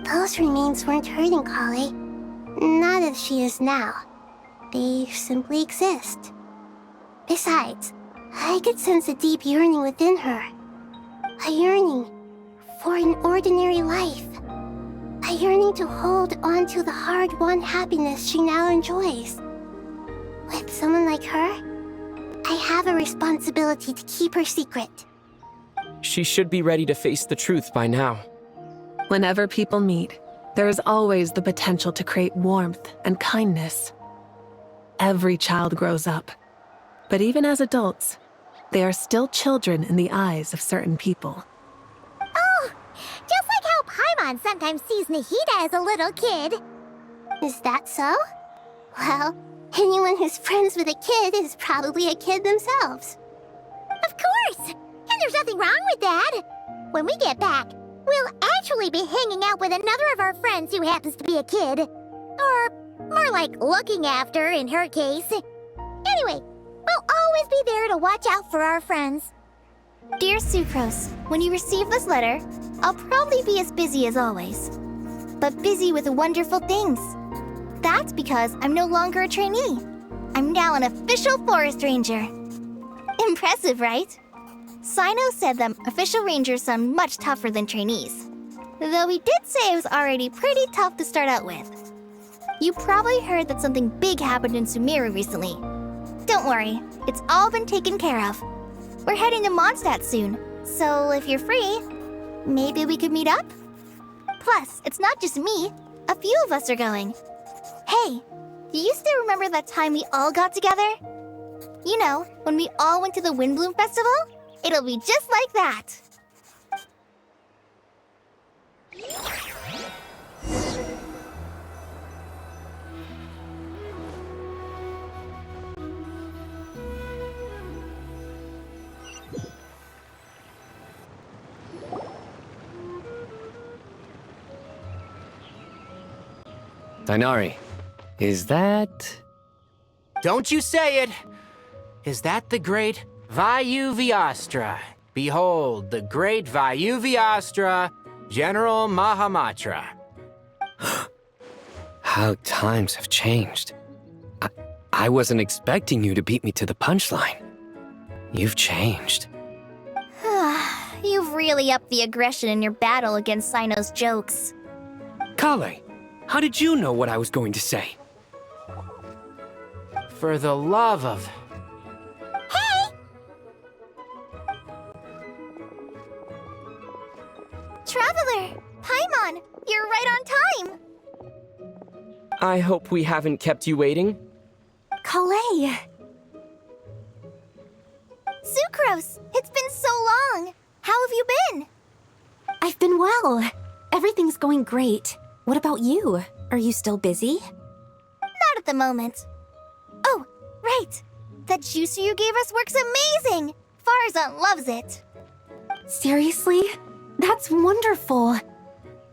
Those remains weren't hurting Kale, not as she is now. They simply exist. Besides, I could sense a deep yearning within her. A yearning for an ordinary life. A yearning to hold on to the hard-won happiness she now enjoys. With someone like her, I have a responsibility to keep her secret. She should be ready to face the truth by now. Whenever people meet, there is always the potential to create warmth and kindness. Every child grows up. But even as adults, they are still children in the eyes of certain people. Oh, just like how Paimon sometimes sees Nahida as a little kid. Is that so? Well, anyone who's friends with a kid is probably a kid themselves. Of course! And there's nothing wrong with that. When we get back, we'll actually be hanging out with another of our friends who happens to be a kid. Or more like looking after, in her case. Anyway, we'll always be there to watch out for our friends. Dear Sucrose, when you receive this letter, I'll probably be as busy as always. But busy with wonderful things. That's because I'm no longer a trainee. I'm now an official forest ranger. Impressive, right? Sino said that official rangers sound much tougher than trainees. Though he did say it was already pretty tough to start out with. You probably heard that something big happened in Sumeru recently. Don't worry, it's all been taken care of. We're heading to Mondstadt soon, so if you're free, maybe we could meet up? Plus, it's not just me. A few of us are going. Hey, do you still remember that time we all got together? You know, when we all went to the Windbloom Festival? It'll be just like that. Dainari, is that... Don't you say it! Is that the great Vayuvyastra? Behold, the great Vayuvyastra, General Mahamatra. How times have changed. I wasn't expecting you to beat me to the punchline. You've changed. You've really upped the aggression in your battle against Sino's jokes. Kale, how did you know what I was going to say? For the love of... Hey! Traveler! Paimon! You're right on time! I hope we haven't kept you waiting. Kalei! Sucrose! It's been so long! How have you been? I've been well. Everything's going great. What about you? Are you still busy? Not at the moment. Oh, right! That juicer you gave us works amazing! Farzan loves it! Seriously? That's wonderful.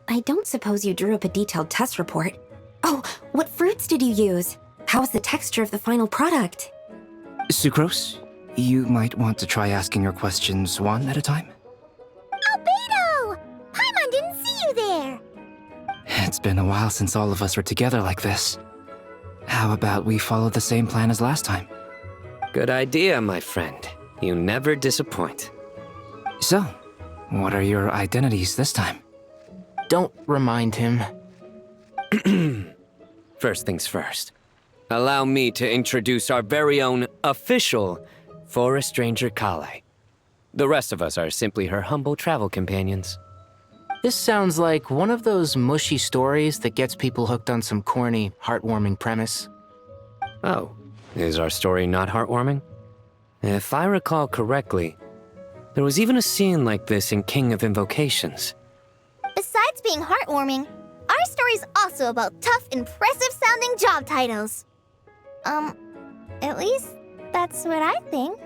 I don't suppose you drew up a detailed test report. Oh, what fruits did you use? How's the texture of the final product? Sucrose, you might want to try asking your questions one at a time. Albedo! Paimon didn't see you there! It's been a while since all of us were together like this. How about we follow the same plan as last time? Good idea, my friend. You never disappoint. So, what are your identities this time? Don't remind him. First things first. Allow me to introduce our very own official Forest Ranger Kale. The rest of us are simply her humble travel companions. This sounds like one of those mushy stories that gets people hooked on some corny, heartwarming premise. Oh, is our story not heartwarming? If I recall correctly, there was even a scene like this in King of Invocations. Besides being heartwarming, our story's also about tough, impressive-sounding job titles. At least that's what I think.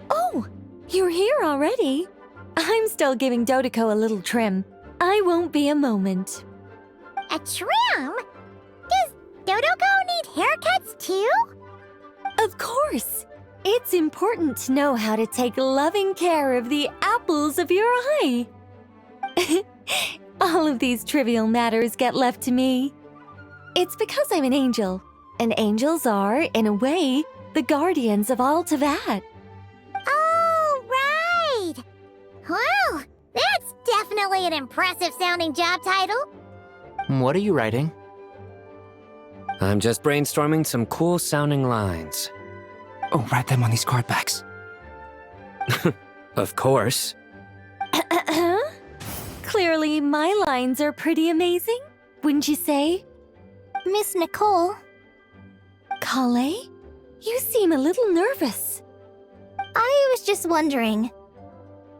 Oh, you're here already? I'm still giving Dodeko a little trim. I won't be a moment. A trim? Does Dodeko need haircuts too? Of course. It's important to know how to take loving care of the apples of your eye. All of these trivial matters get left to me. It's because I'm an angel, and angels are, in a way, the guardians of all Teyvat. Oh, right! Well, that's definitely an impressive-sounding job title. What are you writing? I'm just brainstorming some cool-sounding lines. Oh, write them on these card backs. Of course. Clearly, my lines are pretty amazing, wouldn't you say? Miss Nicole. Kale? You seem a little nervous. I was just wondering,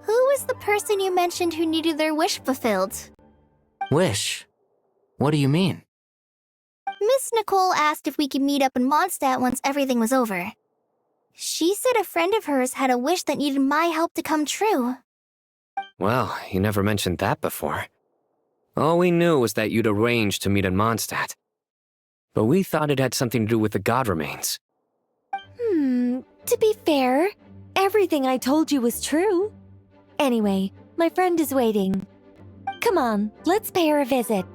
who was the person you mentioned who needed their wish fulfilled? Wish? What do you mean? Miss Nicole asked if we could meet up in Mondstadt once everything was over. She said a friend of hers had a wish that needed my help to come true. Well, you never mentioned that before. All we knew was that you'd arranged to meet in Mondstadt. But we thought it had something to do with the god remains. To be fair, everything I told you was true. Anyway, my friend is waiting. Come on, let's pay her a visit.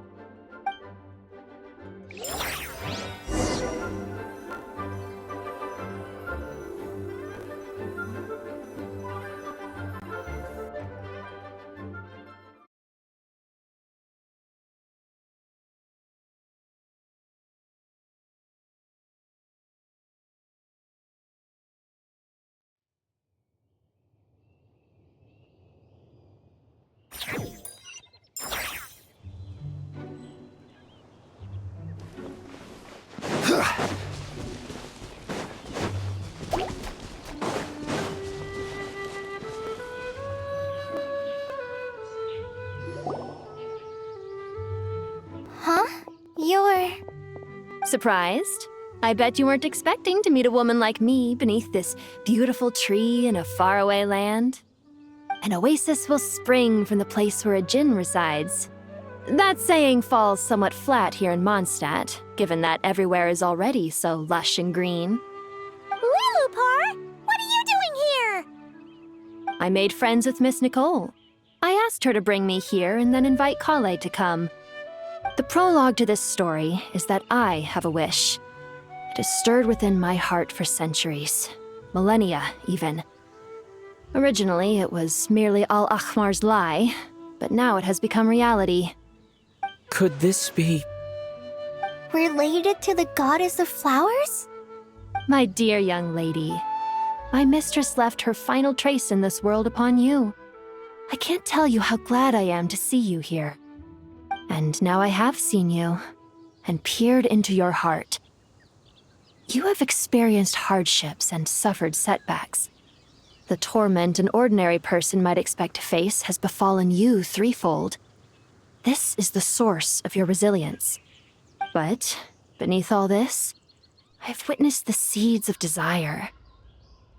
Huh? You're... Surprised? I bet you weren't expecting to meet a woman like me beneath this beautiful tree in a faraway land. An oasis will spring from the place where a djinn resides. That saying falls somewhat flat here in Mondstadt, given that everywhere is already so lush and green. Lilupar, what are you doing here? I made friends with Miss Nicole. I asked her to bring me here and then invite Kale to come. The prologue to this story is that I have a wish. It has stirred within my heart for centuries, millennia even. Originally, it was merely Al-Ahmar's lie, but now it has become reality. Could this be... related to the goddess of flowers? My dear young lady, my mistress left her final trace in this world upon you. I can't tell you how glad I am to see you here. And now I have seen you, and peered into your heart. You have experienced hardships and suffered setbacks. The torment an ordinary person might expect to face has befallen you threefold. This is the source of your resilience. But, beneath all this, I've witnessed the seeds of desire.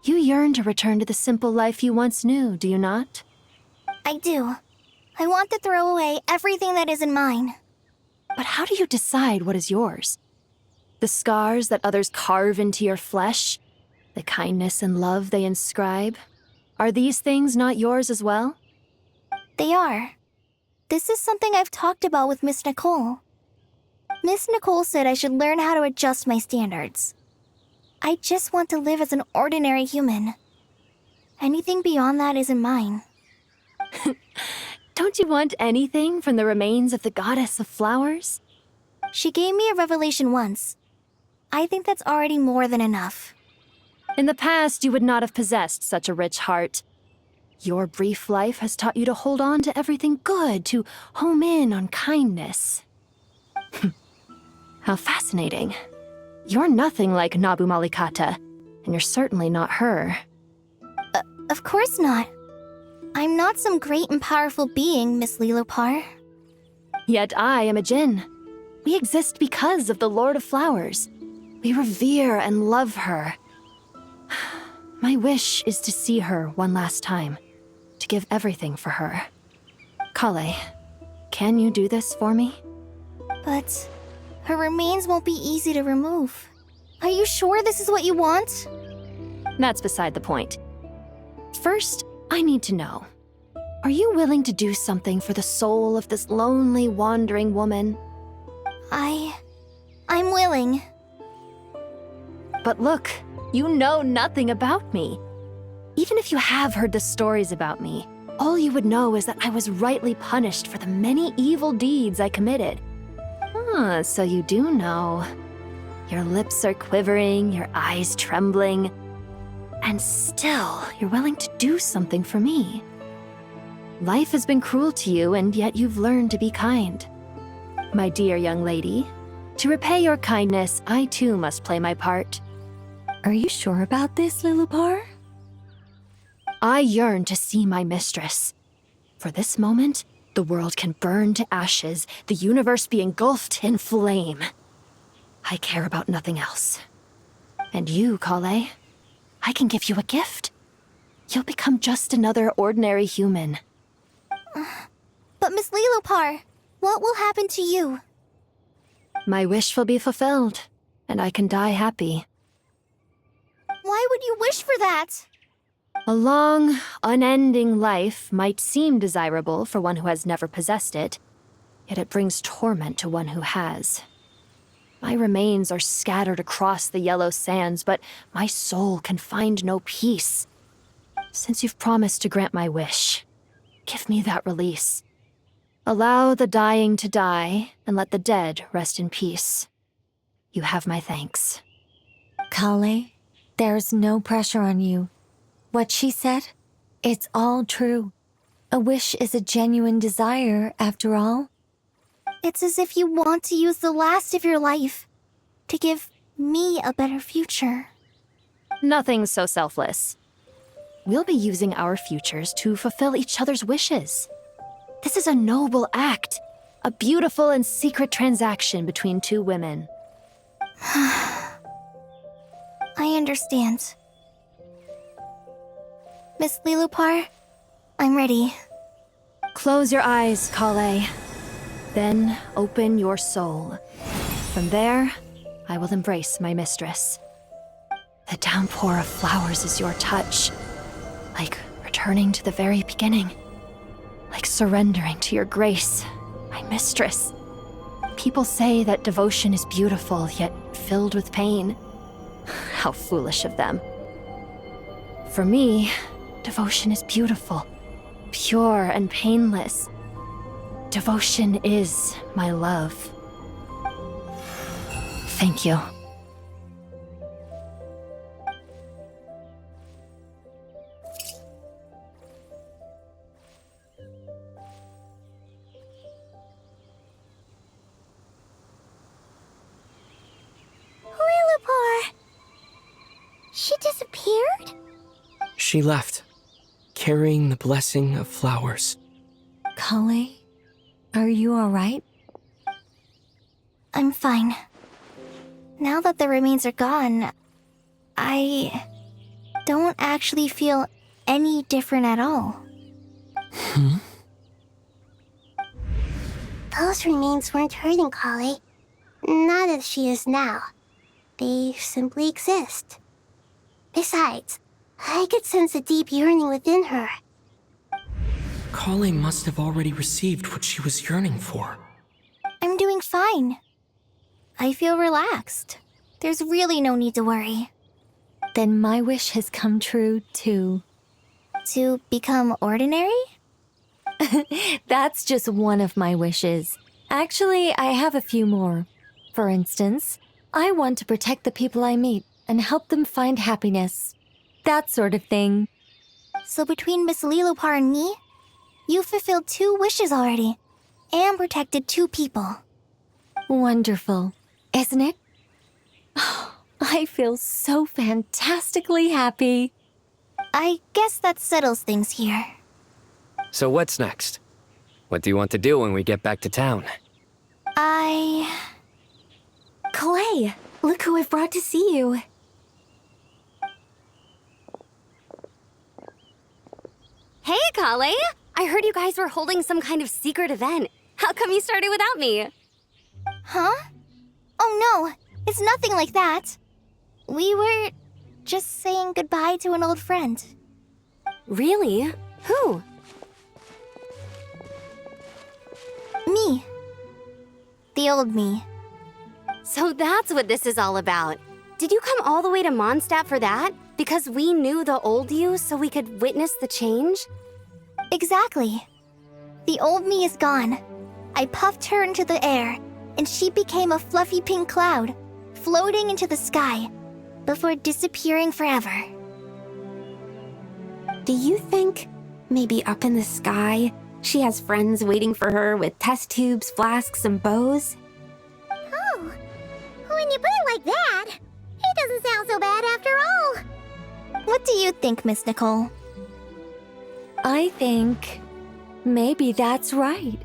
You yearn to return to the simple life you once knew, do you not? I do. I want to throw away everything that isn't mine. But how do you decide what is yours? The scars that others carve into your flesh? The kindness and love they inscribe? Are these things not yours as well? They are. This is something I've talked about with Miss Nicole. Miss Nicole said I should learn how to adjust my standards. I just want to live as an ordinary human. Anything beyond that isn't mine. Don't you want anything from the remains of the goddess of flowers? She gave me a revelation once. I think that's already more than enough. In the past, you would not have possessed such a rich heart. Your brief life has taught you to hold on to everything good, to home in on kindness. How fascinating. You're nothing like Nabu Malikata, and you're certainly not her. Of course not. I'm not some great and powerful being, Miss Lilopar. Yet I am a djinn. We exist because of the Lord of Flowers. We revere and love her. My wish is to see her one last time, to give everything for her. Kale, can you do this for me? But her remains won't be easy to remove. Are you sure this is what you want? That's beside the point. First, I need to know. Are you willing to do something for the soul of this lonely, wandering woman? I'm willing. But look, you know nothing about me. Even if you have heard the stories about me, all you would know is that I was rightly punished for the many evil deeds I committed. Ah, so you do know. Your lips are quivering, your eyes trembling, and still you're willing to do something for me. Life has been cruel to you, and yet you've learned to be kind. My dear young lady, to repay your kindness, I too must play my part. Are you sure about this, Lilupar? I yearn to see my mistress. For this moment, the world can burn to ashes, the universe be engulfed in flame. I care about nothing else. And you, Kale, I can give you a gift. You'll become just another ordinary human. But Miss Lilopar, what will happen to you? My wish will be fulfilled, and I can die happy. Why Why would you wish for that? A long, unending life might seem desirable for one who has never possessed it, yet it brings torment to one who has. My remains are scattered across the yellow sands, but my soul can find no peace. Since you've promised to grant my wish, give me that release. Allow the dying to die, and let the dead rest in peace. You have my thanks. Kale, there's no pressure on you. What she said, it's all true. A wish is a genuine desire, after all. It's as if you want to use the last of your life to give me a better future. Nothing's so selfless. We'll be using our futures to fulfill each other's wishes. This is a noble act, a beautiful and secret transaction between two women. I understand. Miss Lilupar, I'm ready. Close your eyes, Kale. Then open your soul. From there, I will embrace my mistress. The downpour of flowers is your touch, like returning to the very beginning, like surrendering to your grace, my mistress. People say that devotion is beautiful, yet filled with pain. How foolish of them. For me, devotion is beautiful, pure and painless. Devotion is my love. Thank you. Lilupar! She disappeared? She left, carrying the blessing of flowers. Kale, are you alright? I'm fine. Now that the remains are gone, I don't actually feel any different at all. Those remains weren't hurting Kale. Not as she is now. They simply exist. Besides, I could sense a deep yearning within her. Kale must have already received what she was yearning for. I'm doing fine. I feel relaxed. There's really no need to worry. Then my wish has come true, too. To become ordinary? That's just one of my wishes. Actually, I have a few more. For instance, I want to protect the people I meet and help them find happiness. That sort of thing. So between Miss Lilupar and me, you've fulfilled 2 wishes already, and protected 2 people. Wonderful, isn't it? I feel so fantastically happy. I guess that settles things here. So what's next? What do you want to do when we get back to town? Clay, look who I've brought to see you. Hey, Kale! I heard you guys were holding some kind of secret event. How come you started without me? Huh? Oh no, it's nothing like that. We were just saying goodbye to an old friend. Really? Who? Me. The old me. So that's what this is all about. Did you come all the way to Mondstadt for that? Because we knew the old you so we could witness the change? Exactly. The old me is gone. I puffed her into the air, and she became a fluffy pink cloud, floating into the sky, before disappearing forever. Do you think, maybe up in the sky, she has friends waiting for her with test tubes, flasks, and bows? Oh, when you put it like that, it doesn't sound so bad after all. What do you think, Miss Nicole? I think maybe that's right.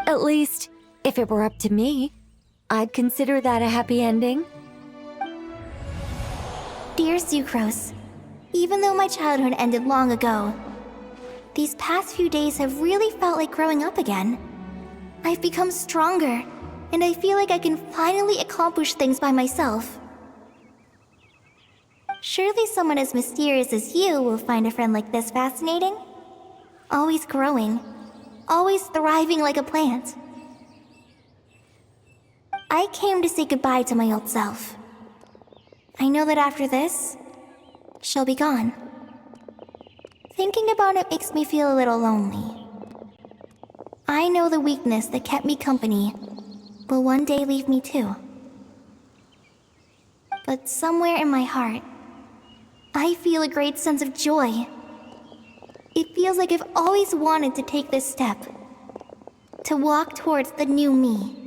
At least, if it were up to me, I'd consider that a happy ending. Dear Sucrose, even though my childhood ended long ago, these past few days have really felt like growing up again. I've become stronger, and I feel like I can finally accomplish things by myself. Surely someone as mysterious as you will find a friend like this fascinating. Always growing. Always thriving like a plant. I came to say goodbye to my old self. I know that after this, she'll be gone. Thinking about it makes me feel a little lonely. I know the weakness that kept me company will one day leave me too. But somewhere in my heart, I feel a great sense of joy. It feels like I've always wanted to take this step, to walk towards the new me.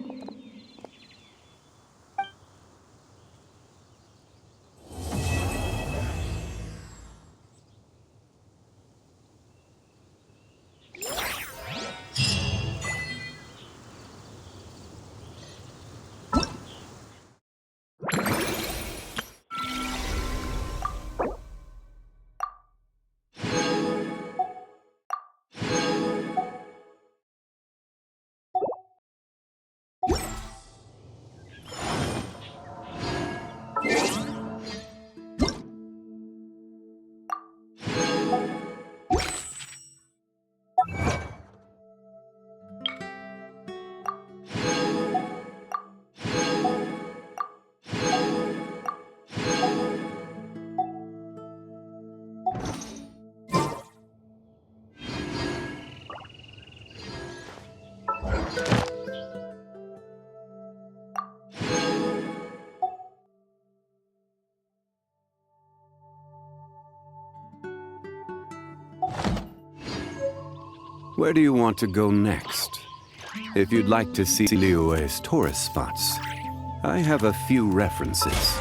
Where do you want to go next? If you'd like to see Liyue's tourist spots, I have a few references.